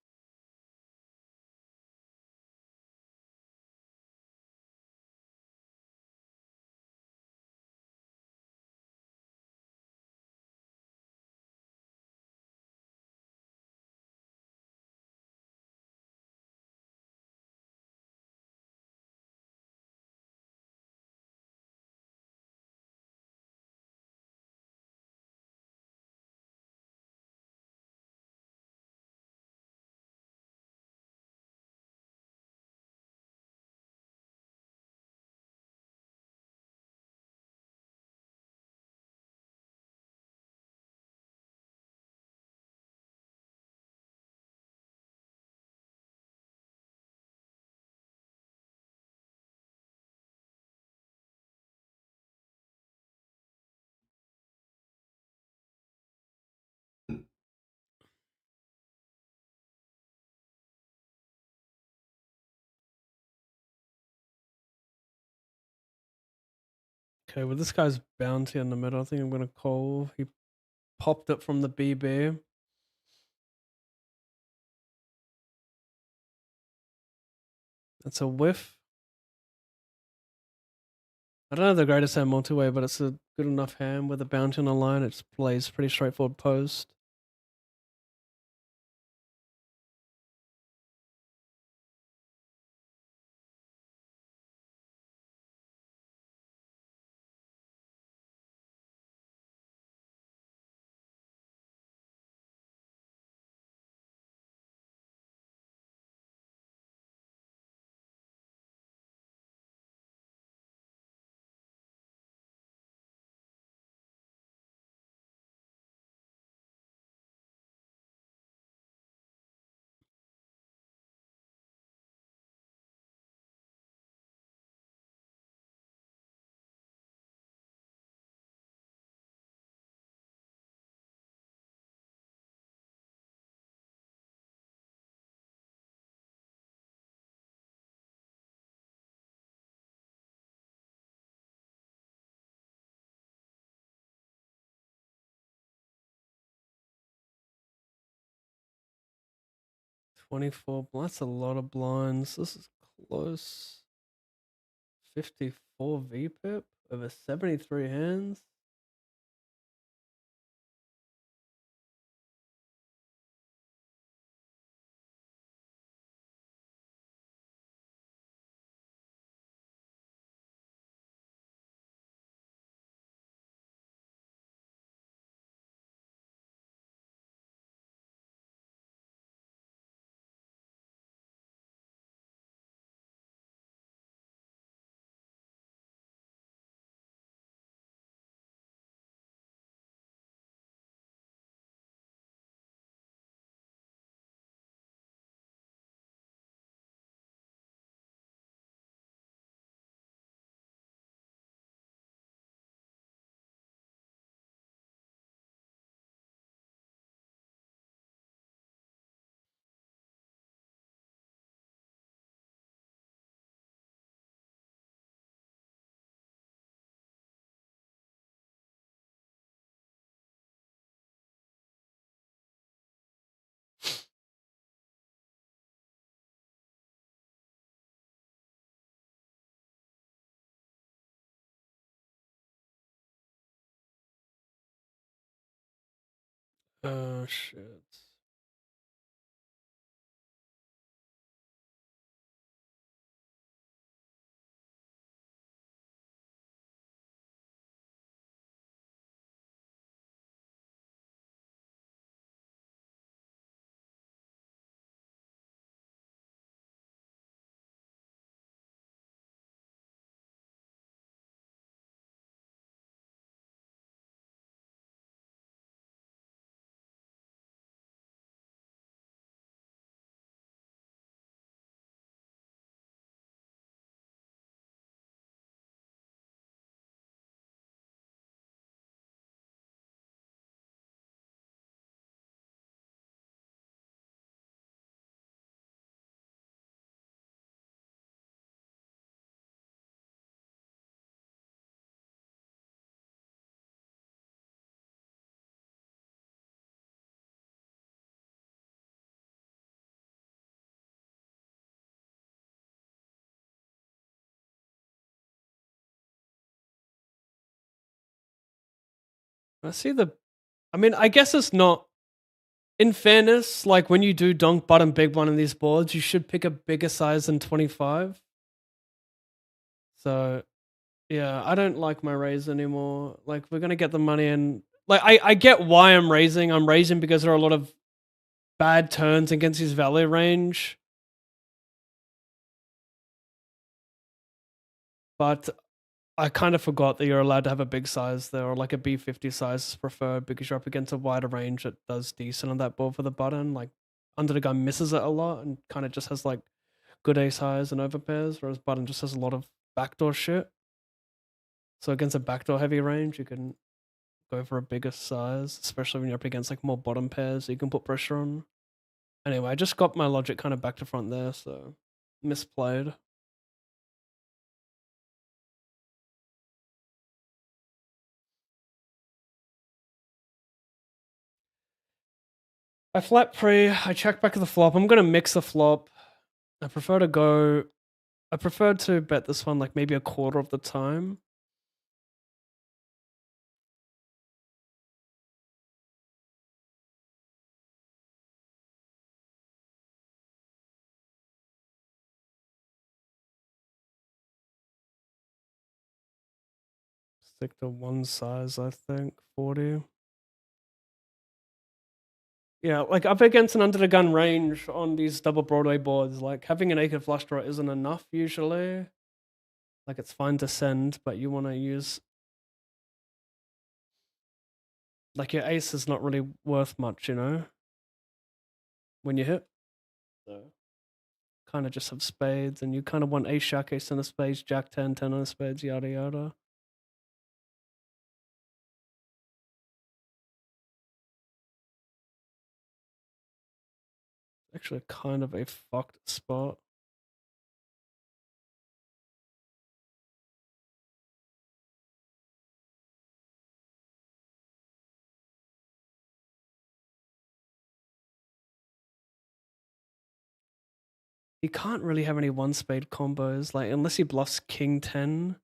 Speaker 2: Okay, well, this guy's bounty in the middle. I think I'm going to call. He popped it from the BB. That's a whiff. I don't have the greatest hand multi-way, but it's a good enough hand with a bounty on the line. It just plays pretty straightforward post. $24. That's a lot of blinds. This is close. 54 VPIP over 73 hands. Oh, shit. I see the. I mean, I guess it's not. In fairness, like when you do donk button big blind on these boards, you should pick a bigger size than 25. So yeah, I don't like my raise anymore. Like we're gonna get the money in. Like I get why I'm raising. I'm raising because there are a lot of bad turns against his value range. But I kind of forgot that you're allowed to have a big size there, or like a B50 size is preferred because you're up against a wider range that does decent on that board for the button. Like under the gun misses it a lot and kind of just has like good ace highs and overpairs, whereas button just has a lot of backdoor shit. So against a backdoor heavy range, you can go for a bigger size, especially when you're up against like more bottom pairs that you can put pressure on. Anyway, I just got my logic kind of back to front there, so misplayed. I flat pre, I check back at the flop. I'm gonna mix the flop. I prefer to bet this one like maybe a quarter of the time. Stick to one size, I think, 40. Yeah, like up against an under the gun range on these double Broadway boards, like having a naked flush draw isn't enough usually. Like it's fine to send, but you want to use like your ace is not really worth much, you know, when you hit. So kind of just have spades, and you kind of want ace, jack, ace, ten of spades, jack 10, 10 of spades, yada yada. Actually, kind of a fucked spot. You can't really have any one spade combos, like unless he bluffs king 10.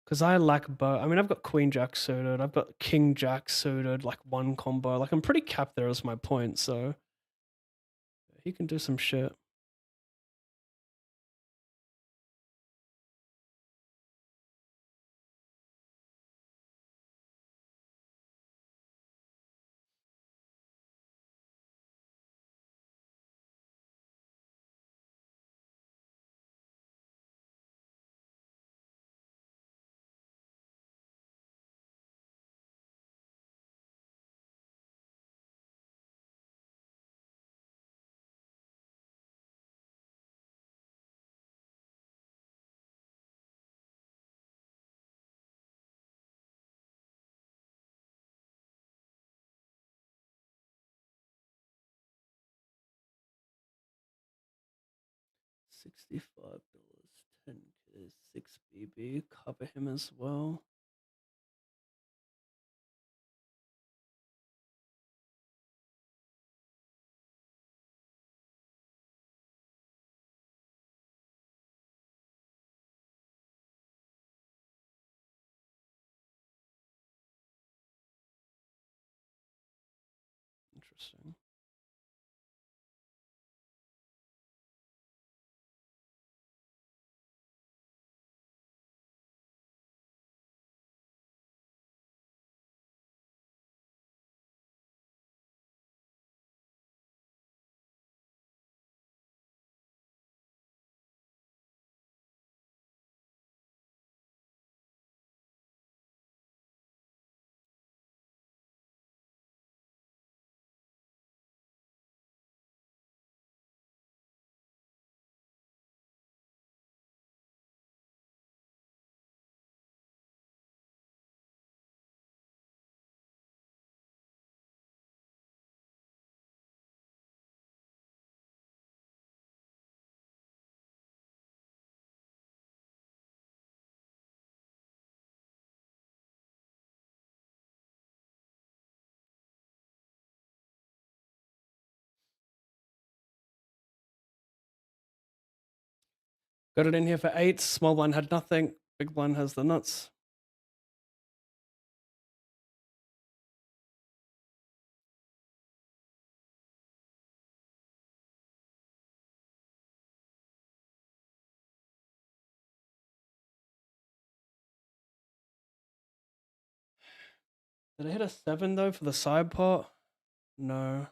Speaker 2: Because I lack both. I mean, I've got queen jack suited, I've got king jack suited, like one combo. Like I'm pretty capped there is my point, so he can do some shit. $65, 10K, 6 BB, cover him as well. Interesting. Got it in here for 8. Small blind had nothing. Big blind has the nuts. Did I hit a 7 though for the side pot? No.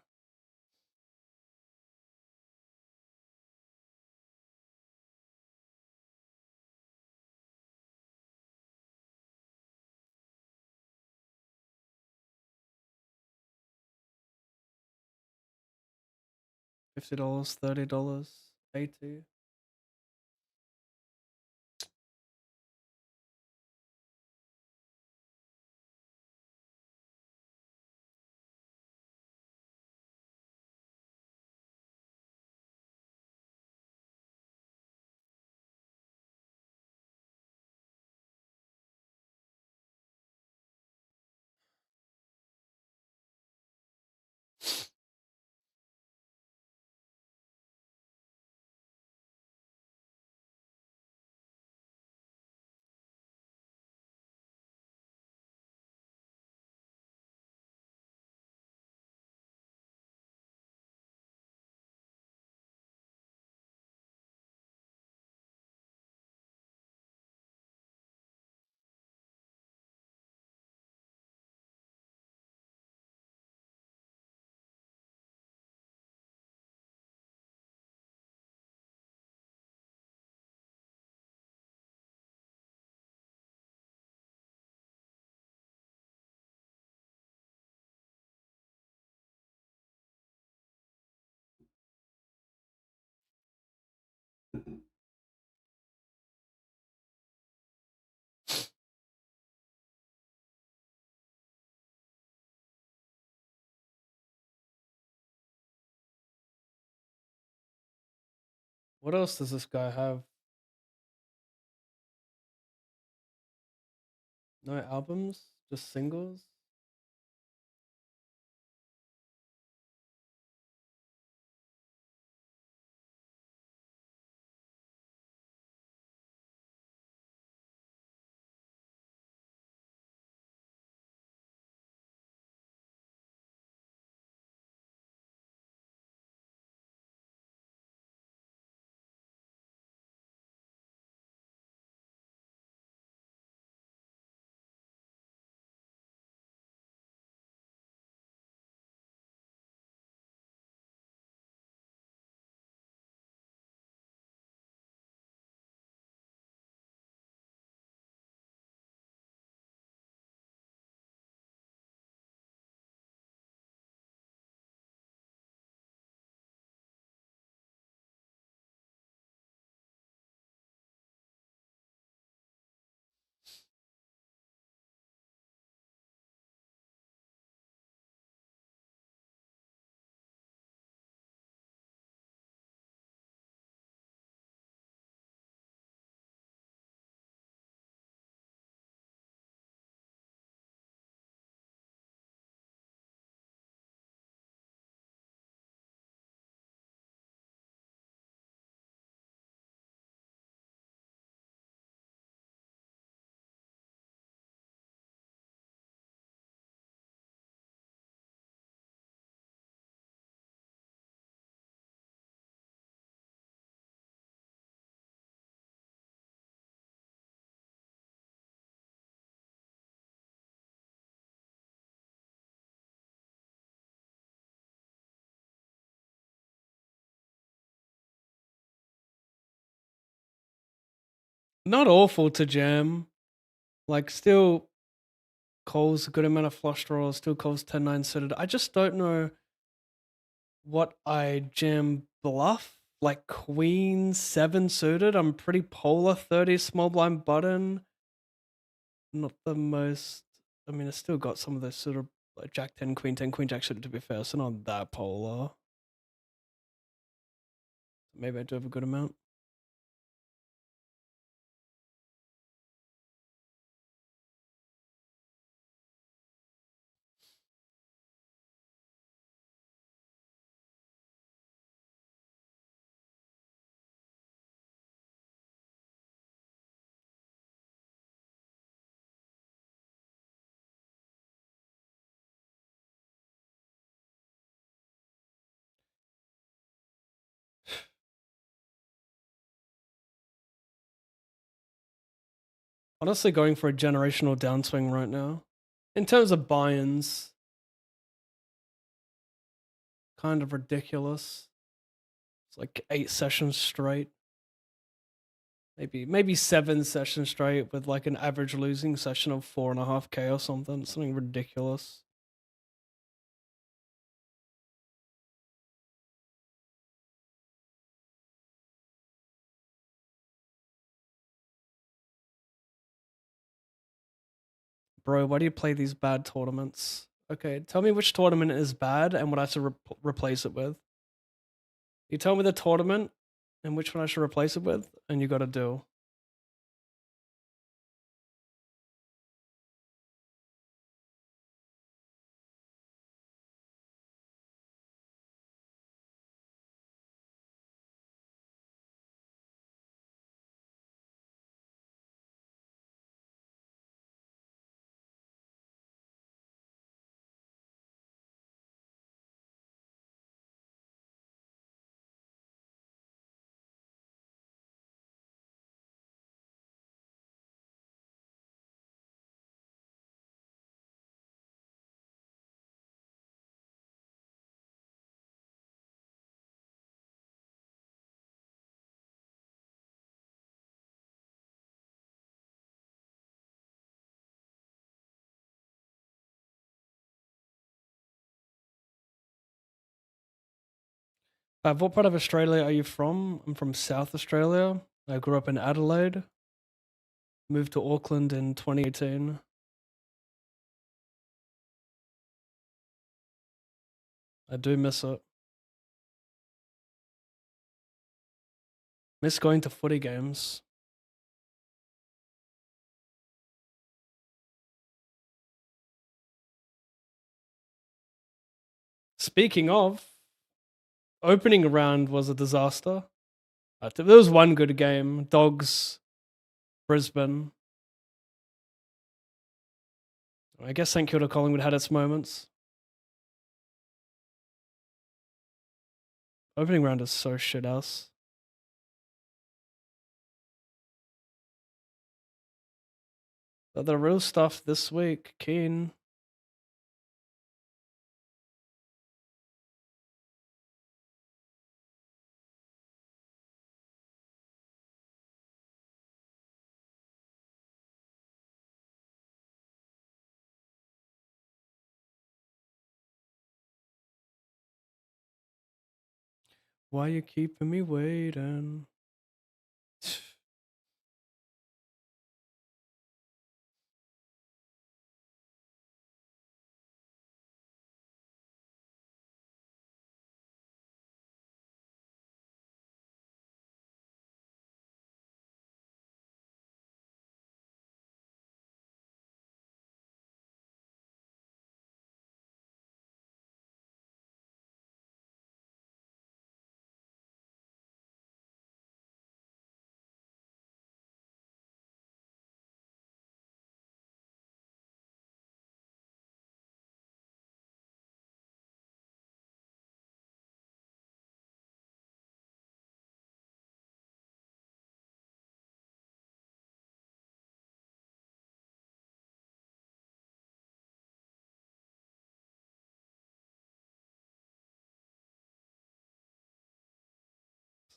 Speaker 2: $50, $30, 80. What else does this guy have? No albums? Just singles? Not awful to jam. Like, still calls a good amount of flush draws, still calls 10-9 suited. I just don't know what I jam bluff. Like queen 7 suited. I'm pretty polar 30 small blind button. Not the most. I mean, it's still got some of those sort of like jack 10, queen 10, queen jack suited to be fair, so not that polar. Maybe I do have a good amount. Honestly, going for a generational downswing right now. In terms of buy-ins, kind of ridiculous. It's like 8 sessions straight. Maybe 7 sessions straight with like an average losing session of 4.5k or something. Something ridiculous. Bro, why do you play these bad tournaments? Okay, tell me which tournament is bad and what I should replace it with. You tell me the tournament and which one I should replace it with, and you gotta do. What part of Australia are you from? I'm from South Australia. I grew up in Adelaide. Moved to Auckland in 2018. I do miss it. Miss going to footy games. Speaking of, opening round was a disaster. There was one good game. Dogs, Brisbane. I guess St Kilda Collingwood had its moments. Opening round is so shit house. But the real stuff this week, keen. Why you keeping me waiting?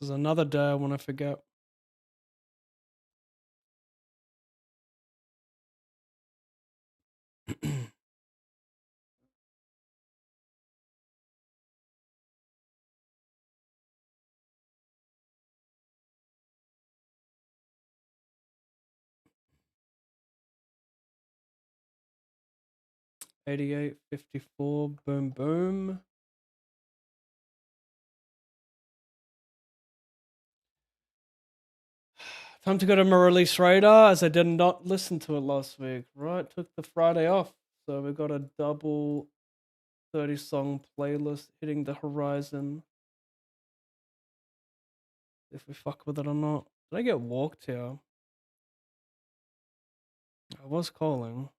Speaker 2: This is another day I want to forget. $88, $54, boom, boom. Time to go to my release radar as I did not listen to it last week. Right, took the Friday off. So we got a double 30 song playlist hitting the horizon. If we fuck with it or not. Did I get walked here? I was calling.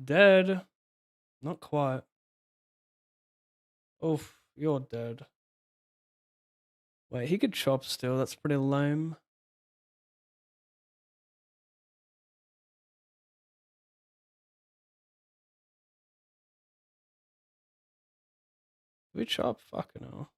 Speaker 2: Dead. Not quite. Oof, you're dead. Wait, he could chop still. That's pretty lame. We chop? Fucking hell.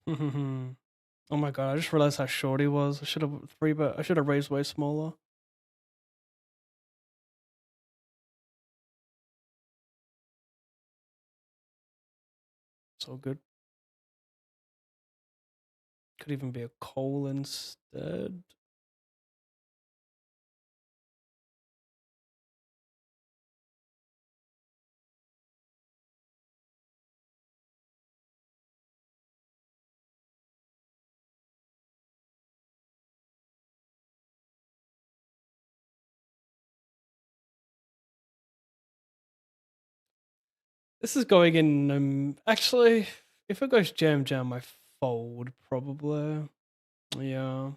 Speaker 2: Oh my god, I just realized how short he was. I should have I should have raised way smaller. It's all good. Could even be a coal instead. This is going in. Actually, if it goes jam jam, I fold probably. Yeah.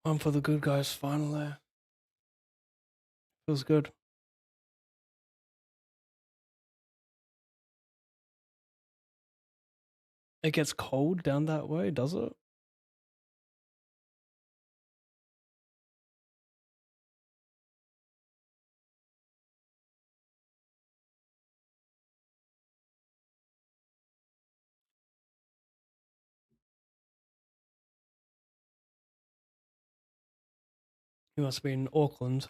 Speaker 2: One for the good guys finally. Feels good. It gets cold down that way, does it? You must be in Auckland.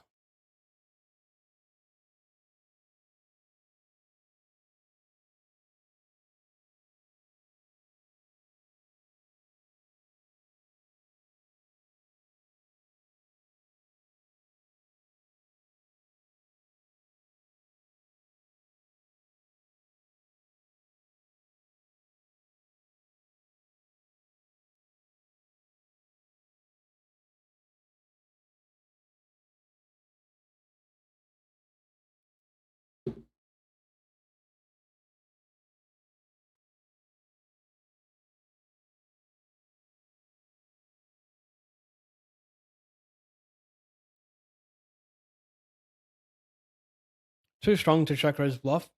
Speaker 2: Too strong to check raise bluff.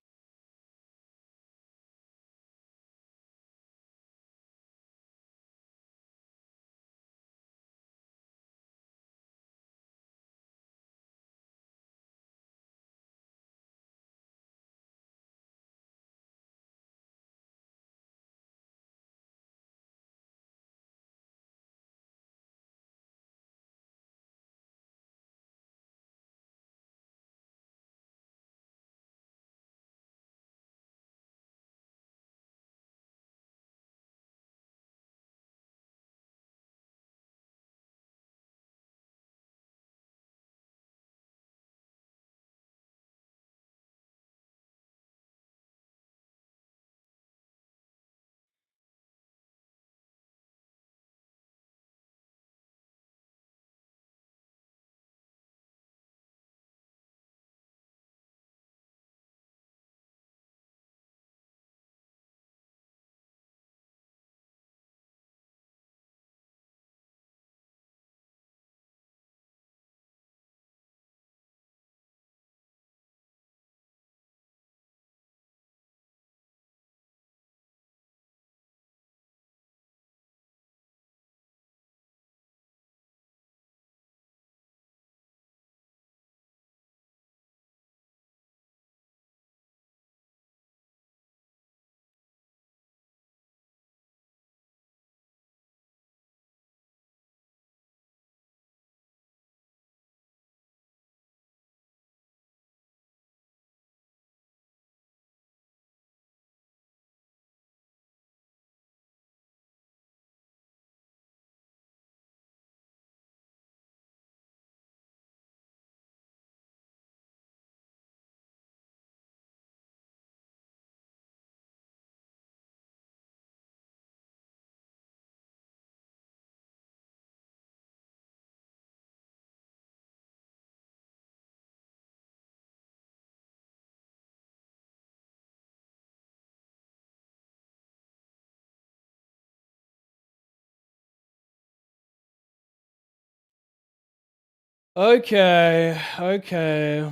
Speaker 2: Okay, okay.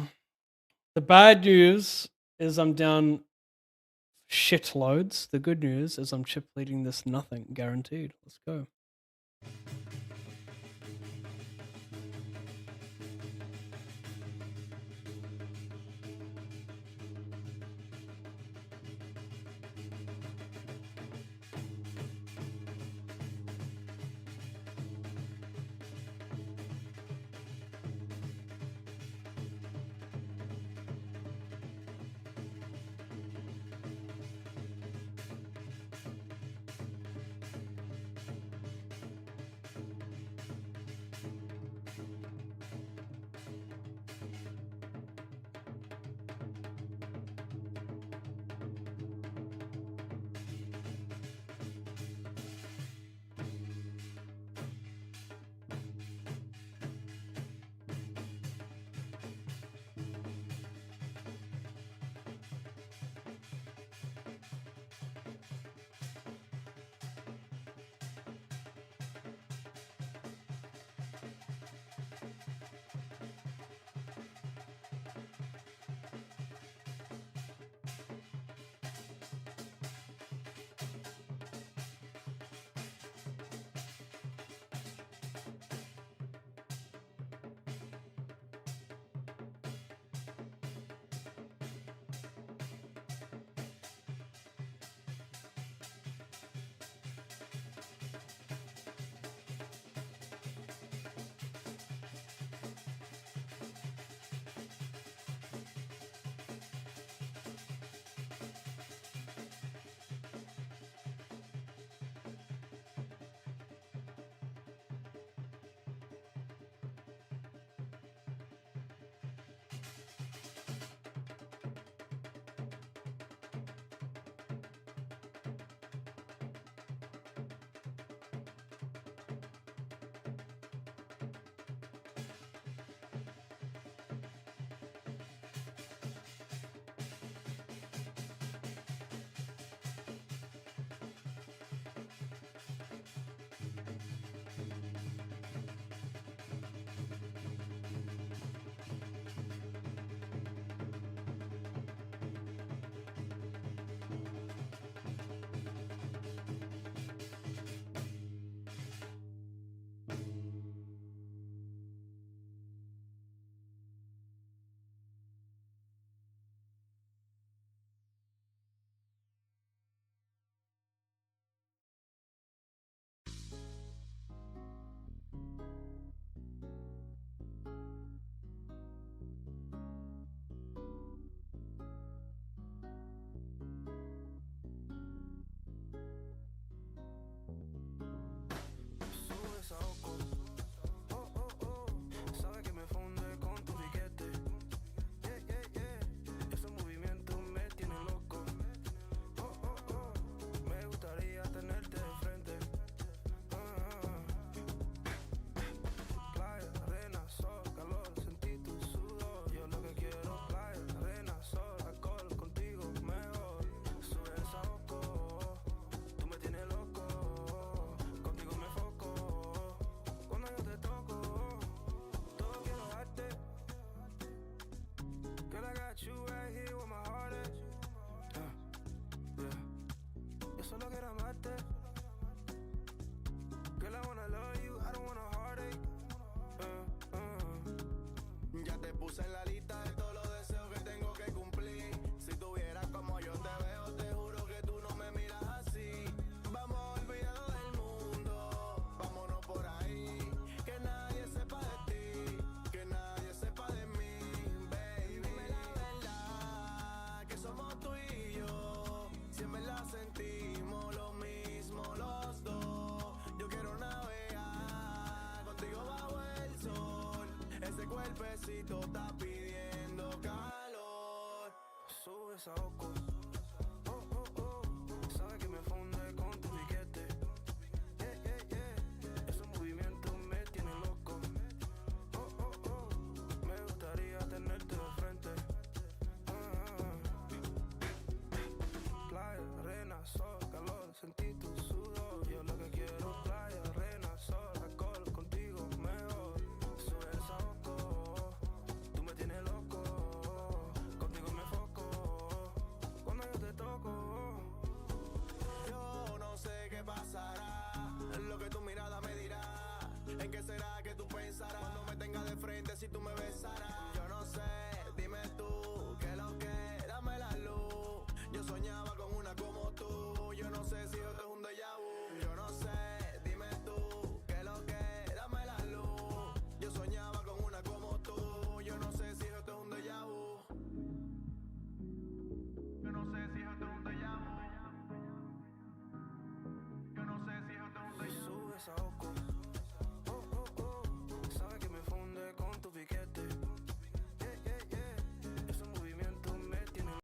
Speaker 2: The bad news is I'm down shitloads. The good news is I'm chip leading this nothing, guaranteed. Let's go.
Speaker 4: solo quiero amarte. Girl, I wanna love you, I don't want a heartache. Ya te puse en la lista de todos los deseos que tengo que cumplir. Si tuvieras como yo te veo, te juro que tú no me miras así. Vamos a olvidarnos del mundo, vámonos por ahí. Que nadie sepa de ti, que nadie sepa de mí, baby. Dime la verdad, que somos tú y yo. Si en verdad sentimos lo mismo los dos. Yo quiero navegar contigo bajo el sol. Ese cuerpecito está pidiendo calor. Sube esa oco. Oh, oh, oh. Sabe que me funde con tu piquete. Yeah, yeah, yeah. Esos movimientos me tienen loco. Oh, oh, oh. Me gustaría tenerte de frente. Playa, arena, sol, calor, sentí tu sudor. Yo lo que quiero es playa, arena, sol, alcohol, contigo mejor. Sube el saoco, tú me tienes loco. Contigo me foco, cuando yo te toco. Yo no sé qué pasará, lo que tu mirada me dirá. ¿En qué será que tú pensarás? Cuando me tengas de frente, si tú me besarás. Yo no sé, dime tú, qué lo que, dame la luz. Yo soñaba con una como tú. Yo no sé si esto es un déjà vu. Yo no sé, dime tú, qué lo que, dame la luz. Yo soñaba con una como tú. Yo no sé si esto es un déjà vu. Yo no sé si esto es un déjà vu. Yo no sé si esto es un déjà vu. Sube esa oco. Oh, oh, oh. Sabe que me funde con tu piquete. Yeah, yeah, yeah. Esos movimientos me tienen.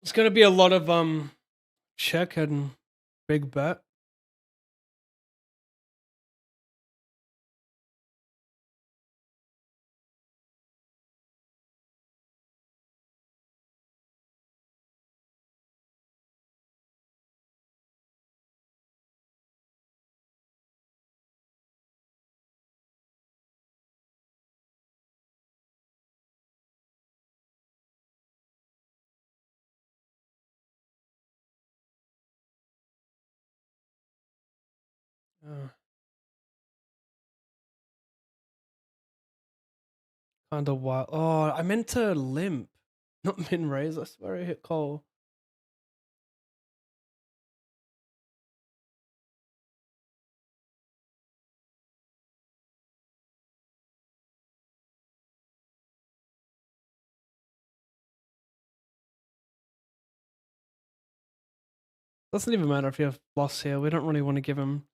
Speaker 2: It's gonna be a lot of check and big bet. Kind of wild. Oh, I meant to limp, not min raise. I swear I hit call. Doesn't even matter if you have loss here. We don't really want to give him.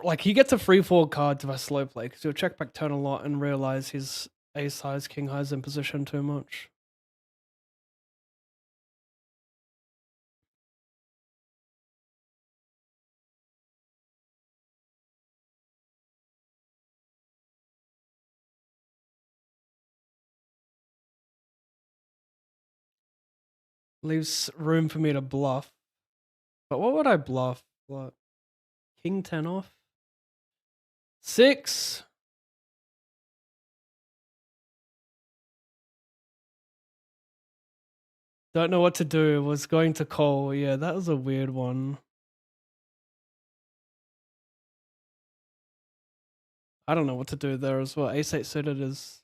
Speaker 2: Like, he gets a free fall card to a slow play because he'll check back turn a lot and realize his ace highs, king highs in position too much. Leaves room for me to bluff. But what would I bluff? What? King 10 off? 6? Don't know what to do. Was going to call. Yeah, that was a weird one. I don't know what to do there as well. Ace 8 suited is.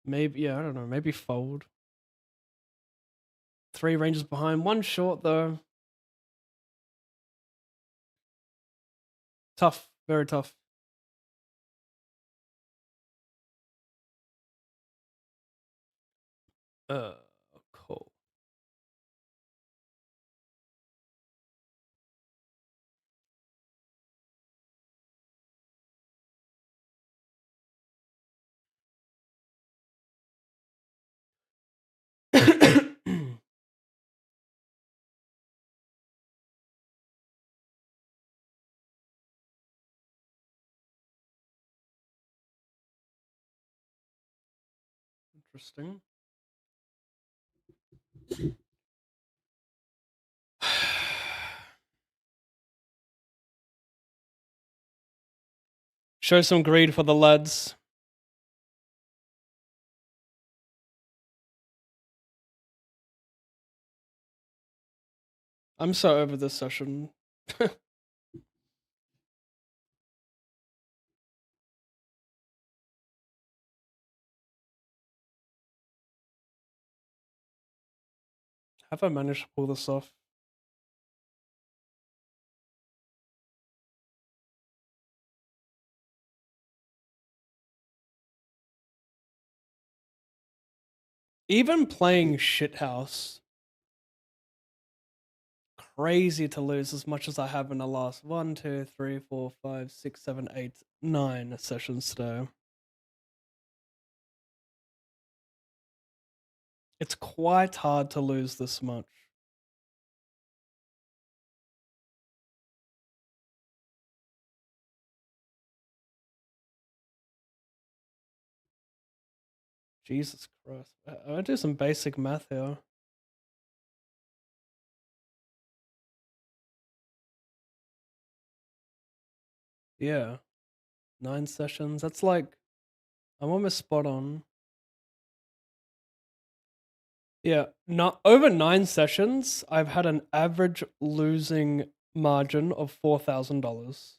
Speaker 2: Maybe, yeah, I don't know. Maybe fold. 3 ranges behind. 1 short though. Tough. Very tough. Cool. Interesting. Show some greed for the lads. I'm so over this session. Have I managed to pull this off? Even playing shithouse, crazy to lose as much as I have in the last 1, 2, 3, 4, 5, 6, 7, 8, 9 sessions today. It's quite hard to lose this much. Jesus Christ. I do some basic math here. Yeah. 9 sessions. That's like, I'm almost spot on. Yeah, not over 9 sessions, I've had an average losing margin of $4,000.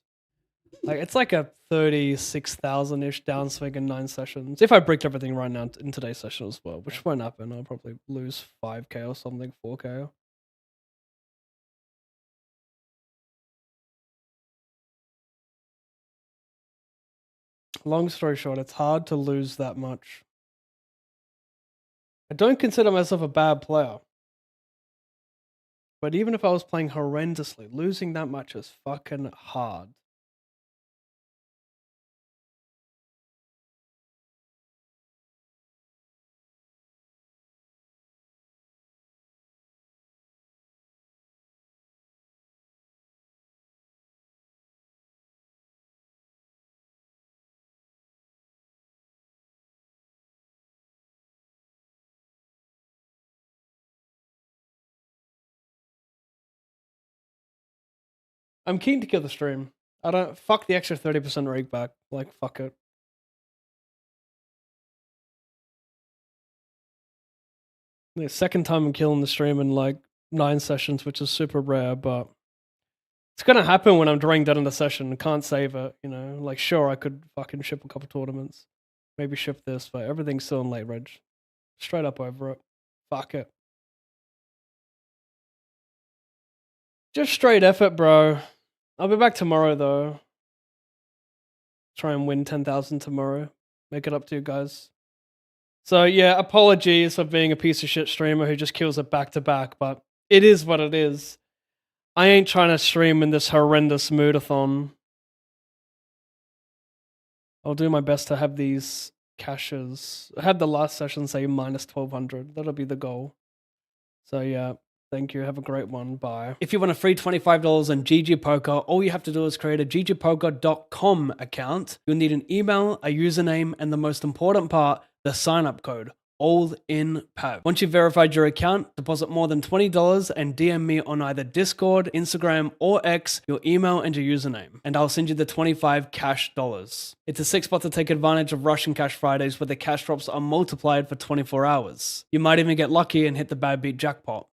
Speaker 2: Like it's like a 36,000-ish downswing in 9 sessions. If I bricked everything right now in today's session as well, which won't happen. I'll probably lose 5k or something, 4k. Long story short, it's hard to lose that much. I don't consider myself a bad player. But even if I was playing horrendously, losing that much is fucking hard. I'm keen to kill the stream. I don't fuck the extra 30% rake back. Like fuck it. The second time I'm killing the stream in like 9 sessions, which is super rare, but it's gonna happen when I'm drawing dead in the session. I can't save it, you know. Like sure, I could fucking ship a couple tournaments, maybe ship this, but everything's still in late reg. Straight up over it. Fuck it. Just straight effort, bro. I'll be back tomorrow though. Try and win 10,000 tomorrow. Make it up to you guys. So yeah, apologies for being a piece of shit streamer who just kills it back to back, but it is what it is. I ain't trying to stream in this horrendous moodathon. I'll do my best to have these caches. I had the last session say minus 1200. That'll be the goal. So yeah, thank you. Have a great one. Bye. If you want a free $25 on GG Poker, all you have to do is create a ggpoker.com account. You'll need an email, a username, and the most important part, the sign-up code. All in Pav. Once you've verified your account, deposit more than $20 and DM me on either Discord, Instagram, or X your email and your username, and I'll send you the 25 cash dollars. It's a sick spot to take advantage of Russian Cash Fridays where the cash drops are multiplied for 24 hours. You might even get lucky and hit the bad beat jackpot.